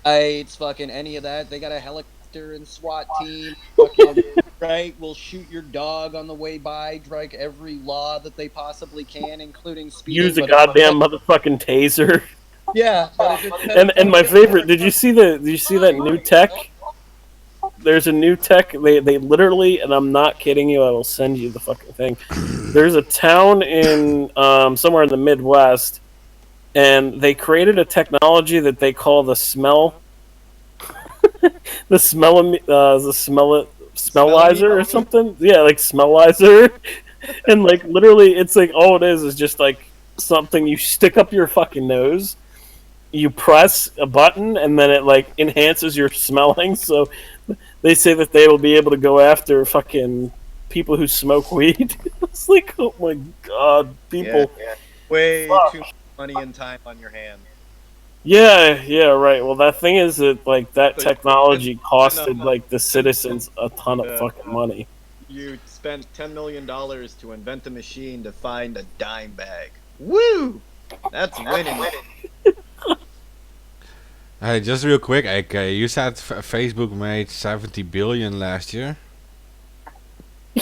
lights, fucking any of that. They got a helicopter and SWAT team, fucking, right? Will shoot your dog on the way by, strike every law that they possibly can, including speeding. Use a goddamn motherfucking taser. Yeah. But if it's And my favorite, did you see that new tech? There's a new tech. They literally, and I'm not kidding you, I will send you the fucking thing. There's a town in somewhere in the Midwest, and they created a technology that they call the smellizer or something. Yeah, like smellizer. And like literally, it's like all it is just like something you stick up your fucking nose. You press a button, and then it like enhances your smelling. So they say that they will be able to go after fucking people who smoke weed. It's like, oh my god, people. Yeah. Way too much money and time on your hands. Yeah, right. Well, that thing is that like that technology costed like the citizens a ton of fucking money. You spent $10 million to invent a machine to find a dime bag. Woo! That's winning. Hey, just real quick, AK, you said Facebook made 70 billion last year.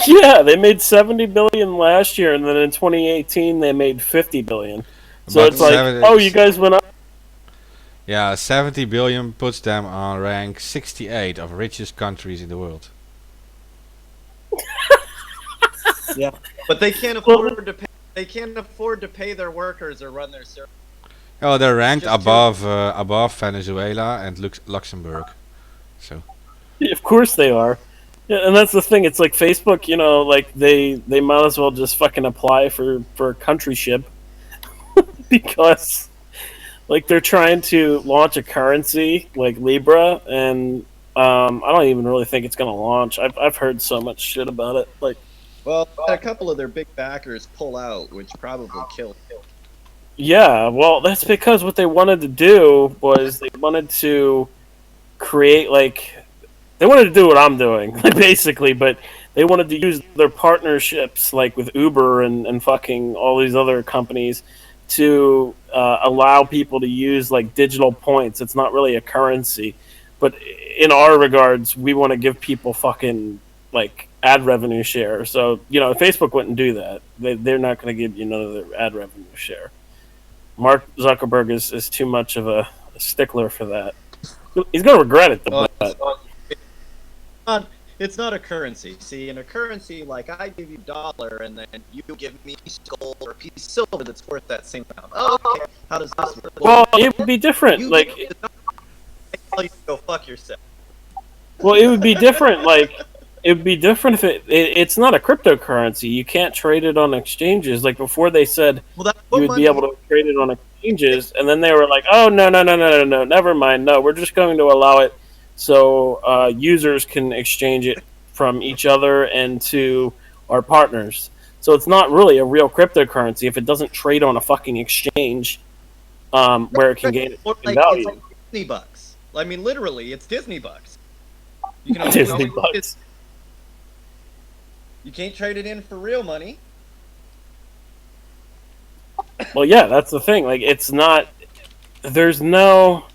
Yeah, they made 70 billion last year, and then in 2018 they made 50 billion. So But it's like, oh, you guys went up. Yeah, 70 billion puts them on rank 68 of richest countries in the world. Yeah, but they can't afford to pay. They can't afford to pay their workers or run their service. Oh, they're ranked Just above Venezuela and Luxembourg. So. Of course they are. Yeah, and that's the thing. It's like Facebook, like they might as well just fucking apply for countryship because like they're trying to launch a currency like Libra, and I don't even really think it's gonna launch. I've heard so much shit about it. Like, well, a couple of their big backers pull out, which probably killed. yeah, well, that's because what they wanted to do was they wanted to create they wanted to do what I'm doing, basically, but they wanted to use their partnerships, like with Uber and fucking all these other companies, to allow people to use like digital points. It's not really a currency, but in our regards, we want to give people fucking like ad revenue share. So Facebook wouldn't do that. They're not going to give you none of their ad revenue share. Mark Zuckerberg is too much of a stickler for that. He's going to regret it, though. It's not a currency. See, in a currency, like I give you $1 and then you give me a piece of gold or a piece of silver that's worth that same amount. Oh, okay. How does this work? Well, it would be different. Like, tell you to go fuck yourself. Well, it would be different. Like, it would be different if it's not a cryptocurrency. You can't trade it on exchanges. Like before, they said Well, that's you what would be money. able to trade it on exchanges, and then they were like, "Oh no, never mind. No, we're just going to allow it so users can exchange it from each other and to our partners." So it's not really a real cryptocurrency if it doesn't trade on a fucking exchange where it can gain its Or fucking like it's value. like Disney bucks. I mean, literally, it's Disney bucks. You can Disney bucks. You can't trade it in for real money. Well, yeah, that's the thing. Like, it's not. There's no.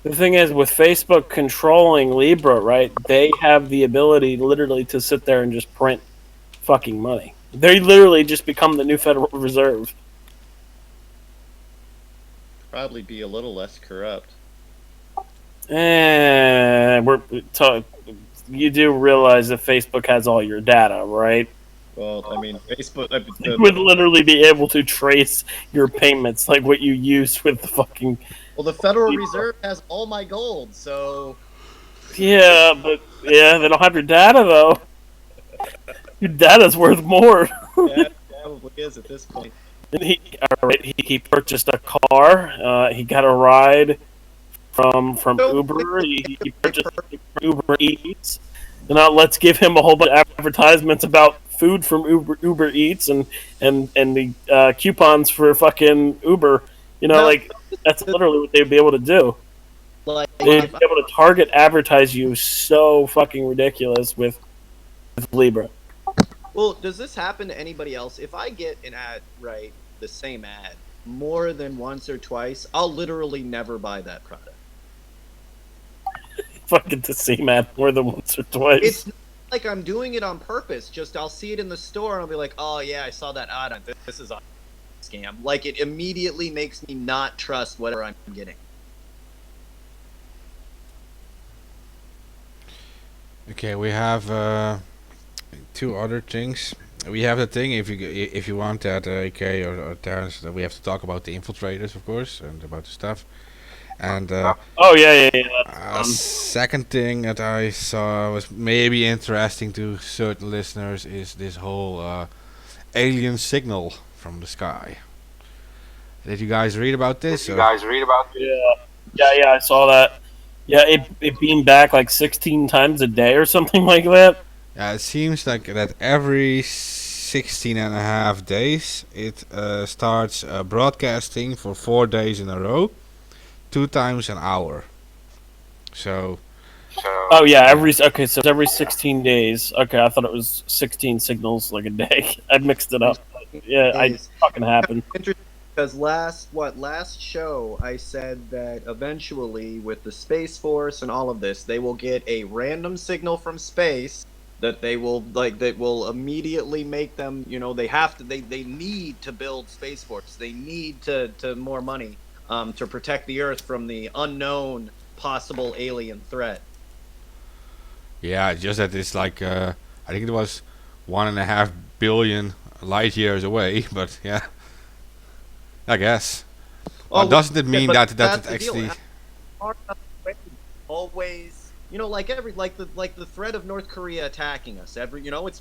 The thing is, with Facebook controlling Libra, right? They have the ability, literally, to sit there and just print fucking money. They literally just become the new Federal Reserve. Probably be a little less corrupt. You do realize that Facebook has all your data, right? Well, I mean, Facebook. They would literally be able to trace your payments, like what you use with the fucking. Well, the Federal Reserve has all my gold, so Yeah, but they don't have your data though. Your data's worth more. yeah, it probably is at this point. And he purchased a car. He got a ride from Uber. He purchased Uber Eats. And now let's give him a whole bunch of advertisements about food from Uber Eats and the coupons for fucking Uber. No. Like that's literally what they'd be able to do. Like, They'd be able to target advertise you so fucking ridiculous with Libra. well, does this happen to anybody else? If I get an ad, right, the same ad, more than once or twice, I'll literally never buy that product. Fucking to see man more than once or twice. It's not like I'm doing it on purpose. Just I'll see it in the store and I'll be like, oh yeah, I saw that ad. This is a scam. Like it immediately makes me not trust whatever I'm getting. Okay, we have two other things. We have the thing if you want that, AK or Terrence, we have to talk about the infiltrators, of course, and about the stuff. And Oh yeah. second thing that I saw was maybe interesting to certain listeners is this whole alien signal from the sky. Did you guys read about this? Yeah, I saw that. Yeah, it beamed back like 16 times a day or something like that. Yeah, it seems like that every 16 and a half days it starts broadcasting for 4 days in a row, 2 times an hour. So. Oh yeah, so it's every 16 days. Okay, I thought it was 16 signals like a day. I mixed it up. Yeah, I fucking happened. Interesting because last show I said that eventually with the Space Force and all of this, they will get a random signal from space that will immediately make them, they need to build Space Force. They need to more money to protect the Earth from the unknown possible alien threat. Yeah, just that it's like I think it was 1.5 billion light years away, but yeah, I guess. Oh, doesn't it mean but that that's it the deal. actually? Always, like the threat of North Korea attacking us.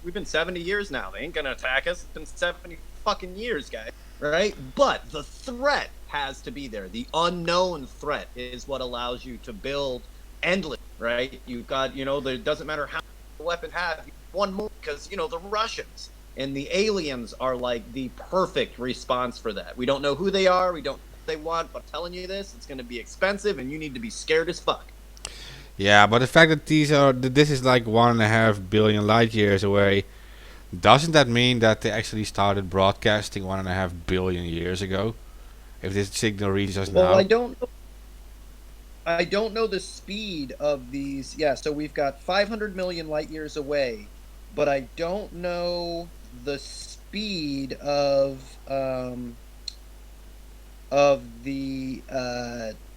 We've been 70 years now. They ain't gonna attack us. It's been 70 fucking years, guys. Right? But the threat has to be there. The unknown threat is what allows you to build endless. Right? You've got, it doesn't matter how the weapon have one more because the Russians and the aliens are like the perfect response for that. We don't know who they are. We don't know what they want. But I'm telling you this, it's going to be expensive, and you need to be scared as fuck. Yeah, but the fact that this is like 1.5 billion light years away, doesn't that mean that they actually started broadcasting 1.5 billion years ago? If this signal reaches us now. Well, I don't know the speed of these. Yeah, so we've got 500 million light years away, but I don't know the speed of the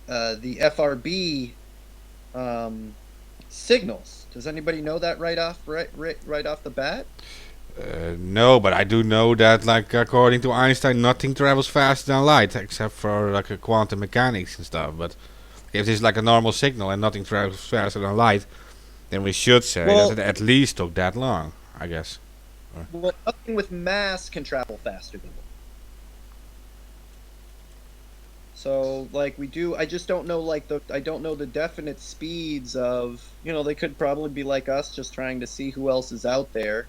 FRB signals. Does anybody know that right off the bat? No, but I do know that, like, according to Einstein, nothing travels faster than light, except for like quantum mechanics and stuff. But If this is like a normal signal and nothing travels faster than light, then we should say Well- that it at least took that long, I guess. Well, nothing with mass can travel faster than light. So, like, I just don't know, I don't know the definite speeds of, they could probably be like us, just trying to see who else is out there.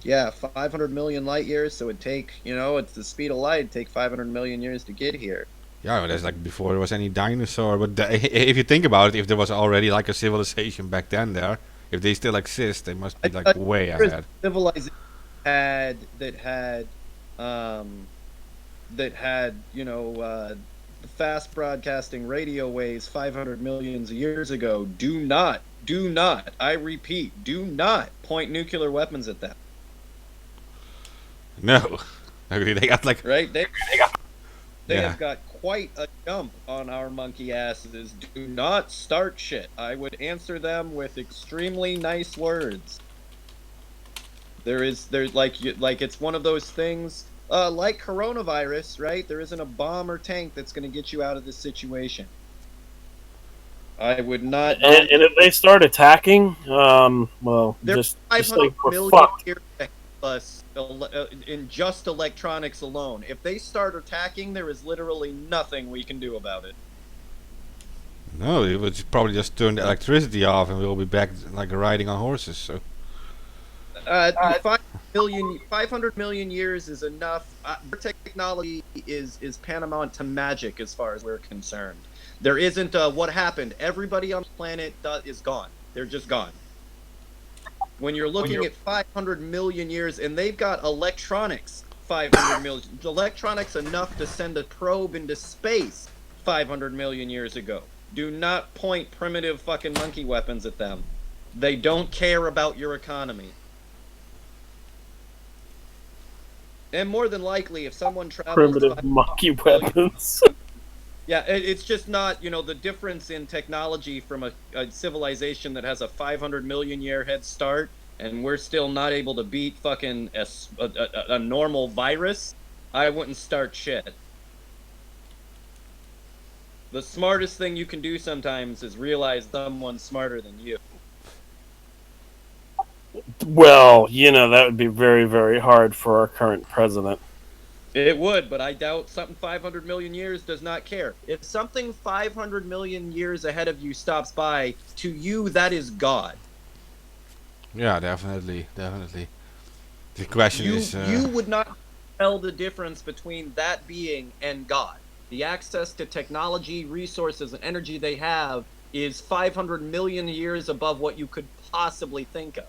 Yeah, 500 million light years, so it'd take, it's the speed of light, it'd take 500 million years to get here. Yeah, that's like before there was any dinosaur. But if you think about it, if there was already like a civilization back then there, if they still exist, they must be like way ahead. Civilization that had fast broadcasting radio waves 500 millions of years ago. Do not, I repeat, do not point nuclear weapons at them. No, they got like Right? They Yeah. have got quite a jump on our monkey asses. Do not start shit. I would answer them with extremely nice words. There's like it's one of those things like coronavirus, right? There isn't a bomb or tank that's going to get you out of this situation. I would not. And if they start attacking, well, They're just 500 like we're million fucked. years ahead of us in just electronics alone. If they start attacking, there is literally nothing we can do about it. no, it would probably just turn the electricity off and we'll be back like riding on horses. So 500 million years is enough. Our technology is paramount to magic as far as we're concerned. There isn't what happened. Everybody on the planet is gone. They're just gone. When you're looking at 500 million years, and they've got electronics 500 million, electronics enough to send a probe into space 500 million years ago. Do not point primitive fucking monkey weapons at them. They don't care about your economy. And more than likely, if someone travels Primitive monkey weapons. yeah, it's just not, the difference in technology from a civilization that has a 500 million year head start, and we're still not able to beat fucking a normal virus. I wouldn't start shit. The smartest thing you can do sometimes is realize someone's smarter than you. Well, that would be very, very hard for our current president. It would, but I doubt something 500 million years does not care. If something 500 million years ahead of you stops by, to you, that is God. yeah, definitely. The question is, You would not tell the difference between that being and God. The access to technology, resources, and energy they have is 500 million years above what you could possibly think of.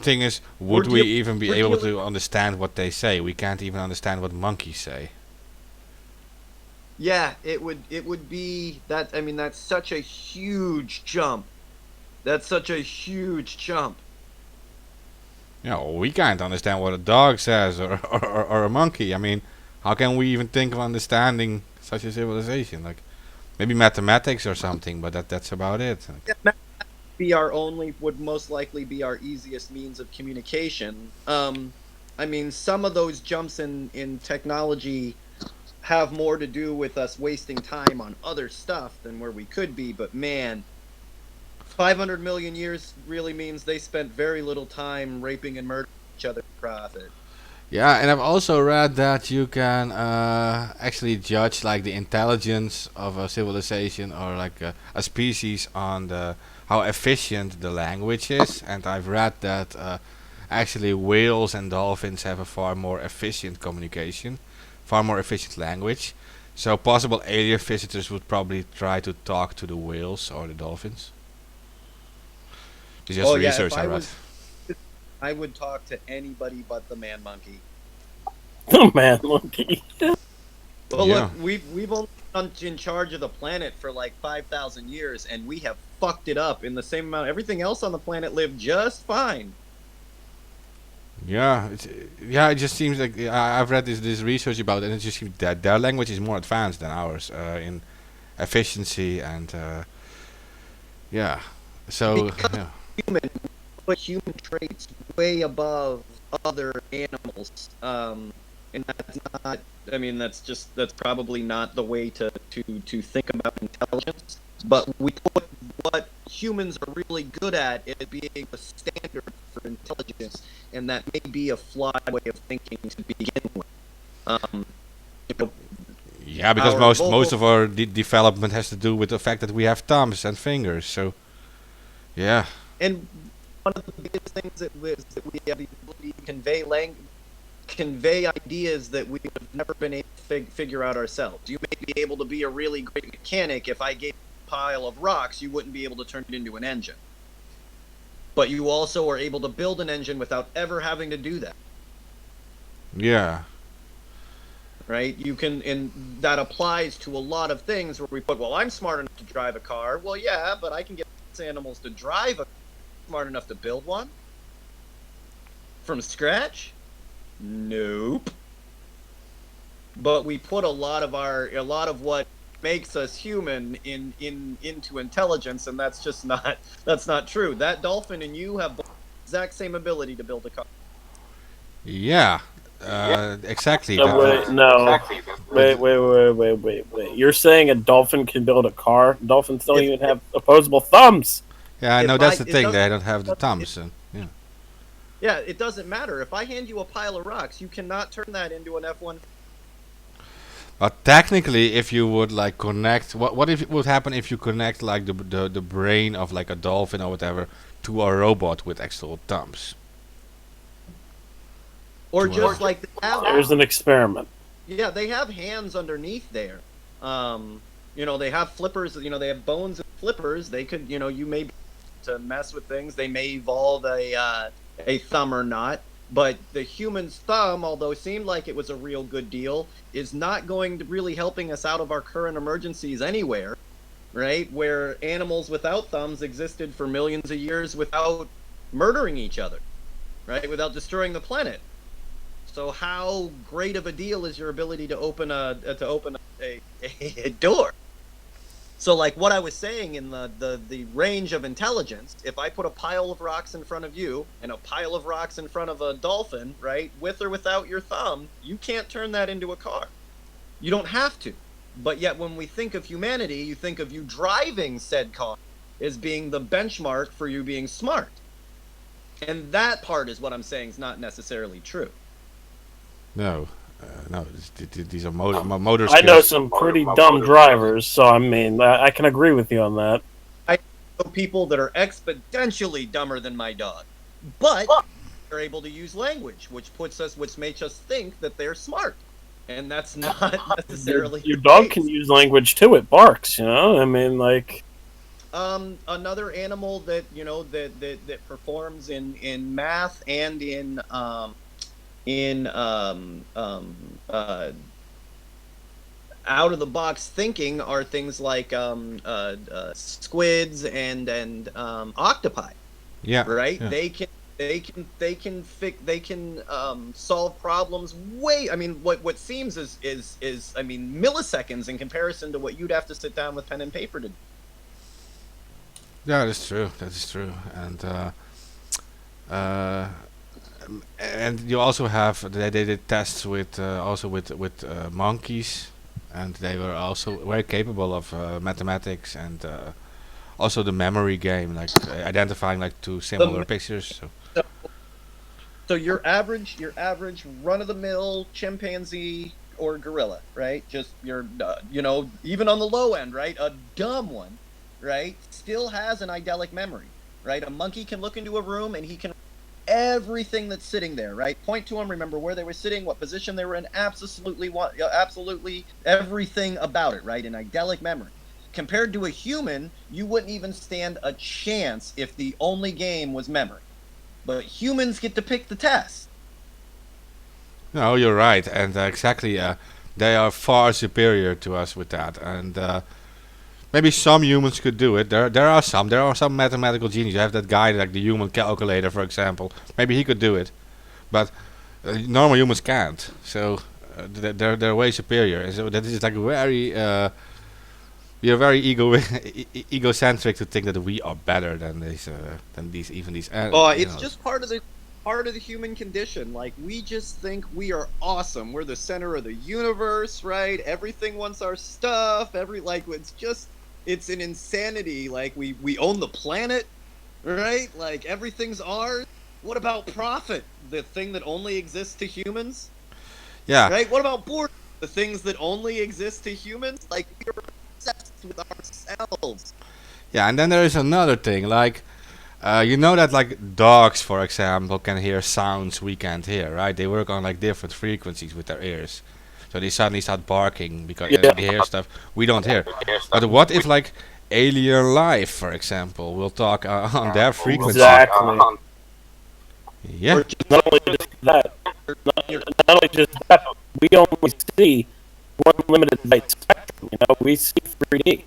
thing is, would We're we even be we're able dealing- to understand what they say? We can't even understand what monkeys say. Yeah, it would be that. I mean, that's such a huge jump. That's such a huge jump. We can't understand what a dog says or a monkey. I mean, how can we even think of understanding such a civilization? Like, maybe mathematics or something, but that's about it. Would most likely be our easiest means of communication. I mean, some of those jumps in technology have more to do with us wasting time on other stuff than where we could be, but man, 500 million years really means they spent very little time raping and murdering each other for profit. Yeah, and I've also read that you can actually judge like the intelligence of a civilization or like a species on how efficient the language is. And I've read that actually whales and dolphins have a far more efficient communication, far more efficient language. So possible alien visitors would probably try to talk to the whales or the dolphins. It's just research if I read. I would talk to anybody but the man monkey. The man monkey. Well, Yeah. look, we've only been in charge of the planet for like 5,000 years, and we have fucked it up in the same amount. Everything else on the planet lived just fine. Yeah, it just seems like I've read this research about it, and it just seems that their language is more advanced than ours in efficiency and yeah. So Because- yeah. Put human traits way above other animals. and that's not. I mean, that's probably not the way to think about intelligence. But we put what humans are really good at as being the standard for intelligence, and that may be a flawed way of thinking to begin with. You know, Yeah, because our most vocal of our development has to do with the fact that we have thumbs and fingers. So, yeah. And one of the biggest things is that we have the ability to convey ideas that we have never been able to figure out ourselves. You may be able to be a really great mechanic. If I gave you a pile of rocks, you wouldn't be able to turn it into an engine. But you also are able to build an engine without ever having to do that. Yeah. Right? You can, and that applies to a lot of things where we put, well, I'm smart enough to drive a car. Well, yeah, but I can get animals to drive a car. Smart enough to build one? From scratch? Nope. But we put a lot of what makes us human into intelligence, and that's not true. That dolphin and you have the exact same ability to build a car. Yeah. Exactly. No, wait, no. Wait. You're saying a dolphin can build a car? Dolphins don't even have opposable thumbs. Yeah, I know If that's I- the it thing. doesn't- They don't have the it- thumbs. And, yeah. Yeah, it doesn't matter. If I hand you a pile of rocks, you cannot turn that into an F1. But technically, if you would like connect, what if it would happen if you connect like the brain of like a dolphin or whatever to a robot with actual thumbs? Or Wow. just like There's an experiment. yeah, they have hands underneath there. They have flippers. They have bones and flippers. They could, you may be able to mess with things. They may evolve a thumb or not. But the human's thumb, although it seemed like it was a real good deal, is not going to really helping us out of our current emergencies anywhere, right? Where animals without thumbs existed for millions of years without murdering each other, right? Without destroying the planet. So how great of a deal is your ability to open a door? So like what I was saying in the range of intelligence, if I put a pile of rocks in front of you and a pile of rocks in front of a dolphin, right, with or without your thumb, you can't turn that into a car. You don't have to. But yet when we think of humanity, you think of you driving said car as being the benchmark for you being smart. And that part is what I'm saying is not necessarily true. No. No, these are motor skills. I know some pretty dumb drivers, so I mean, I can agree with you on that. I know people that are exponentially dumber than my dog, but they're able to use language, which makes us think that they're smart, and that's not necessarily. Your dog can use language too. It barks, I mean, like. Another animal that that performs in math and in out of the box thinking are things like squids and octopi. Yeah. Right. Yeah. They can solve problems way. I mean, what seems is milliseconds in comparison to what you'd have to sit down with pen and paper to do. Yeah, that's true. That is true. And you also have they did tests with monkeys, and they were also very capable of mathematics and also the memory game, like identifying like two similar pictures. So your average run of the mill chimpanzee or gorilla, right? Just your even on the low end, right? A dumb one, right? Still has an idyllic memory, right? A monkey can look into a room and he can everything that's sitting there, right? Point to them, remember where they were sitting, what position they were in, absolutely everything about it, right? An idyllic memory. Compared to a human, you wouldn't even stand a chance if the only game was memory. But humans get to pick the test. No, you're right, and exactly, they are far superior to us with that, and maybe some humans could do it. There are some mathematical geniuses. You have that guy, like the human calculator, for example. Maybe he could do it, but normal humans can't. So they're way superior, and so that is like very. We are very egocentric to think that we are better than these Oh, it's just part of part of the human condition. Like, we just think we are awesome. We're the center of the universe, right? Everything wants our stuff. It's an insanity. Like, we own the planet, right? Like, everything's ours. What about profit? The thing that only exists to humans? Yeah. Right? What about boredom? The things that only exist to humans? Like, we're obsessed with ourselves. Yeah, and then there is another thing, like, you know that like dogs, for example, can hear sounds we can't hear, right? They work on like different frequencies with their ears. So they suddenly start barking because they hear stuff we don't hear. But what if like alien life, for example, will talk on their frequency? Exactly. Yeah. Not only just that, not only just that, but we only see one limited light spectrum. You know, we see 3D.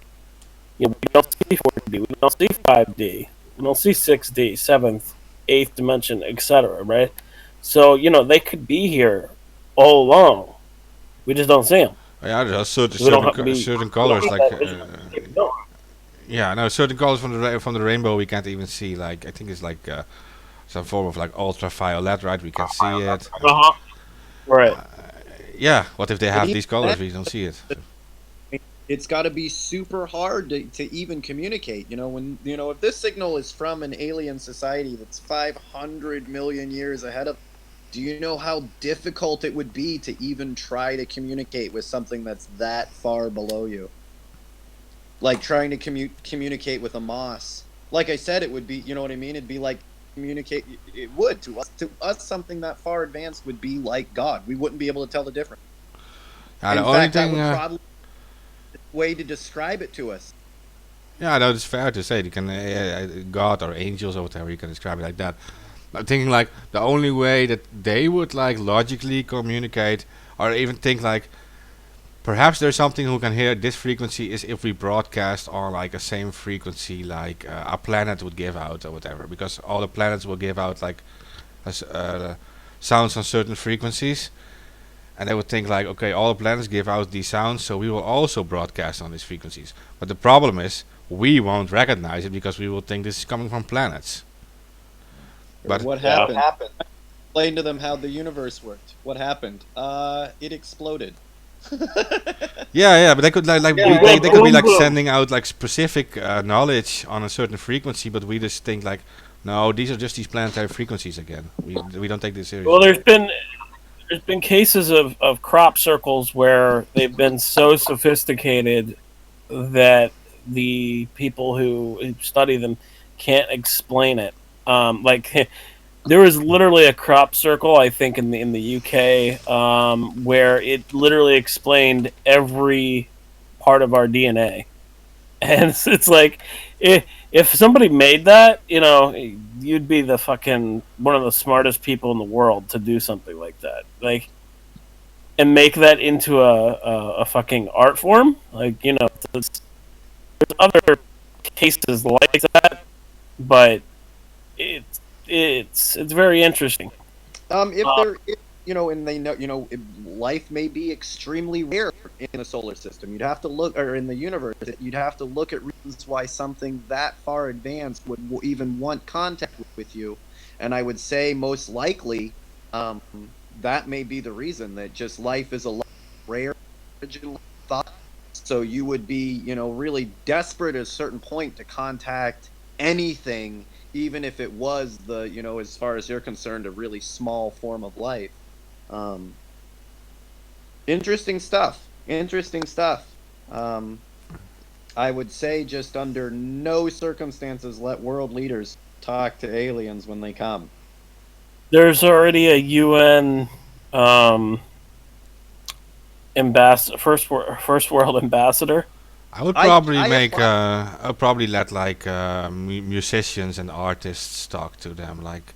You know, we don't see 4D. We don't see 5D. We don't see 6D, 7th, 8th dimension, etc. Right? So, you know, they could be here all along. We just don't see them. Yeah, there are We certain colors don't like have that vision. yeah, no, certain colors from the rainbow we can't even see. Like I think it's like some form of like ultraviolet, right? We can see it. Uh-huh. Right. Yeah, what if they have But these colors? We don't see it. It's got to be super hard to even communicate. If this signal is from an alien society that's 500 million years ahead of, do you know how difficult it would be to even try to communicate with something that's that far below you? Like trying to communicate with a moss. Like I said, it would be, you know what I mean? It'd be like communicate. It would to us something that far advanced would be like God. We wouldn't be able to tell the difference. Yeah, In the only fact, that thing. would probably be the way to describe it to us. Yeah, no, it's fair to say. You can God or angels or whatever. You can describe it like that. I'm thinking like the only way that they would like logically communicate, or even think like perhaps there's something who can hear this frequency is if we broadcast on like a same frequency like a planet would give out or whatever, because all the planets will give out like sounds on certain frequencies, and they would think like, okay, all the planets give out these sounds, so we will also broadcast on these frequencies. But the problem is we won't recognize it because we will think this is coming from planets. But What happened? Explain to them how the universe worked. What happened? It exploded. yeah, but they could like Yeah, they could be like boom. sending out like specific knowledge on a certain frequency, but we just think like, no, these are just these planetary frequencies again. We don't take this seriously. Well, there's been cases of crop circles where they've been so sophisticated that the people who study them can't explain it. Like there was literally a crop circle, I think, in the UK, where it literally explained every part of our DNA, and it's like if somebody made that, you know, you'd be the fucking one of the smartest people in the world to do something like that, like, and make that into a fucking art form, like, you know, there's other cases like that, but it's very interesting. And they know, life may be extremely rare in the solar system. You'd have to look, or in the universe, you'd have to look at reasons why something that far advanced would even want contact with you. And I would say most likely, that may be the reason, that just life is a lot rare original thought. So you would be, really desperate at a certain point to contact anything, even if it was the, as far as you're concerned, a really small form of life. Interesting stuff. I would say just under no circumstances let world leaders talk to aliens when they come. There's already a UN first world ambassador. I would probably I I'd probably let like musicians and artists talk to them, like.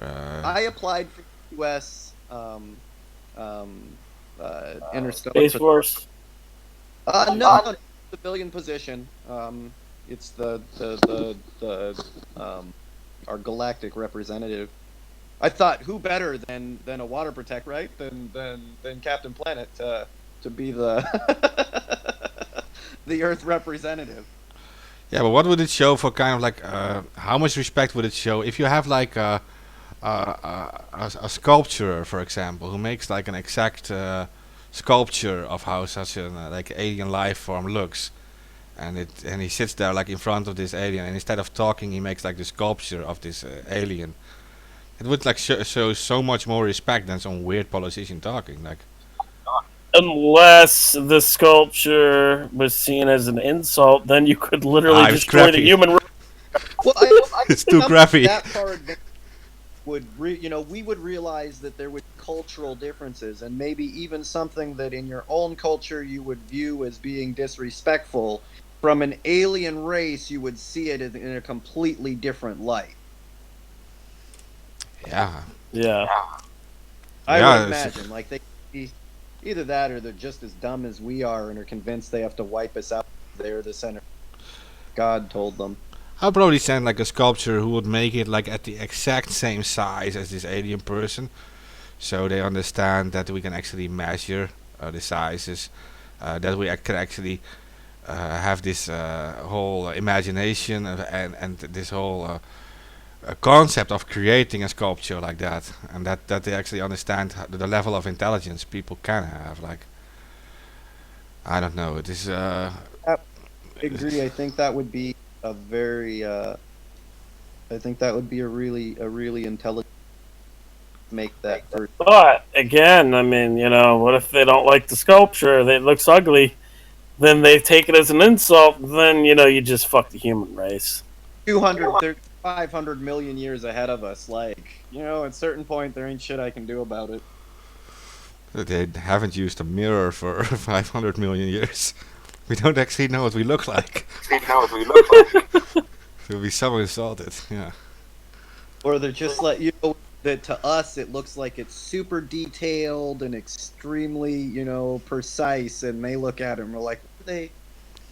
I applied for U.S. Interstellar Space Force. no, civilian position. It's the our galactic representative. I thought, who better than a water protect, right? Than Captain Planet to be the the Earth representative. Yeah, but what would it show for kind of like how much respect would it show if you have like a a sculptor, for example, who makes like an exact sculpture of how such an like alien life form looks, and he sits there like in front of this alien, and instead of talking, he makes like the sculpture of this alien. It would like show so much more respect than some weird politician talking. Like, Unless the sculpture was seen as an insult, then you could literally it's destroy the crappy. human race. Well, I It's think too crappy. that far advanced would we would realize that there would be cultural differences, and maybe even something that in your own culture you would view as being disrespectful, from an alien race you would see it in a completely different light. Yeah. Yeah. I Yeah, would it's- imagine, like, they could be either that or they're just as dumb as we are and are convinced they have to wipe us out. They're the center. God told them. I'll probably send like a sculpture who would make it like at the exact same size as this alien person, so they understand that we can actually measure the sizes, that we can actually have this whole imagination and this whole concept of creating a sculpture like that, and that they actually understand the level of intelligence people can have. Like, I don't know, it is I agree. I think that would be a very. I think that would be a really intelligent make that first. But again, I mean, what if they don't like the sculpture? It looks ugly. Then they take it as an insult. Then you just fuck the human race. 200, 500 million years ahead of us. Like, at a certain point, there ain't shit I can do about it. they haven't used a mirror for 500 million years. We don't actually know what we look like. We'll be so insulted. Yeah. Or they're just like, that to us it looks like it's super detailed and extremely, precise, and they look at it and we're like,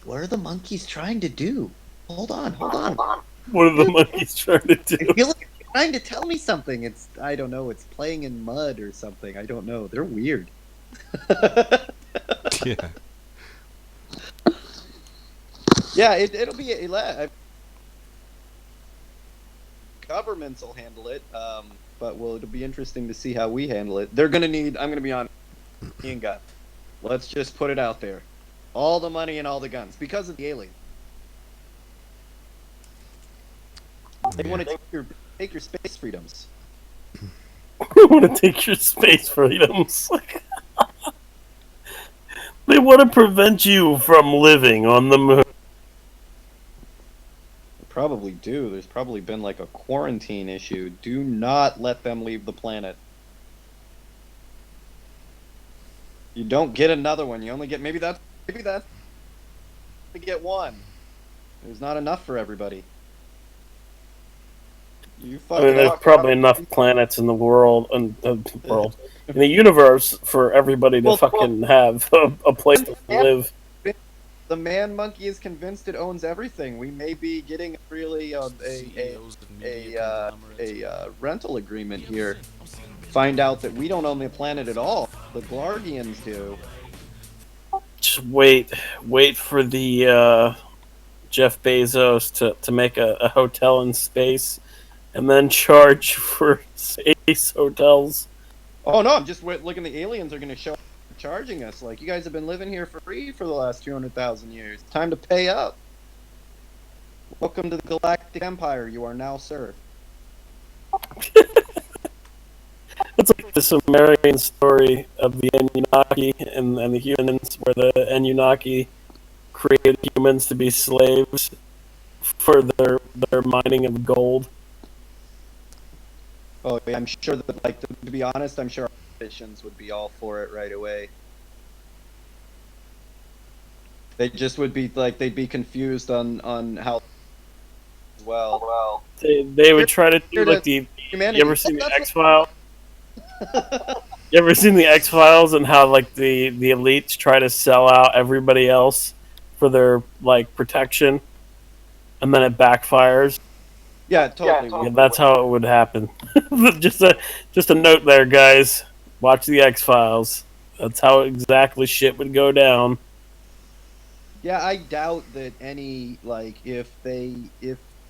what are the monkeys trying to do? Hold on. What are the monkeys trying to do? I feel like they're trying to tell me something. I don't know, it's playing in mud or something. I don't know. They're weird. Yeah. Yeah, it'll be governments will handle it, but it'll be interesting to see how we handle it. They're gonna need. I'm gonna be honest. Ian got. Let's just put it out there. All the money and all the guns because of the alien. They want to take your space freedoms. They want to take your space freedoms. They want to prevent you from living on the moon. Probably do. There's probably been like a quarantine issue. Do not let them leave the planet. You don't get another one. You only get maybe that's you get one. There's not enough for everybody. You There's probably enough planets in the world in the universe for everybody to fucking have a place to live. The man monkey is convinced it owns everything. We may be getting really a rental agreement here. Find out that we don't own the planet at all. The Glargians do. Just wait for the Jeff Bezos to make a hotel in space, and then charge for space hotels. Oh no! I'm just looking. The aliens are going to show up charging us. Like, you guys have been living here for free for the last 200,000 years. Time to pay up. Welcome to the Galactic Empire. You are now served. It's like the Sumerian story of the Anunnaki and the humans, where the Anunnaki created humans to be slaves for their mining of gold. Oh yeah, I'm sure that, like, to be honest, I'm sure our politicians would be all for it right away. They just would be like, they'd be confused on how. Well, They would try to do like the. humanity. You ever seen the X-Files? You ever seen the X-Files and how like the elites try to sell out everybody else for their like protection, and then it backfires? Yeah, totally. Yeah, that's how it would happen. just a note there, guys. Watch the X-Files. That's how exactly shit would go down. Yeah, I doubt that any, like, if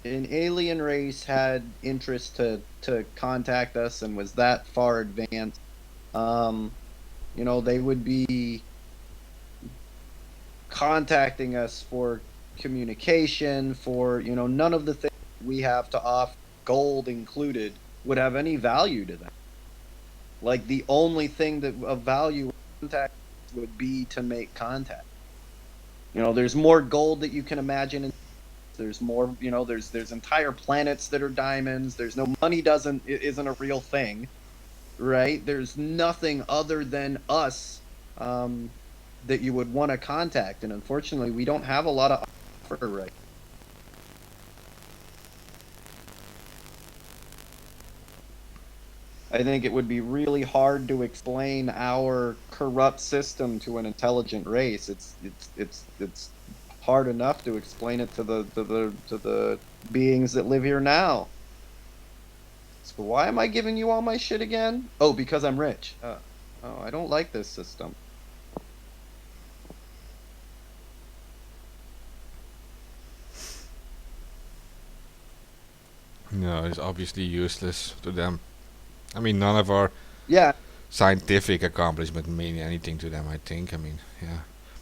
an alien race had interest to contact us and was that far advanced, they would be contacting us for communication, for, none of the things we have to offer, gold included, would have any value to them. Like, the only thing that of value contact would be to make contact. There's more gold that you can imagine. There's more, there's entire planets that are diamonds. There's no money isn't a real thing, right? There's nothing other than us that you would want to contact, and unfortunately, we don't have a lot of offer right. I think it would be really hard to explain our corrupt system to an intelligent race. It's hard enough to explain it to the beings that live here now. So why am I giving you all my shit again? Oh, because I'm rich. I don't like this system. No, it's obviously useless to them. I mean, none of our Yeah, scientific accomplishment mean anything to them, I think. I mean, yeah.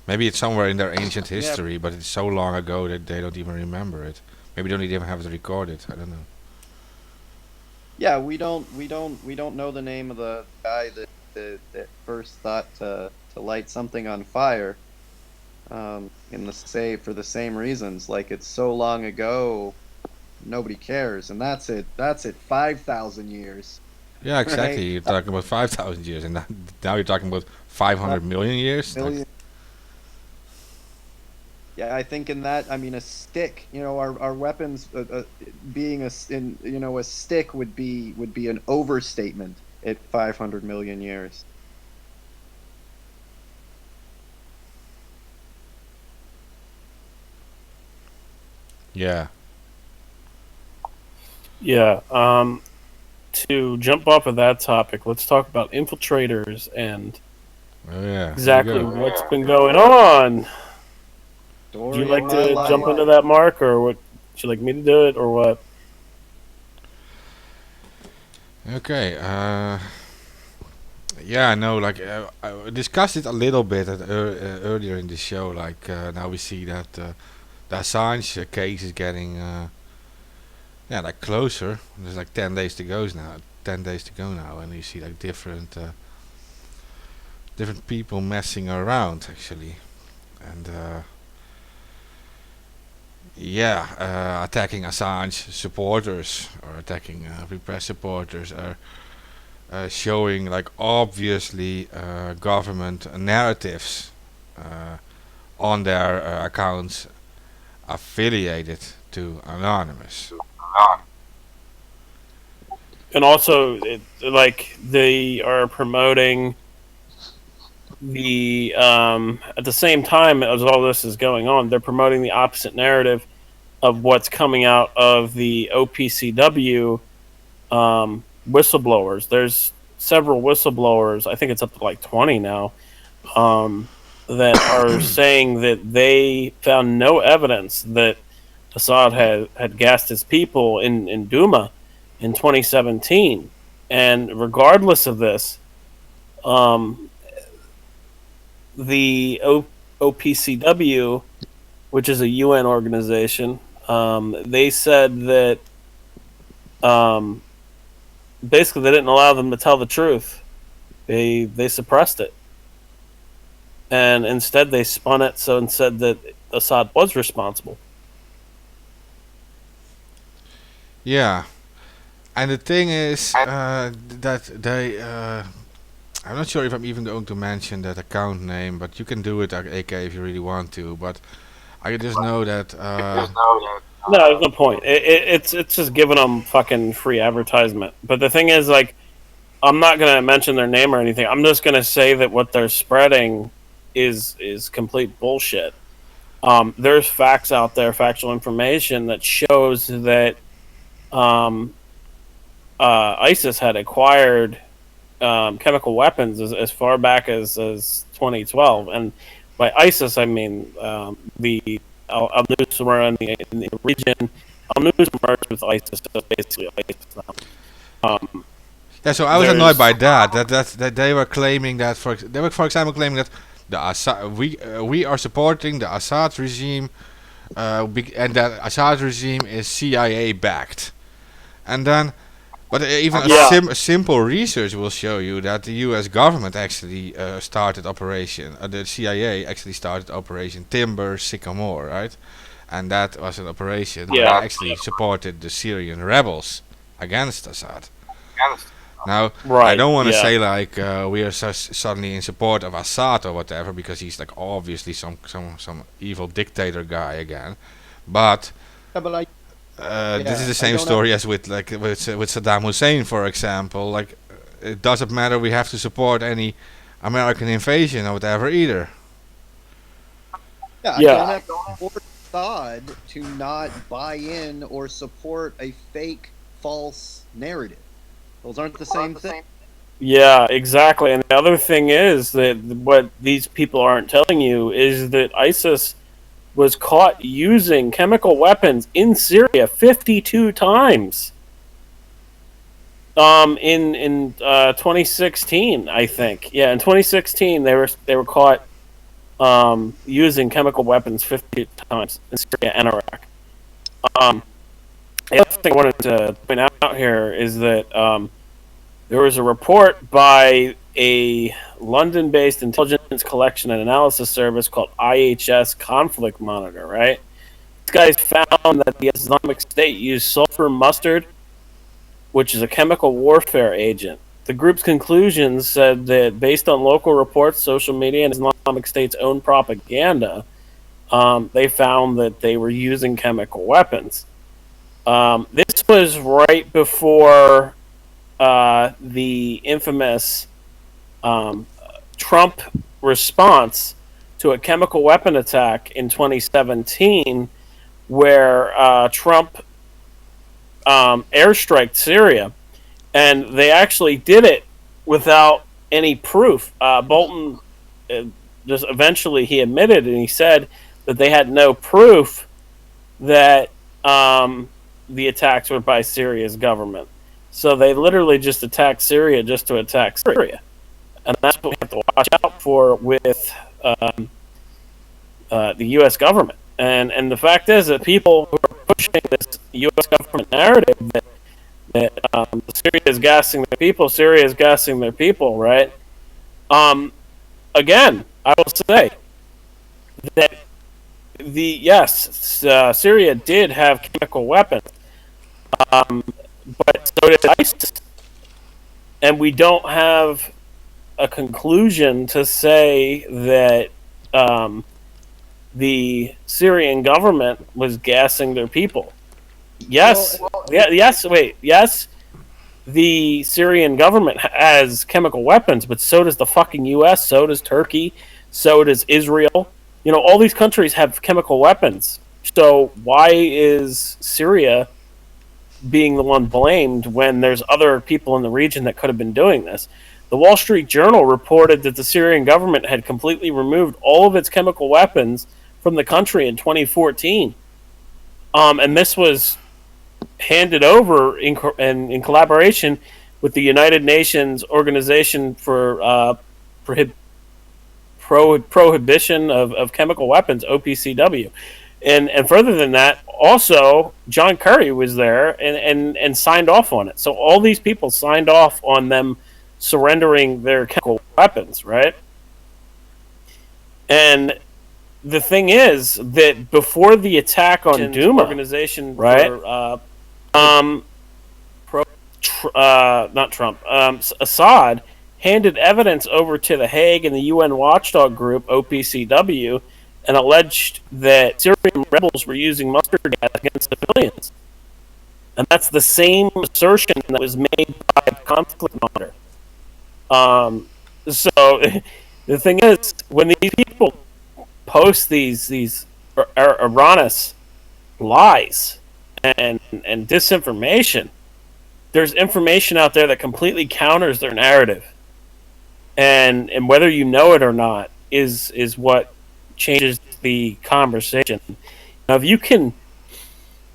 Maybe it's somewhere in their ancient history, but it's so long ago that they don't even remember it. Maybe they don't even have it recorded. I don't know. yeah. We don't know the name of the guy that first thought to light something on fire. For the same reasons. Like, it's so long ago, nobody cares, and that's it. 5,000 years. Yeah, exactly. Right. You're talking about 5,000 years, and now you're talking about 500 million years. Million. Yeah, I think in that, I mean, a stick. Our weapons being a stick would be an overstatement at 500 million years. Yeah. Yeah. To jump off of that topic, let's talk about infiltrators and Oh yeah. exactly There you go. what's been going on. Would you Story like of my to life. jump into that, Mark, or what? Would you like me to do it, or what? Okay. Yeah, no, like I discussed it a little bit earlier in the show. Like now we see that the Assange case is getting like closer. There's like 10 days to go now. 10 days to go now, and you see like different people messing around actually, and attacking Assange supporters or attacking repressed supporters are showing like obviously government narratives on their accounts affiliated to Anonymous. And also, like they are promoting the at the same time as all this is going on, they're promoting the opposite narrative of what's coming out of the OPCW whistleblowers. There's several whistleblowers. I think it's up to like 20 now. That are saying that they found no evidence that Assad had gassed his people in Duma in 2017. And regardless of this, the OPCW, which is a UN organization, they said that basically they didn't allow them to tell the truth. They suppressed it. And instead they spun it and said that Assad was responsible. Yeah, and the thing is that they. I'm not sure if I'm even going to mention that account name, but you can do it, AK, if you really want to. But I just know that. No, there's no point. It's just giving them fucking free advertisement. But the thing is, like, I'm not gonna mention their name or anything. I'm just gonna say that what they're spreading is complete bullshit. There's facts out there, factual information that shows that ISIS had acquired chemical weapons as far back as 2012, and by ISIS I mean the al-Nusra in the region, news merged with ISIS, so basically ISIS now. Yeah, so I was annoyed There's- by that they were claiming that for example claiming that the Assad we are supporting the Assad regime, and that Assad regime is CIA backed, and then but even Yeah. a simple research will show you that the U.S. government actually started operation, the CIA actually started Operation Timber Sycamore, right? And that was an operation Yeah. that actually supported the Syrian rebels against Assad. Now, Right. I don't want to yeah. say like we are suddenly in support of Assad or whatever, because he's like obviously some evil dictator guy again, but Yeah, but this is the I same don't story as with Saddam Hussein, for example. Like it doesn't matter, we have to support any American invasion or whatever either. Yeah, Yeah. I don't have to force Assad to not buy in or support a fake, false narrative. Those aren't the same thing. Yeah, exactly. And the other thing is that what these people aren't telling you is that ISIS was caught using chemical weapons in Syria 52 times. In 2016, I think. Yeah, in 2016 they were caught using chemical weapons 50 times in Syria and Iraq. The other thing I wanted to point out here is that there was a report by a London-based intelligence collection and analysis service called IHS Conflict Monitor, right? These guys found that the Islamic State used sulfur mustard, which is a chemical warfare agent. The group's conclusions said that based on local reports, social media, and Islamic State's own propaganda, they found that they were using chemical weapons. This was right before the infamous Trump response to a chemical weapon attack in 2017, where Trump airstriked Syria, and they actually did it without any proof. Bolton just eventually he admitted, and he said that they had no proof that the attacks were by Syria's government. So they literally just attacked Syria just to attack Syria, and that's what we have to watch out for with the U.S. government. And the fact is that people who are pushing this U.S. government narrative that Syria is gassing their people, Syria is gassing their people, right? Again, I will say that Syria did have chemical weapons, but so did ISIS, and we don't have a conclusion to say that the Syrian government was gassing their people. Yes, yes. The Syrian government has chemical weapons, but so does the fucking U.S., so does Turkey, so does Israel. You know, all these countries have chemical weapons. So why is Syria being the one blamed when there's other people in the region that could have been doing this? The Wall Street Journal reported that the Syrian government had completely removed all of its chemical weapons from the country in 2014. And this was handed over in collaboration with the United Nations Organization for Prohibition of Chemical Weapons, OPCW. And further than that, also John Kerry was there and signed off on it. So all these people signed off on them surrendering their chemical weapons, right? And the thing is that before the attack on Duma, organization, right? Not Trump. Assad handed evidence over to The Hague and the UN watchdog group OPCW, and alleged that Syrian rebels were using mustard gas against civilians. And that's the same assertion that was made by Conflict Monitor. So the thing is, when these people post these erroneous lies and disinformation, there's information out there that completely counters their narrative, and whether you know it or not is what changes the conversation. Now, if you can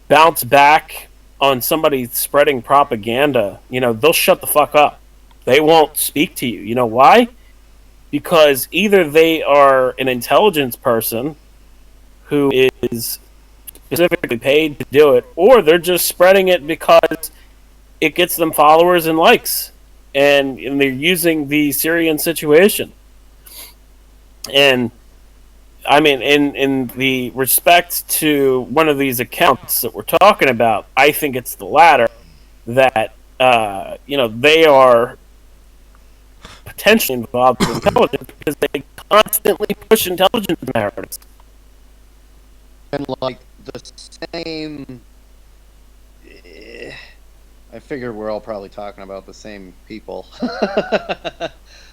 bounce back on somebody spreading propaganda, they'll shut the fuck up. They won't speak to you. You know why? Because either they are an intelligence person who is specifically paid to do it, or they're just spreading it because it gets them followers and likes, and they're using the Syrian situation. And I mean, in the respect to one of these accounts that we're talking about, I think it's the latter, that they are potentially involved in intelligence because they constantly push intelligence narratives. And like the same, I figure we're all probably talking about the same people.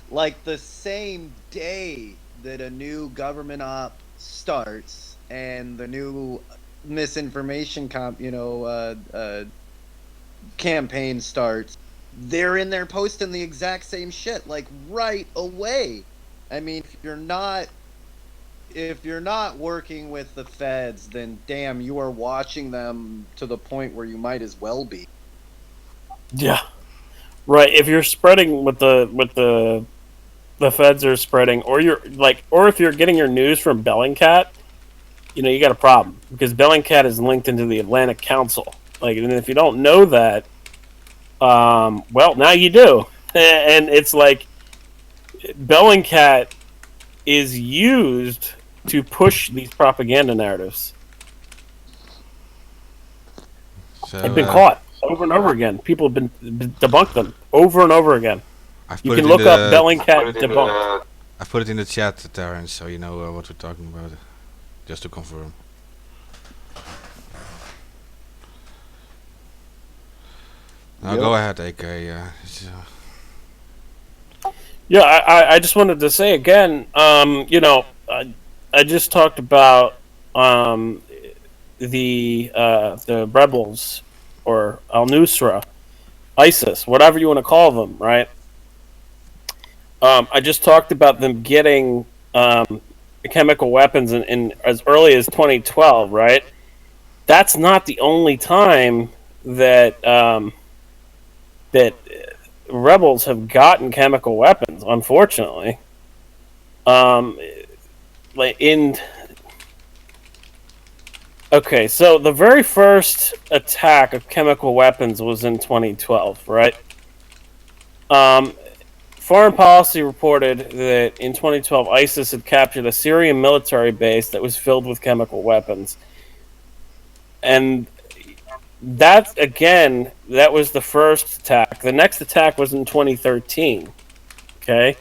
Like the same day that a new government op starts and the new misinformation campaign starts, they're in there posting the exact same shit like right away. I mean, if you're not working with the feds, then damn, you are watching them to the point where you might as well be. Yeah, right. If you're spreading what the feds are spreading, or if you're getting your news from Bellingcat, you got a problem, because Bellingcat is linked into the Atlantic Council. And if you don't know that, well, now you do. And it's like Bellingcat is used to push these propaganda narratives. So, They've been caught over and over again. People have been debunked them over and over again. You can look up Bellingcat debunked. I've put it in the chat, Terrence, so you know what we're talking about. Just to confirm. Now go ahead, AK. Yeah, I just wanted to say again, I just talked about the rebels, or al-Nusra, ISIS, whatever you want to call them, right? I just talked about them getting chemical weapons in as early as 2012, right? That's not the only time that that rebels have gotten chemical weapons, unfortunately. Okay, so the very first attack of chemical weapons was in 2012, right? Foreign Policy reported that in 2012, ISIS had captured a Syrian military base that was filled with chemical weapons. And that was the first attack. The next attack was in 2013. Okay?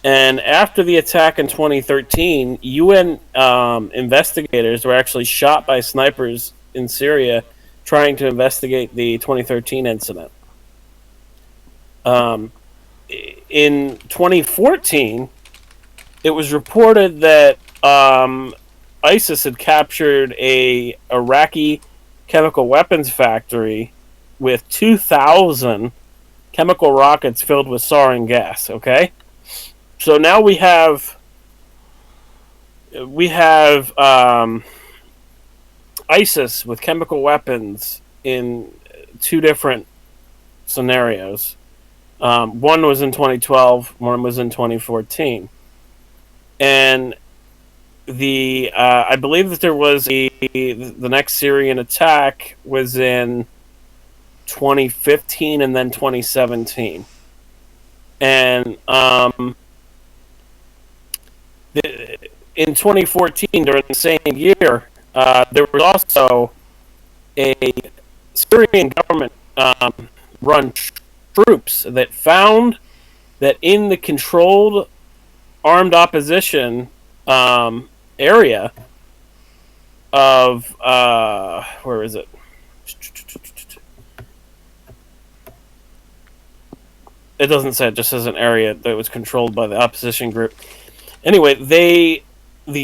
And after the attack in 2013, UN investigators were actually shot by snipers in Syria trying to investigate the 2013 incident. In 2014, it was reported that ISIS had captured a Iraqi chemical weapons factory with 2,000 chemical rockets filled with sarin gas. Okay, so now we have ISIS with chemical weapons in two different scenarios. One was in 2012, one was in 2014, and I believe that there was the next Syrian attack was in 2015 and then 2017, and in 2014, during the same year, there was also a Syrian government run troops that found that in the controlled armed opposition area of where is it? It doesn't say. It just says an area that was controlled by the opposition group. Anyway, the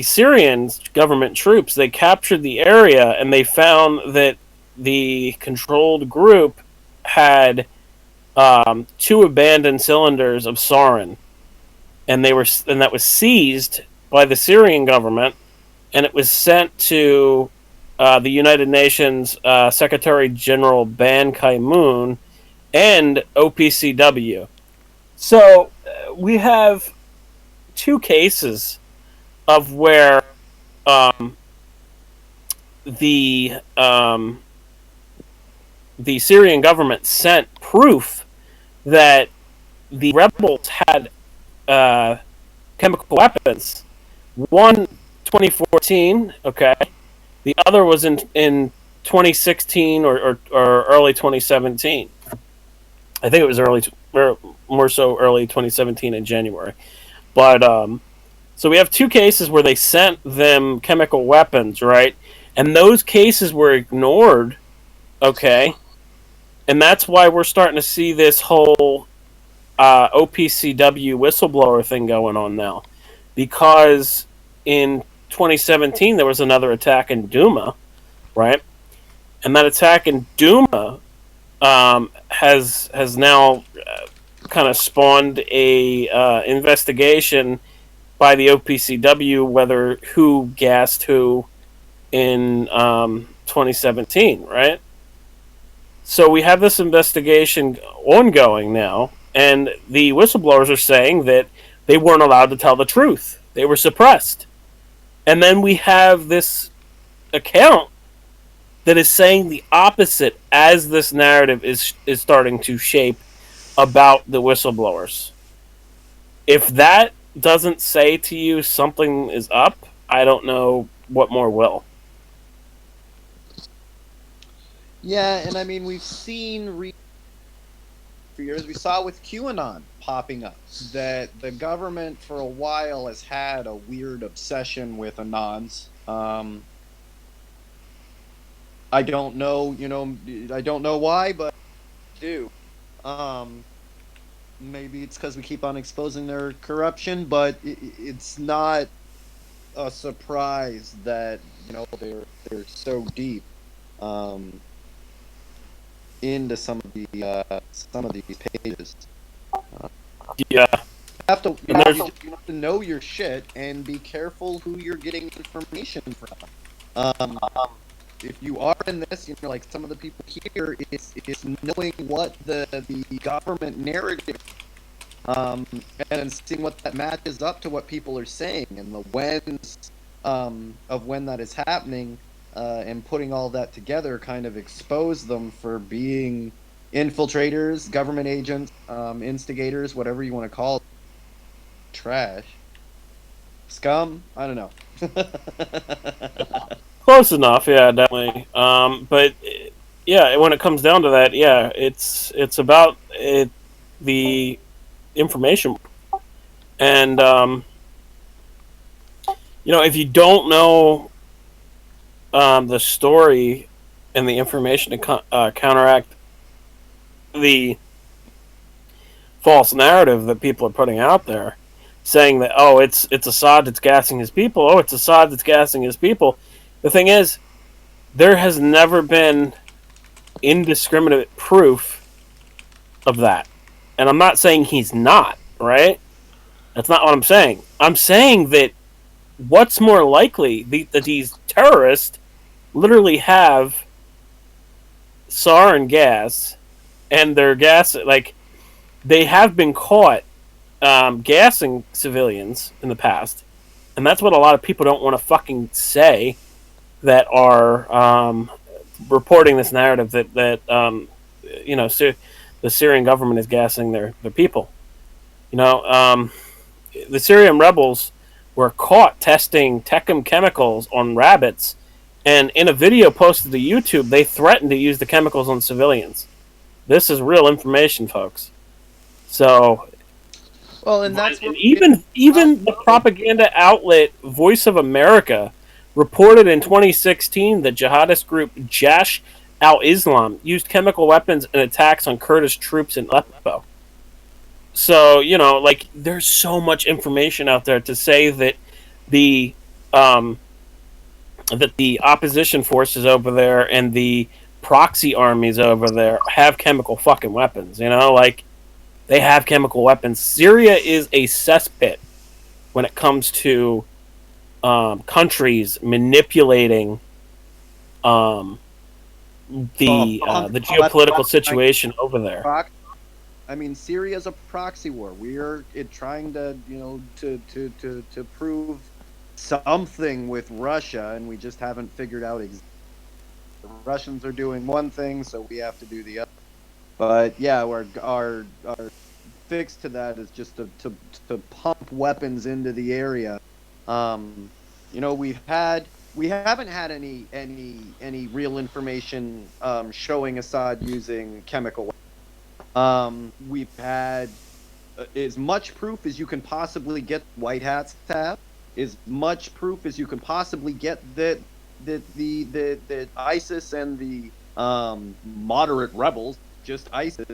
Syrian government troops, they captured the area, and they found that the controlled group had 2 abandoned cylinders of sarin, and that was seized by the Syrian government, and it was sent to the United Nations Secretary General Ban Ki-moon, and OPCW. So we have two cases of where um, the um, the Syrian government sent proof that the rebels had chemical weapons. One 2014, okay. The other was in 2016 or early 2017. I think it was more so early 2017 in January. But so we have two cases where they sent them chemical weapons, right? And those cases were ignored, okay? And that's why we're starting to see this whole OPCW whistleblower thing going on now. Because in 2017, there was another attack in Duma, right? And that attack in Duma has now kind of spawned a investigation by the OPCW whether who gassed who in 2017, right? So we have this investigation ongoing now, and the whistleblowers are saying that they weren't allowed to tell the truth. They were suppressed. And then we have this account that is saying the opposite as this narrative is starting to shape about the whistleblowers. If that doesn't say to you something is up, I don't know what more will. Yeah, and I mean we've seen for years we saw with QAnon popping up that the government for a while has had a weird obsession with anons. I don't know, I don't know why, but I do. Maybe it's because we keep on exposing their corruption, but it's not a surprise that they're so deep into some of these pages. Yeah, You have to know your shit and be careful who you're getting information from. If you are in this, like some of the people here, it's knowing what the government narrative, and seeing what that matches up to what people are saying and the whens of when that is happening, and putting all that together kind of expose them for being infiltrators, government agents, instigators, whatever you want to call it. Trash. Scum? I don't know. close enough. Yeah, definitely. But yeah, when it comes down to that, yeah, it's about the information, and if you don't know the story and the information to counteract the false narrative that people are putting out there, saying that it's Assad that's gassing his people. Oh, it's Assad that's gassing his people. The thing is, there has never been indiscriminate proof of that, and I'm not saying he's not right. That's not what I'm saying. I'm saying that what's more likely that these terrorists literally have sarin gas, and their gas they have been caught gassing civilians in the past, and that's what a lot of people don't want to fucking say that are reporting this narrative that the Syrian government is gassing their people. The Syrian rebels were caught testing Techem chemicals on rabbits, and in a video posted to YouTube, they threatened to use the chemicals on civilians. This is real information, folks. So, well, and that's and even the propaganda outlet Voice of America reported in 2016 that jihadist group Jaish al-Islam used chemical weapons in attacks on Kurdish troops in Aleppo. So, there's so much information out there to say that the opposition forces over there and the proxy armies over there have chemical fucking weapons. They have chemical weapons. Syria is a cesspit when it comes to countries manipulating um, the geopolitical situation over there. I mean, Syria's a proxy war. We're trying to, to prove something with Russia, and we just haven't figured out exactly. The Russians are doing one thing, so we have to do the other. But yeah, our fix to that is just to pump weapons into the area. We haven't had any real information showing Assad using chemical weapons. We've had as much proof as you can possibly get. White hats have as much proof as you can possibly get that the ISIS and the moderate rebels, just ISIS,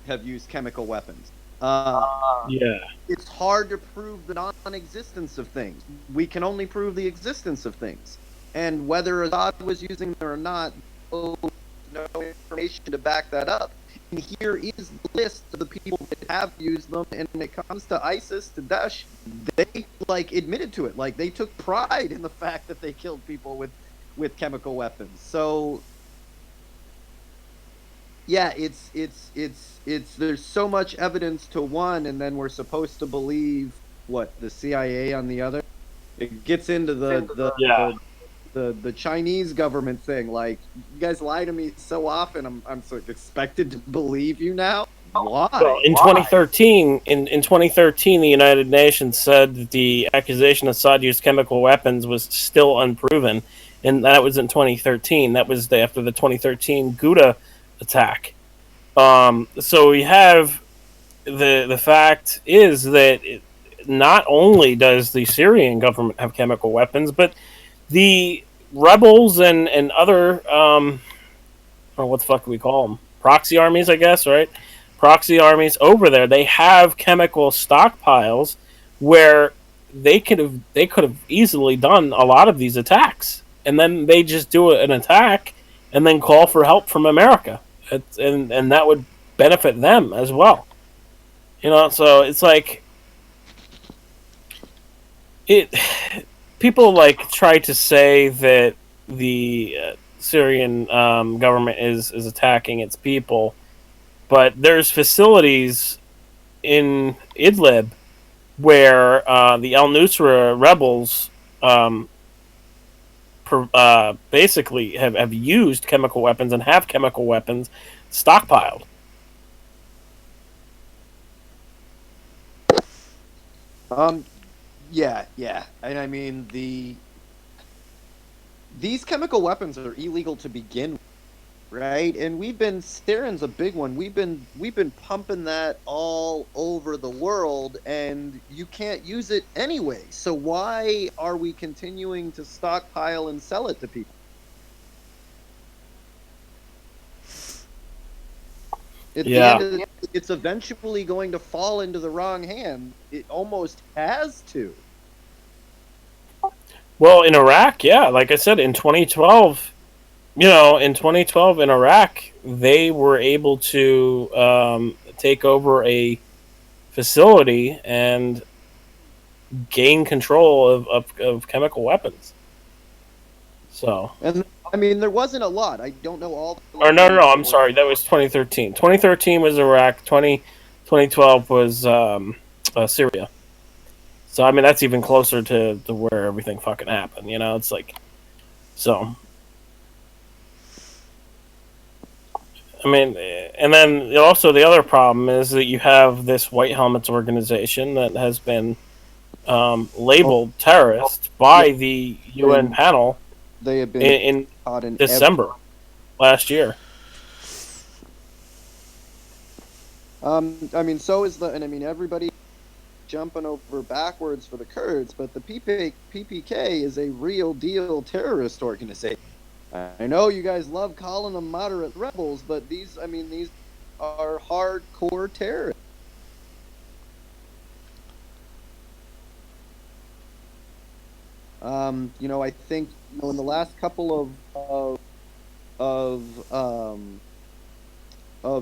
have used chemical weapons. Yeah. It's hard to prove the non-existence of things. We can only prove the existence of things, and whether Assad was using them or not, no information to back that up. And here is the list of the people that have used them. And when it comes to ISIS, to Daesh, they admitted to it. They took pride in the fact that they killed people with chemical weapons. So yeah, it's there's so much evidence to one, and then we're supposed to believe what the CIA on the other. It gets into the Chinese government thing. You guys lie to me so often, I'm sort of expected to believe you now. Why? Well, in 2013, in 2013, the United Nations said that the accusation Assad used chemical weapons was still unproven, and that was in 2013. That was after the 2013 Ghouta attack. So we have the fact is that not only does the Syrian government have chemical weapons, but the rebels and other what the fuck do we call them? Proxy armies, I guess, right? Proxy armies over there, they have chemical stockpiles where they could have easily done a lot of these attacks, and then they just do an attack and then call for help from America, and that would benefit them as well. So it's like it. People try to say that the Syrian government is attacking its people, but there's facilities in Idlib where the Al Nusra rebels basically have used chemical weapons and have chemical weapons stockpiled. Yeah, and I mean these chemical weapons are illegal to begin with, right? And sarin's a big one. We've been pumping that all over the world, and you can't use it anyway. So why are we continuing to stockpile and sell it to people? At the end of the day, it's eventually going to fall into the wrong hand. It almost has to. Well, in Iraq, yeah, like I said, in 2012, in Iraq, they were able to take over a facility and gain control of chemical weapons. So, and I mean, there wasn't a lot. I don't know all. Or no, I'm sorry, that was 2013. 2013 was Iraq. 2012 was Syria. So I mean, that's even closer to where everything fucking happened. It's like, so. I mean, and then also the other problem is that you have this White Helmets organization that has been labeled terrorist by the UN panel. They have been in December last year. I mean, so is and I mean, everybody jumping over backwards for the Kurds, but the PPK is a real deal terrorist organization. I know you guys love calling them moderate rebels, but these are hardcore terrorists. I think in the last couple of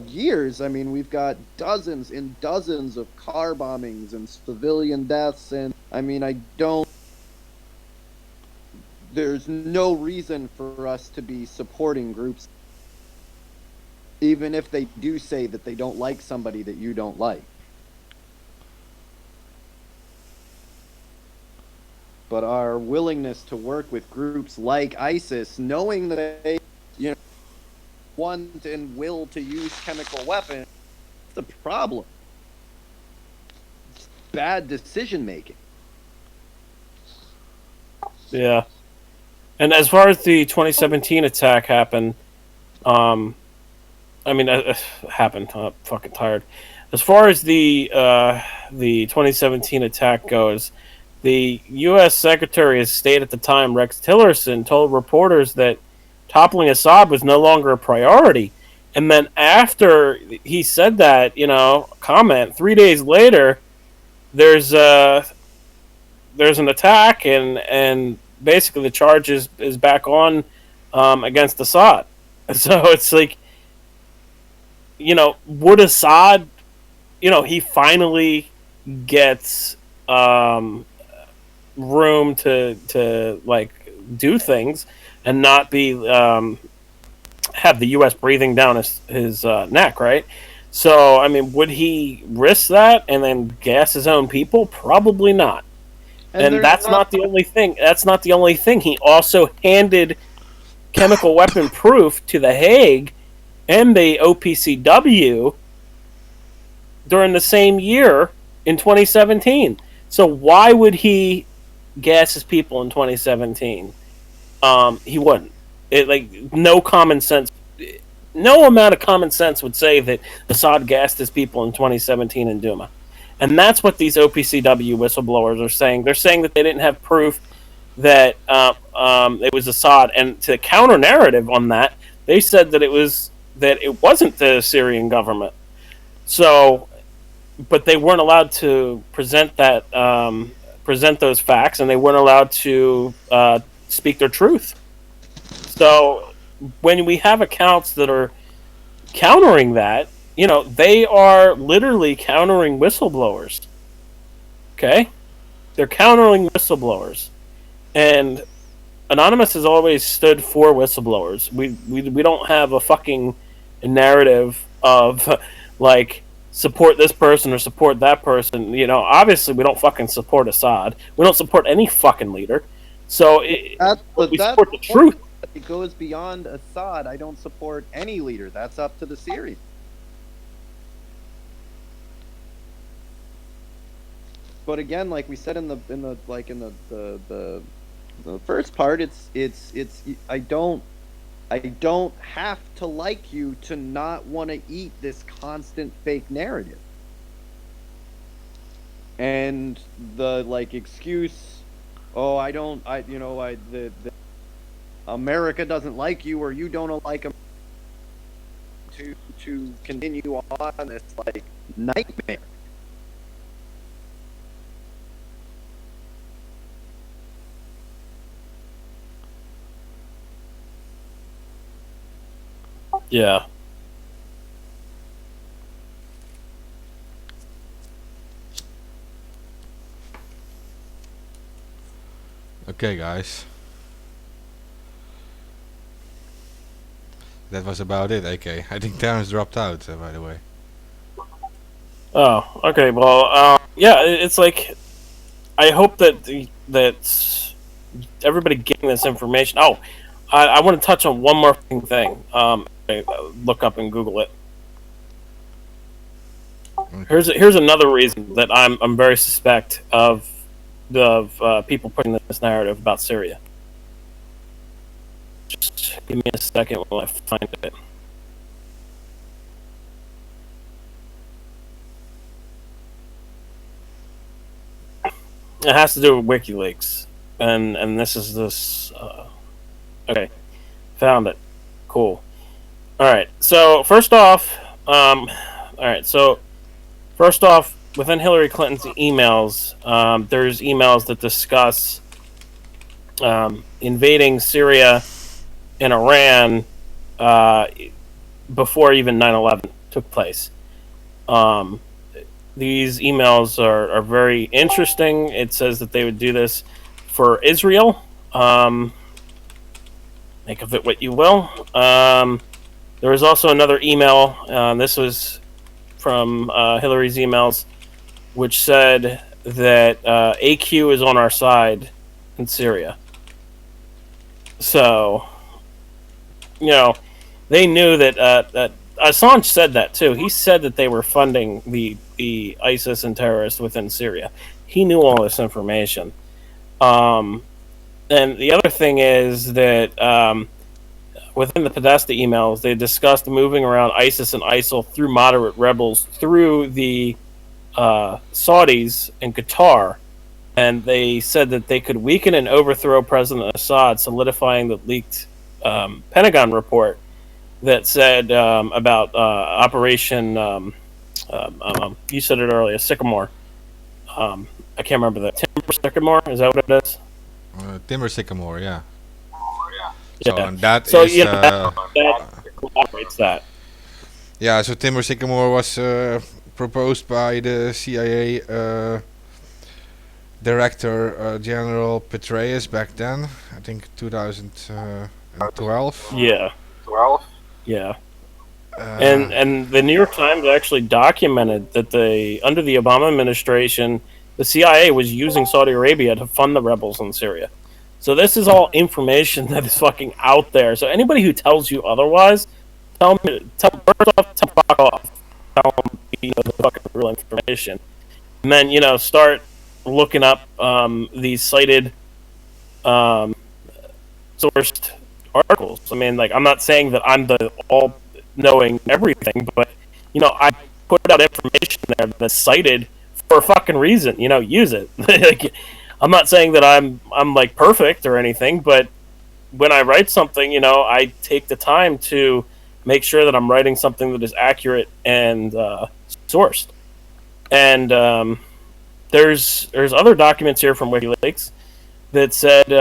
years, I mean, we've got dozens and dozens of car bombings and civilian deaths, and I mean, there's no reason for us to be supporting groups, even if they do say that they don't like somebody that you don't like. But our willingness to work with groups like ISIS, knowing that they, want and will to use chemical weapons, it's a problem. It's bad decision making. Yeah. And as far as the 2017 attack happened, happened. I'm fucking tired. As far as the 2017 attack goes, the U.S. Secretary of State at the time, Rex Tillerson, told reporters that toppling Assad was no longer a priority. And then after he said that, comment, 3 days later, there's an attack, and basically the charge is back on against Assad. So it's like, would Assad, he finally gets room to like do things and not be have the U.S. breathing down his neck, right? So, I mean, would he risk that and then gas his own people? Probably not. And that's not the only thing. That's not the only thing. He also handed chemical weapon proof to The Hague and the OPCW during the same year in 2017. So why would he gas his people in 2017? He wouldn't. No amount of common sense would say that Assad gassed his people in 2017 in Douma. And that's what these OPCW whistleblowers are saying. They're saying that they didn't have proof that it was Assad. And to counter narrative on that, they said that it wasn't the Syrian government. So, but they weren't allowed to present those facts, and they weren't allowed to speak their truth. So, when we have accounts that are countering that, they are literally countering whistleblowers. Okay? They're countering whistleblowers. And Anonymous has always stood for whistleblowers. We don't have a fucking narrative of, like, support this person or support that person. Obviously we don't fucking support Assad. We don't support any fucking leader. So, we support the truth. It goes beyond Assad. I don't support any leader. That's up to the Syrians. But again, like we said in the first part, it's I don't have to like you to not want to eat this constant fake narrative. And the excuse, America doesn't like you, or you don't like them, to continue on this nightmare. Yeah. Okay, guys. That was about it, AK. I think Terrence dropped out, by the way. Oh, okay. Well, it's like, I hope that everybody getting this information. Oh, I want to touch on one more thing. Look up and Google it. Okay. Here's another reason that I'm very suspect of people putting this narrative about Syria. Just give me a second while I find it. It has to do with WikiLeaks, and this is this. Okay, found it. Cool. All right. So first off, within Hillary Clinton's emails, there's emails that discuss invading Syria and Iran before even 9/11 took place. These emails are very interesting. It says that they would do this for Israel. make of it what you will. There was also another email. This was from Hillary's emails, which said that AQ is on our side in Syria. So, they knew that Assange said that too. He said that they were funding the ISIS and terrorists within Syria. He knew all this information. And the other thing is that within the Podesta emails, they discussed moving around ISIS and ISIL through moderate rebels through the Saudis and Qatar, and they said that they could weaken and overthrow President Assad, solidifying the leaked Pentagon report that said about Operation. You said it earlier, Sycamore. I can't remember that. Timber Sycamore, is that what it is? Timber Sycamore, yeah. So Yeah. and that So is that corroborates that. yeah. So Timber Sycamore was proposed by the CIA Director General Petraeus back then. I think 2012. Yeah. Yeah. Uh, And the New York Times actually documented that under the Obama administration, the CIA was using Saudi Arabia to fund the rebels in Syria. So this is all information that is fucking out there. So anybody who tells you otherwise, first off, tell fuck off. Tell them the fucking real information, and then start looking up these cited sourced articles. I mean, like, I'm not saying that I'm the all knowing everything, but I put out information there that's cited for a fucking reason. Use it. Like, I'm not saying that I'm like perfect or anything, but when I write something, I take the time to make sure that I'm writing something that is accurate and sourced. And there's other documents here from WikiLeaks that said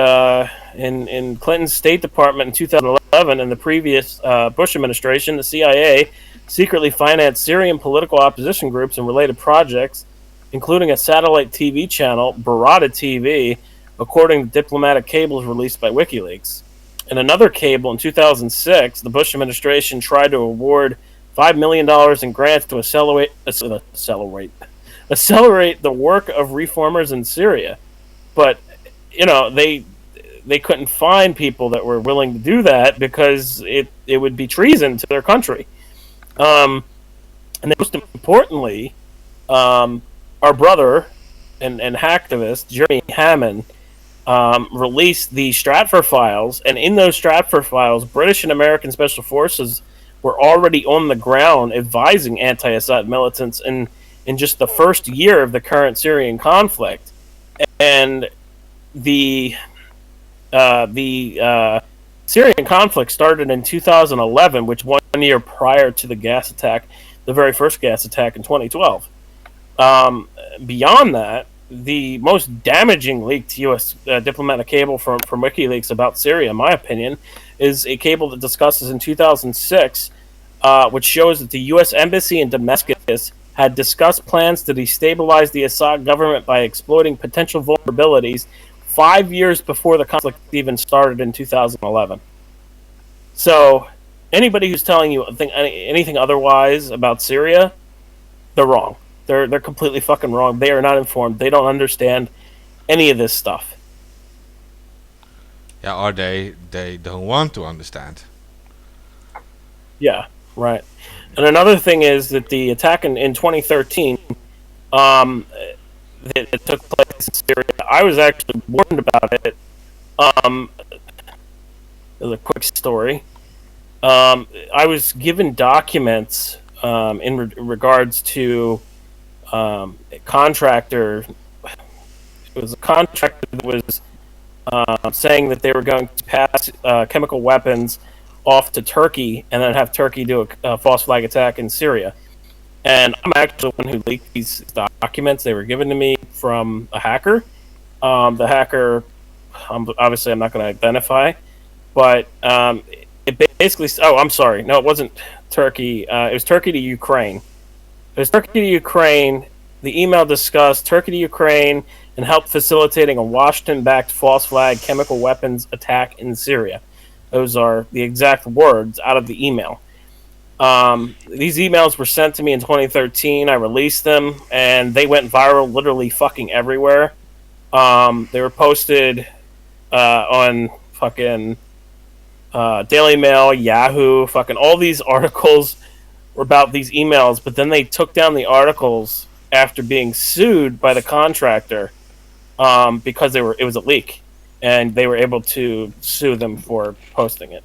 in Clinton's State Department in 2011 and the previous Bush administration, the CIA secretly financed Syrian political opposition groups and related projects, including a satellite TV channel, Barada TV, according to diplomatic cables released by WikiLeaks. In another cable in 2006, the Bush administration tried to award $5 million in grants to accelerate the work of reformers in Syria. But, they couldn't find people that were willing to do that because it would be treason to their country. And most importantly, our brother and hacktivist, Jeremy Hammond, released the Stratfor files, and in those Stratfor files, British and American special forces were already on the ground advising anti-Assad militants in just the first year of the current Syrian conflict. And the Syrian conflict started in 2011, which 1 year prior to the gas attack, the very first gas attack in 2012. Beyond that, the most damaging leaked U.S. Diplomatic cable from WikiLeaks about Syria, in my opinion, is a cable that discusses in 2006, which shows that the U.S. Embassy in Damascus had discussed plans to destabilize the Assad government by exploiting potential vulnerabilities 5 years before the conflict even started in 2011. So anybody who's telling you anything otherwise about Syria, they're wrong. They're completely fucking wrong. They are not informed. They don't understand any of this stuff. yeah, or they don't want to understand. Yeah, right. And another thing is that the attack in 2013 that took place in Syria, I was actually warned about it. There's a quick story. I was given documents in regards to a contractor. It was a contractor that was saying that they were going to pass chemical weapons off to Turkey and then have Turkey do a false flag attack in Syria. And I'm actually the one who leaked these documents. They were given to me from a hacker. The hacker, obviously, I'm not going to identify, but it basically. Oh, I'm sorry. No, it wasn't Turkey. It was Turkey to Ukraine. It was Turkey to Ukraine. The email discussed Turkey to Ukraine and helped facilitating a Washington-backed false flag chemical weapons attack in Syria. Those are the exact words out of the email. These emails were sent to me in 2013. I released them, and they went viral, literally fucking everywhere. They were posted on fucking Daily Mail, Yahoo, fucking all these articles were about these emails. But then they took down the articles after being sued by the contractor because it was a leak, and they were able to sue them for posting it.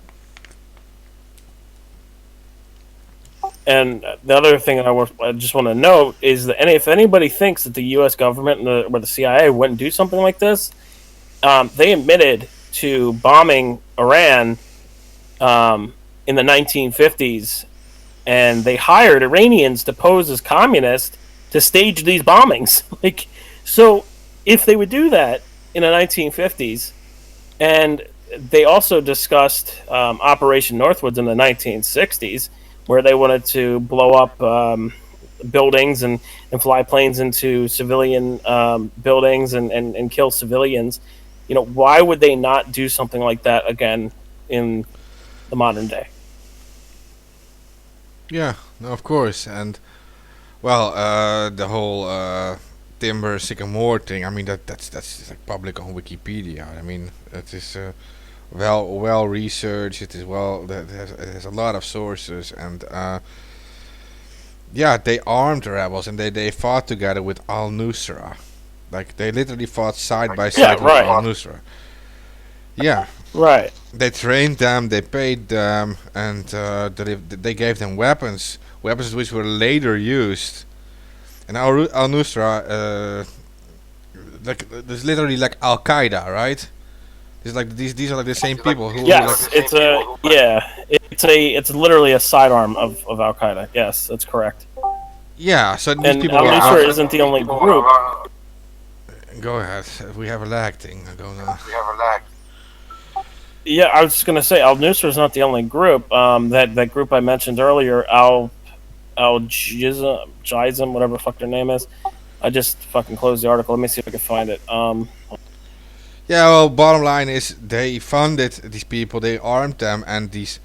And the other thing I just want to note is that if anybody thinks that the U.S. government or the CIA wouldn't do something like this, they admitted to bombing Iran in the 1950s, and they hired Iranians to pose as communists to stage these bombings. So if they would do that in the 1950s, and they also discussed Operation Northwoods in the 1960s, where they wanted to blow up buildings and fly planes into civilian buildings and kill civilians. Why would they not do something like that again in the modern day? Yeah, no, of course. And well, the whole timber sycamore thing. I mean, that's like public on Wikipedia. I mean, it is well researched. It is it has a lot of sources, and yeah, they armed rebels, and they fought together with Al Nusra. Like, they literally fought side by side with Al Nusra. Yeah. Right. They trained them, they paid them, and they gave them weapons which were later used. And Al Nusra, there's literally like Al Qaeda, right? It's like these are like the same people who. Yes, it's literally a sidearm of Al Qaeda. Yes, that's correct. Yeah, so these And people Al are. Nusra isn't the only group. Go ahead. We have a lag thing going on. Yeah, I was just gonna say Al Nusra is not the only group. That group I mentioned earlier, Al Jizam, whatever the fuck their name is. I just fucking closed the article. Let me see if I can find it. Yeah, well, bottom line is they funded these people, they armed them, and these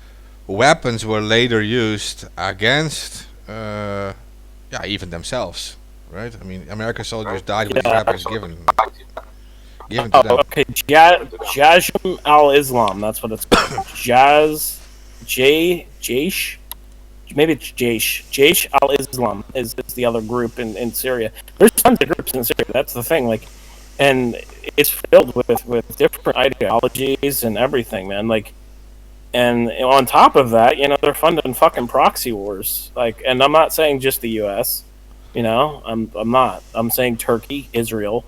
weapons were later used against, even themselves, right? I mean, American soldiers died with these weapons given to them. Okay, Jajm al-Islam, that's what it's called. Jaish? Maybe it's Jaish. Jaish al-Islam is the other group in Syria. There's tons of groups in Syria, that's the thing, and it's filled with different ideologies and everything, man. And on top of that, they're funding fucking proxy wars. And I'm not saying just the U.S. I'm not. I'm saying Turkey, Israel,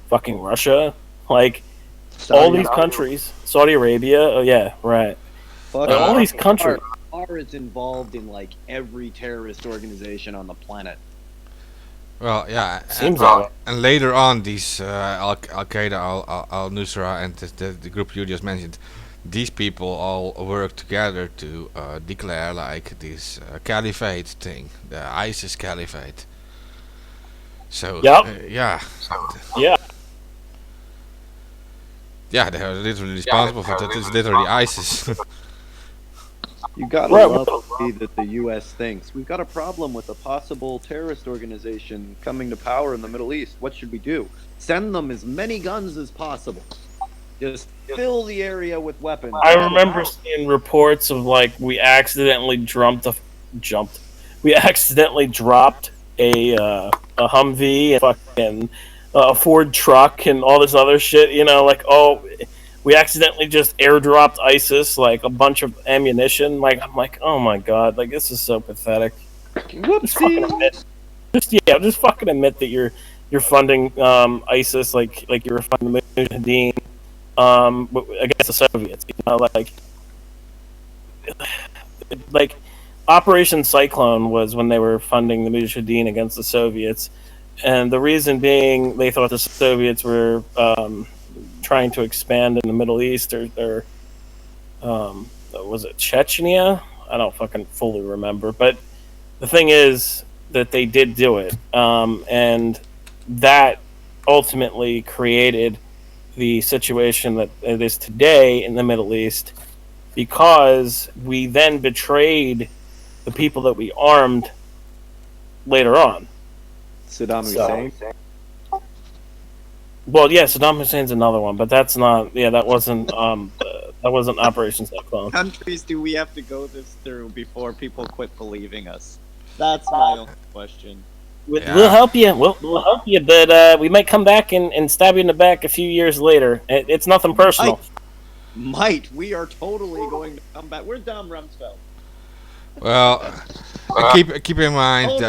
fucking Russia, all these countries, Saudi Arabia. Oh yeah, right. All these countries are involved in every terrorist organization on the planet. Well, yeah, seems like and later on, these Al Qaeda, Al Nusra, and the group you just mentioned, these people all work together to declare this caliphate thing, the ISIS caliphate. So yeah, they are literally responsible for that. It's literally ISIS. You gotta love the way that the U.S. thinks. We've got a problem with a possible terrorist organization coming to power in the Middle East. What should we do? Send them as many guns as possible. Just fill the area with weapons. I remember seeing reports of we accidentally dropped a Humvee and fucking a Ford truck and all this other shit. We accidentally just airdropped ISIS a bunch of ammunition. I'm like, oh my god, this is so pathetic. Whoopsie. Just fucking admit that you're funding ISIS like you were funding the Mujahideen against the Soviets. Operation Cyclone was when they were funding the Mujahideen against the Soviets, and the reason being they thought the Soviets were trying to expand in the Middle East, or was it Chechnya? I don't fucking fully remember, but the thing is that they did do it, and that ultimately created the situation that it is today in the Middle East, because we then betrayed the people that we armed later on. Saddam So- Hussein. Well, yeah, Saddam Hussein's another one, but that's not. Yeah, that wasn't. That wasn't Operation Cyclone. Countries do we have to go this through before people quit believing us? That's my only question. We'll help you. We'll help you, but we might come back and stab you in the back a few years later. It's nothing personal. Might we are totally going to come back. Where's Dom Rumsfeld? Well, keep in mind Oh.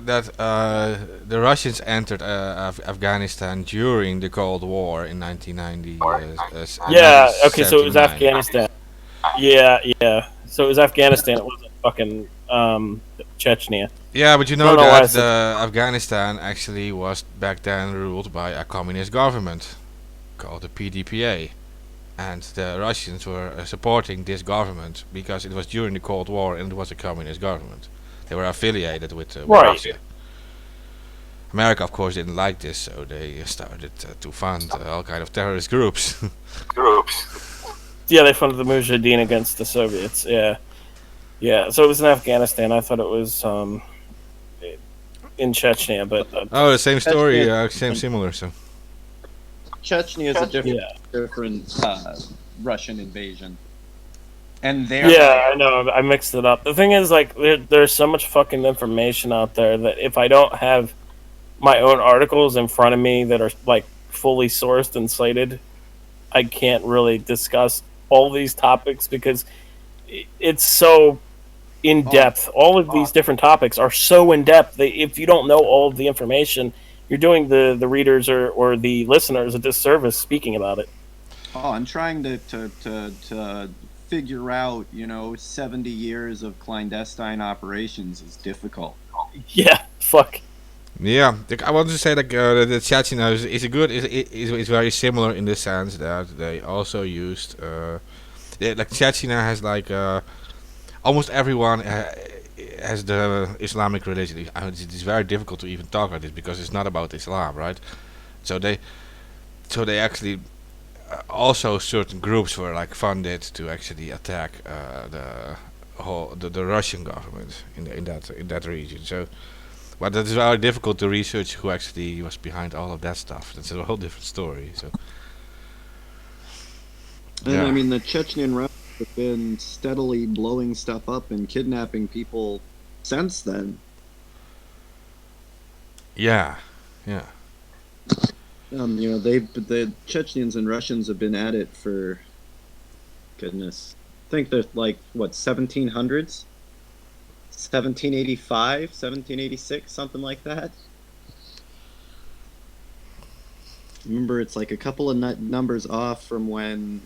that the Russians entered Afghanistan during the Cold War in 1990. Yeah. Okay. So it was 79. Afghanistan. Yeah. So it was Afghanistan. It wasn't fucking Chechnya. Yeah, but you I know don't know why I that said- Afghanistan actually was back then ruled by a communist government called the PDPA, and the Russians were supporting this government because it was during the Cold War and it was a communist government. They were affiliated with Right. Russia. America, of course, didn't like this, so they started to fund all kind of terrorist groups. Yeah, they funded the Mujahideen against the Soviets. Yeah. So it was in Afghanistan. I thought it was in Chechnya, but Oh, the same story, Chechnya- similar. So Chechnya is a different, yeah. different Russian invasion, and there. Yeah, I know. I mixed it up. The thing is, like, there's so much fucking information out there that if I don't have my own articles in front of me that are like fully sourced and cited, I can't really discuss all these topics because it's so in depth. All of these different topics are so in depth that if you don't know all of the information, you're doing the readers or the listeners a disservice speaking about it. Oh, I'm trying to figure out, 70 years of clandestine operations is difficult. Yeah, fuck. yeah, I want to say that the Chechnya is very similar in the sense that they also used like Chechnya has like almost everyone has the Islamic religion. It's very difficult to even talk about this because it's not about Islam, right? So they actually also certain groups were like funded to actually attack the Russian government in that region. So, but it's very difficult to research who actually was behind all of that stuff. That's a whole different story. So, And Yeah. I mean, the Chechen Russians have been steadily blowing stuff up and kidnapping people since then. yeah. The Chechens and Russians have been at it for, goodness, I think they're like, 1700s? 1785, 1786, something like that. Remember, it's like a couple of numbers off from when,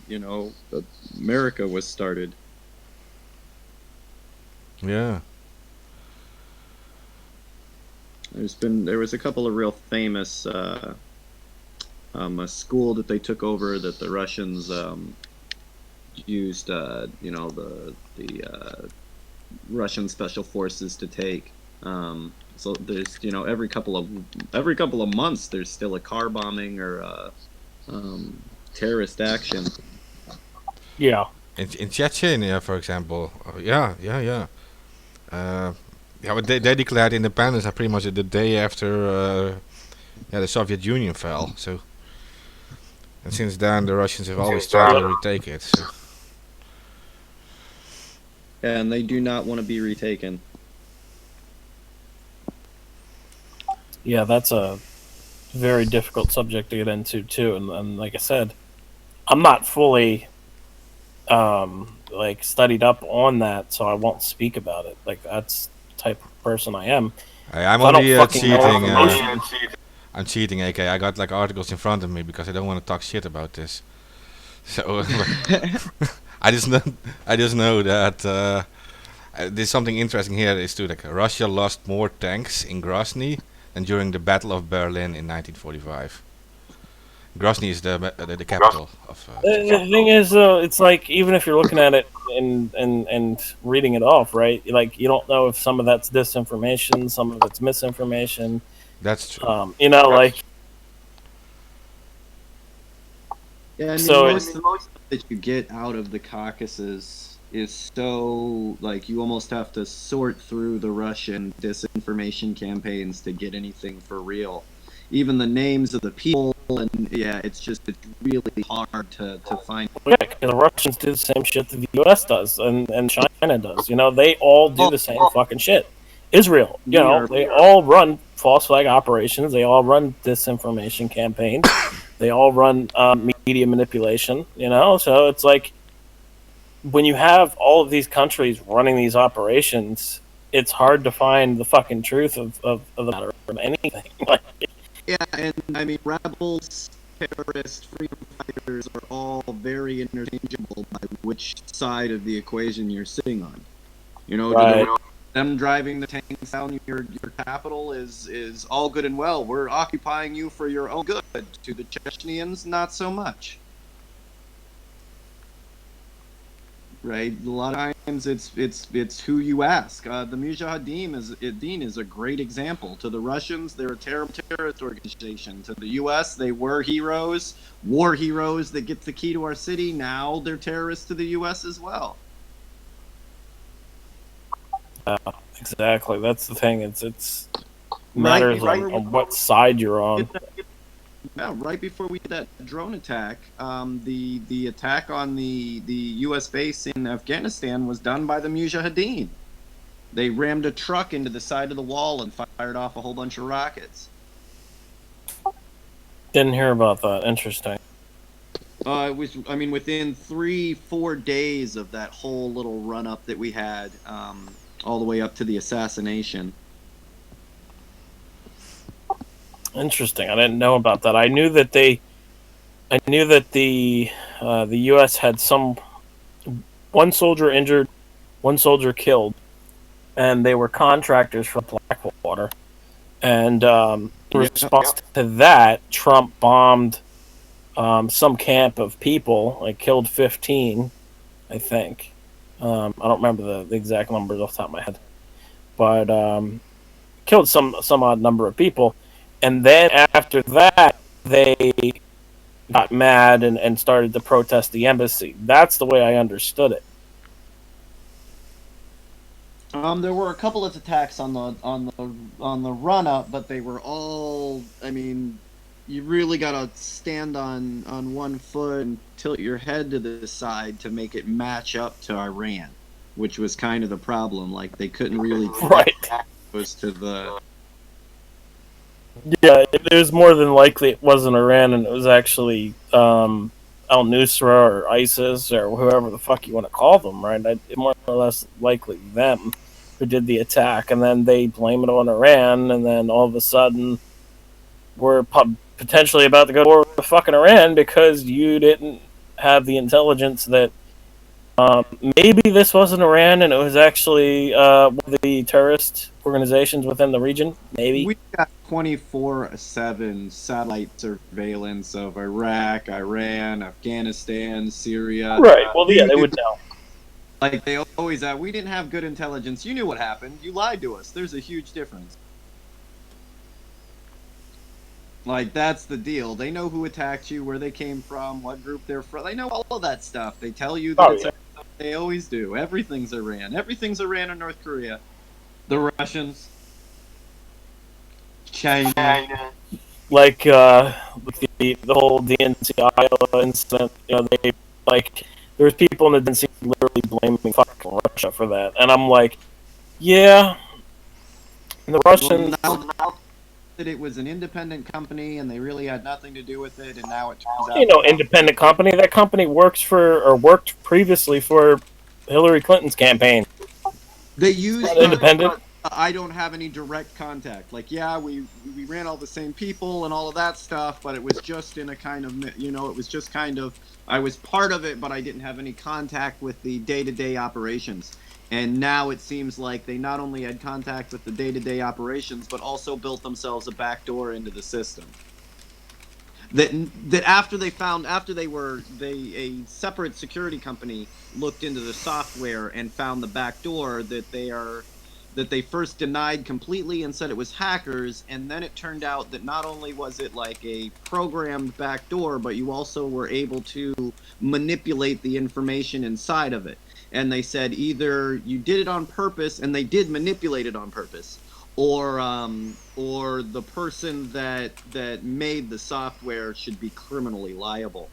America was started. Yeah. There was a couple of real famous, a school that they took over that the Russians used, the Russian special forces to take. So there's, every couple of months there's still a car bombing or terrorist action. Yeah. In Chechnya, for example, yeah, but they declared independence pretty much the day after the Soviet Union fell. So, and since then the Russians have always tried to retake it. So. And they do not want to be retaken. Yeah, that's a very difficult subject to get into too, and like I said, I'm not fully studied up on that, so I won't speak about it. Like that's the type of person I am. I'm If I don't only fucking know cheating. information- I'm cheating, AK. I got like articles in front of me because I don't want to talk shit about this. So I just know that there's something interesting here. Is too like Russia lost more tanks in Grozny than during the Battle of Berlin in 1945. Grozny is the capital of. The thing is, though, it's like even if you're looking at it and reading it off, right? Like you don't know if some of that's disinformation, some of it's misinformation. That's true. Like Yeah, I mean, So most that you get out of the Caucasus is so, like, you almost have to sort through the Russian disinformation campaigns to get anything for real. Even the names of the people, and yeah, it's really hard to find. Yeah, because the Russians do the same shit that the U.S. does and China does. You know, they all do the same fucking shit. Israel, you know, they all run false flag operations. They all run disinformation campaigns. They all run media manipulation. You know, so it's like when you have all of these countries running these operations, it's hard to find the fucking truth of the matter of anything. Like, Yeah, and I mean, rebels, terrorists, freedom fighters are all very interchangeable by which side of the equation you're sitting on. You know, right. them driving the tanks down your capital is all good and well. We're occupying you for your own good. To the Chechenians, not so much. Right, a lot of times it's who you ask. The Mujahideen is a great example. To the Russians, they're a terrible terrorist organization. To the U.S., they were heroes, war heroes that get the key to our city. Now they're terrorists to the U.S. as well. Exactly. That's the thing. It's matters on what side you're on. Yeah, right before we did that drone attack, the attack on the U.S. base in Afghanistan was done by the Mujahideen. They rammed a truck into the side of the wall and fired off a whole bunch of rockets. Didn't hear about that. Interesting. It was, I mean, within 3-4 days of that whole little run up that we had, all the way up to the assassination. Interesting. I didn't know about that. I knew that the U.S. had one soldier injured, one soldier killed, and they were contractors for Blackwater. And in response to that, Trump bombed some camp of people, like killed 15, I think. I don't remember the exact numbers off the top of my head, but killed some odd number of people. And then after that, they got mad and started to protest the embassy. That's the way I understood it. There were a couple of attacks on the run up, but they were all. I mean, you really gotta stand on one foot and tilt your head to the side to make it match up to Iran, which was kind of the problem. Like they couldn't really right. Was to the. Yeah, it was more than likely it wasn't Iran, and it was actually al-Nusra or ISIS or whoever the fuck you want to call them, right? More or less likely them who did the attack, and then they blame it on Iran, and then all of a sudden we're potentially about to go to war with fucking Iran because you didn't have the intelligence that maybe this wasn't Iran and it was actually one of the terrorist organizations within the region. Maybe. We got 24/7 satellite surveillance of Iraq, Iran, Afghanistan, Syria. Right. Well, yeah, they would know. Like they always have. We didn't have good intelligence. You knew what happened. You lied to us. There's a huge difference. Like that's the deal. They know who attacked you, where they came from, what group they're from. They know all of that stuff. They tell you that it's they always do. Everything's Iran. Everything's Iran or North Korea. The Russians. China. Like the whole DNC Iowa incident, you know, they like there was people in the DNC literally blaming fucking Russia for that, and I'm like, yeah, and the Russians. Well, now that it was an independent company and they really had nothing to do with it, and now it turns out. You know, independent company. That company works for or worked previously for Hillary Clinton's campaign. They used independent. I don't have any direct contact. Like, yeah, we ran all the same people and all of that stuff, but it was just in a kind of, you know, it was just kind of, I was part of it, but I didn't have any contact with the day-to-day operations. And now it seems like they not only had contact with the day-to-day operations, but also built themselves a backdoor into the system. That after a separate security company looked into the software and found the backdoor that they first denied completely and said it was hackers, and then it turned out that not only was it like a programmed backdoor, but you also were able to manipulate the information inside of it. and they said either you did it on purpose, and they did manipulate it on purpose, or the person that made the software should be criminally liable,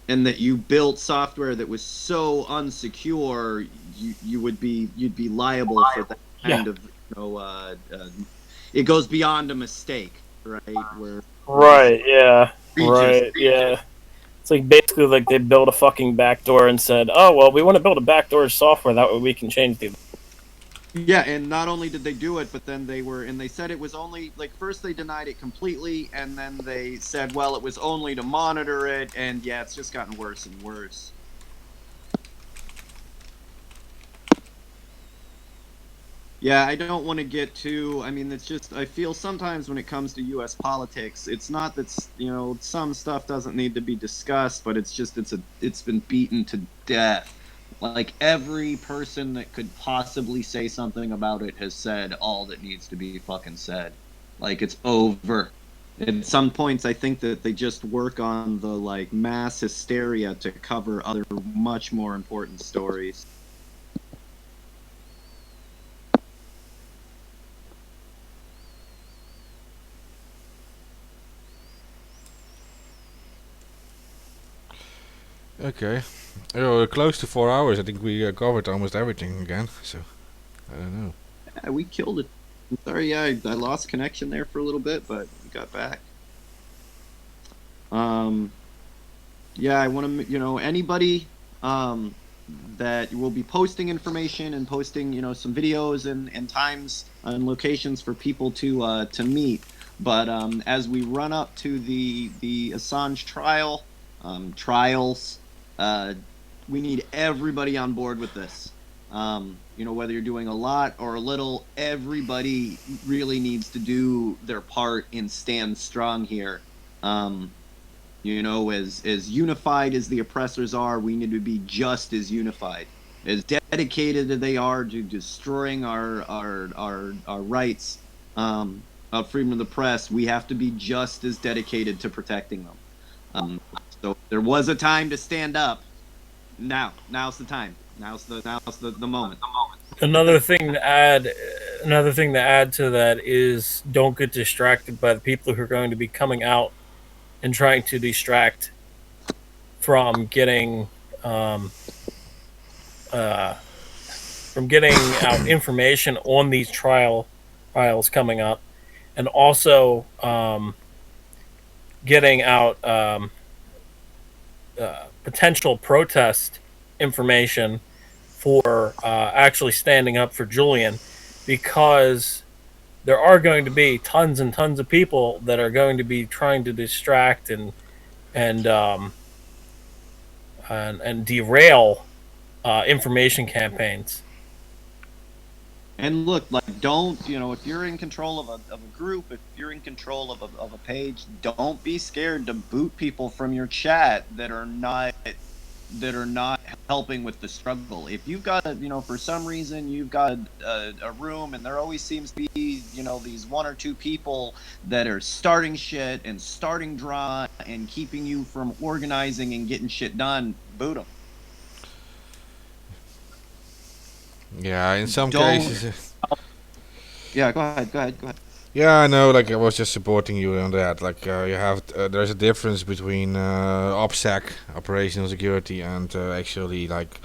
and that you built software that was so unsecure, you'd be liable for that kind of, it goes beyond a mistake, right? Where Right. Yeah. Right. Yeah. It's like basically like they built a fucking backdoor and said, "Oh well, we want to build a backdoor software that way we can change the." Yeah, and not only did they do it, but then they said it was only, like, first they denied it completely, and then they said, well, it was only to monitor it, and yeah, it's just gotten worse and worse. Yeah, I don't want to get too, I mean, it's just, I feel sometimes when it comes to U.S. politics, it's not that, some stuff doesn't need to be discussed, but it's just, it's been beaten to death. Like, every person that could possibly say something about it has said all that needs to be fucking said. Like, it's over. At some points, I think that they just work on the, like, mass hysteria to cover other much more important stories. Okay. Oh, we're close to 4 hours. I think we covered almost everything again. So, I don't know. Yeah, we killed it. I'm sorry, yeah, I lost connection there for a little bit, but we got back. Yeah, I want to, anybody that will be posting information and posting, some videos and times and locations for people to meet. But as we run up to the Assange trials, we need everybody on board with this. Whether you're doing a lot or a little, everybody really needs to do their part and stand strong here. As unified as the oppressors are, we need to be just as unified. As dedicated as they are to destroying our rights of freedom of the press, we have to be just as dedicated to protecting them. So there was a time to stand up. Now's the time. Now's the moment. Another thing to add to that is don't get distracted by the people who are going to be coming out and trying to distract from getting out information on these trials coming up, and also getting out potential protest information for actually standing up for Julian, because there are going to be tons and tons of people that are going to be trying to distract and derail information campaigns. And look, like, don't, if you're in control of a group, if you're in control of a page, don't be scared to boot people from your chat that are not helping with the struggle. If you've got for some reason you've got a room and there always seems to be, these one or two people that are starting shit and starting drama and keeping you from organizing and getting shit done, boot them. Yeah, in some cases. Yeah, go ahead. Yeah, I know. Like, I was just supporting you on that. Like, you have there's a difference between OPSEC, operational security, and actually like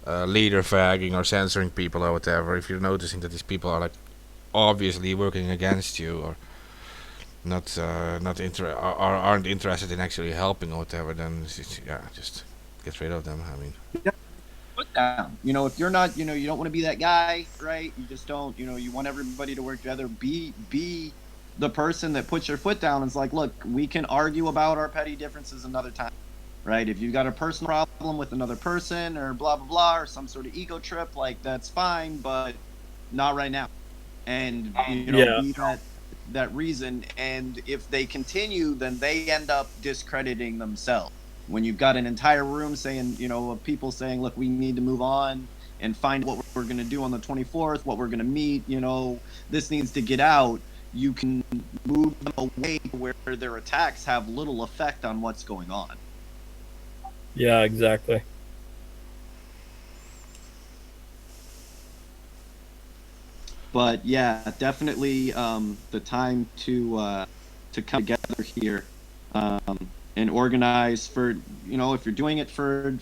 leader fagging or censoring people or whatever. If you're noticing that these people are like obviously working against you or aren't interested in actually helping or whatever, then just get rid of them. I mean. Yeah. Put down. If you're not, you don't want to be that guy, right? You just don't, you want everybody to work together. Be the person that puts your foot down and is like, look, we can argue about our petty differences another time, right? If you've got a personal problem with another person or blah, blah, blah, or some sort of ego trip, like, that's fine, but not right now. And, be that reason. And if they continue, then they end up discrediting themselves. When you've got an entire room saying, of people saying, look, we need to move on and find what we're going to do on the 24th, what we're going to meet, this needs to get out, you can move them away where their attacks have little effect on what's going on. Yeah, exactly. But yeah, definitely the time to come together here and organize for, you know, if you're doing it for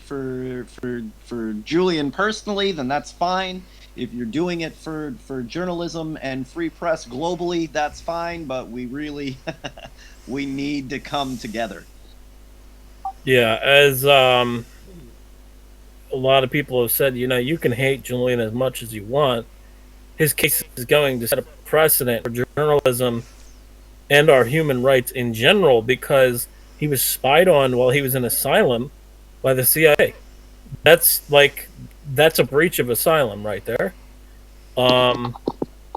Julian personally, then that's fine. If you're doing it for journalism and free press globally, that's fine. But we really we need to come together. Yeah, as a lot of people have said, you know, you can hate Julian as much as you want. His case is going to set a precedent for journalism and our human rights in general because he was spied on while he was in asylum by the CIA. That's like that's a breach of asylum right there. Um,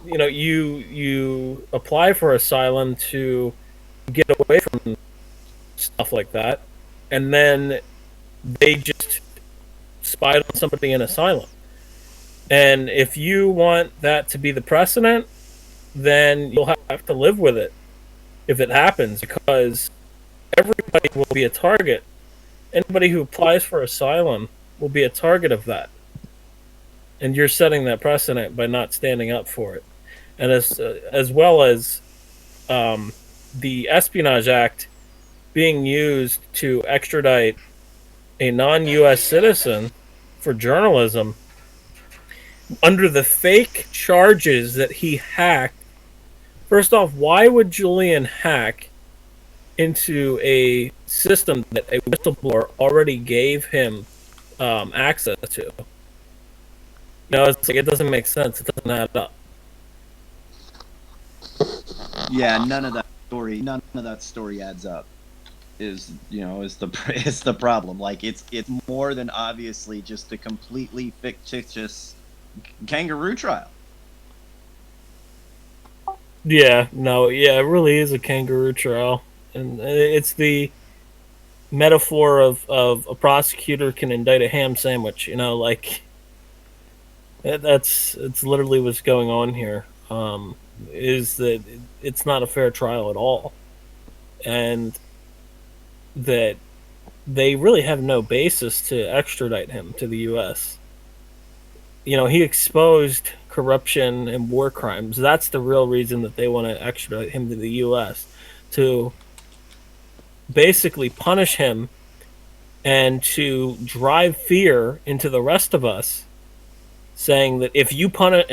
you know, you apply for asylum to get away from stuff like that, and then they just spied on somebody in asylum. And if you want that to be the precedent, then you'll have to live with it if it happens because everybody will be a target. Anybody who applies for asylum will be a target of that. And you're setting that precedent by not standing up for it. And as well as the Espionage Act being used to extradite a non-U.S. citizen for journalism under the fake charges that he hacked. First off, why would Julian hack into a system that a whistleblower already gave him access to? You know, it's like it doesn't make sense. It doesn't add up. Yeah, none of that story adds up. Is the is the problem. Like it's more than obviously just a completely fictitious kangaroo trial. Yeah, no, yeah, it really is a kangaroo trial, and it's the metaphor of a prosecutor can indict a ham sandwich. You know, like it's literally what's going on here. Is that it's not a fair trial at all, and that they really have no basis to extradite him to the U.S. You know, he exposed corruption and war crimes. That's the real reason that they want to extradite him to the U.S. to basically punish him and to drive fear into the rest of us, saying that if you publish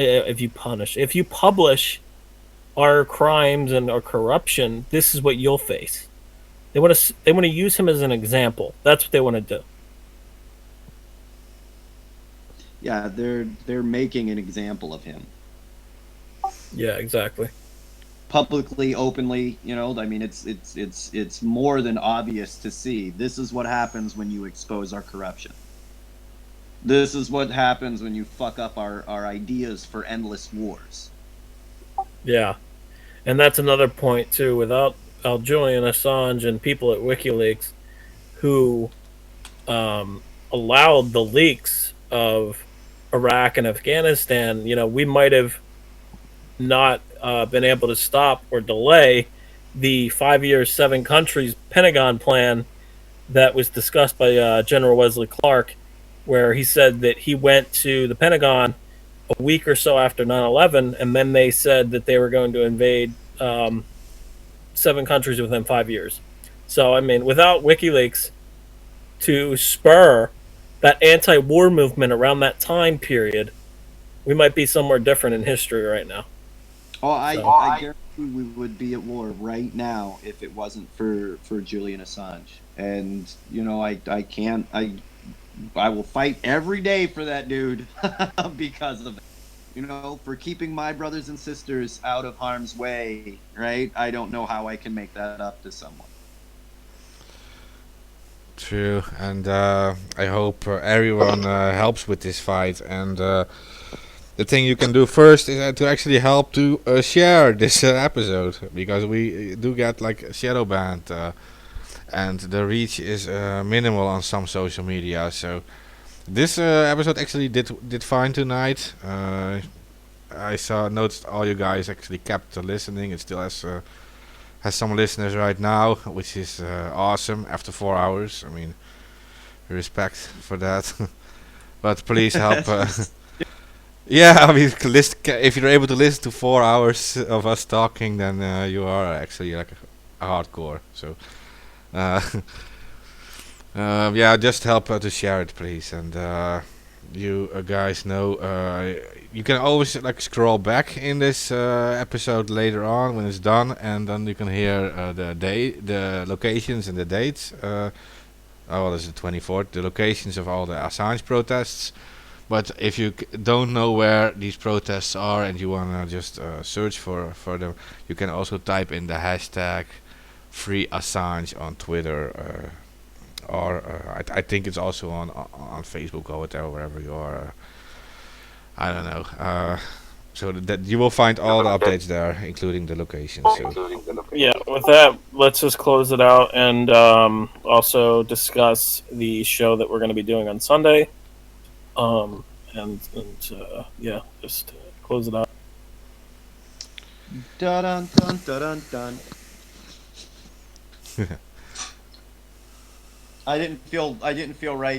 our crimes and our corruption, this is what you'll face. They want to use him as an example. That's what they want to do. Yeah, they're making an example of him. Yeah, exactly. Publicly, openly, you know, I mean it's more than obvious to see. This is what happens when you expose our corruption. This is what happens when you fuck up our ideas for endless wars. Yeah. And that's another point too, without Julian Assange and people at WikiLeaks who allowed the leaks of Iraq and Afghanistan, you know, we might have not been able to stop or delay the 5 years, 7 countries Pentagon plan that was discussed by General Wesley Clark, where he said that he went to the Pentagon a week or so after 9/11, and then they said that they were going to invade 7 countries within 5 years. So, I mean, without WikiLeaks to spur that anti-war movement around that time period, we might be somewhere different in history right now. I guarantee we would be at war right now if it wasn't for Julian Assange. And you know, I will fight every day for that dude because of it. You know, for keeping my brothers and sisters out of harm's way, right? I don't know how I can make that up to someone. True, and I hope everyone helps with this fight. And the thing you can do first is to actually help to share this episode, because we do get like shadow banned, and the reach is minimal on some social media. So this episode actually did fine tonight. I noticed all you guys actually kept listening. It still has some listeners right now, which is awesome after 4 hours. I mean, respect for that. But please help. Yeah, I mean, if you're able to listen to 4 hours of us talking, then you are actually like a hardcore. So, uh, yeah, just help to share it, please. And you guys know, you can always like scroll back in this episode later on when it's done, and then you can hear the locations and the dates. Oh, well, it's the 24th. The locations of all the Assange protests. But if you don't know where these protests are and you wanna just search for them, you can also type in the hashtag Free Assange on Twitter, or I think it's also on Facebook or whatever, wherever you are. I don't know. So that you will find all the updates there, including the locations. So. Yeah, with that, let's just close it out and also discuss the show that we're going to be doing on Sunday. Yeah, just close it out. Dun dun dun dun dun. I didn't feel right